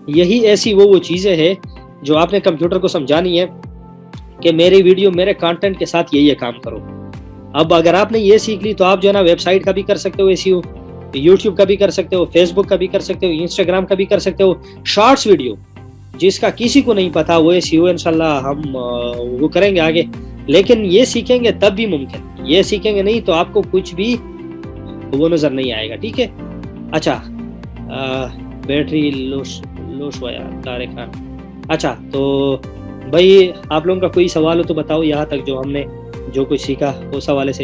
यही ऐसी वो चीज़ें हैं जो आपने कंप्यूटर को समझानी है कि मेरी वीडियो मेरे कंटेंट के साथ ये काम करो। अब अगर आपने ये सीख ली तो आप जो है ना वेबसाइट का भी कर सकते हो एसईओ, यूट्यूब का भी कर सकते हो, फेसबुक का भी कर सकते हो, इंस्टाग्राम का भी कर सकते हो। शॉर्ट्स वीडियो जिसका किसी को नहीं पता वो एसईओ इंशाल्लाह हम वो करेंगे आगे। लेकिन ये सीखेंगे तब भी मुमकिन, ये सीखेंगे नहीं तो आपको कुछ भी वो नजर नहीं आएगा, ठीक है। अच्छा बैटरी लोश हुआ यार तारिक खान। अच्छा तो भाई आप लोगों का कोई सवाल हो तो बताओ, यहाँ तक जो हमने जो कुछ सीखा उस हवाले से।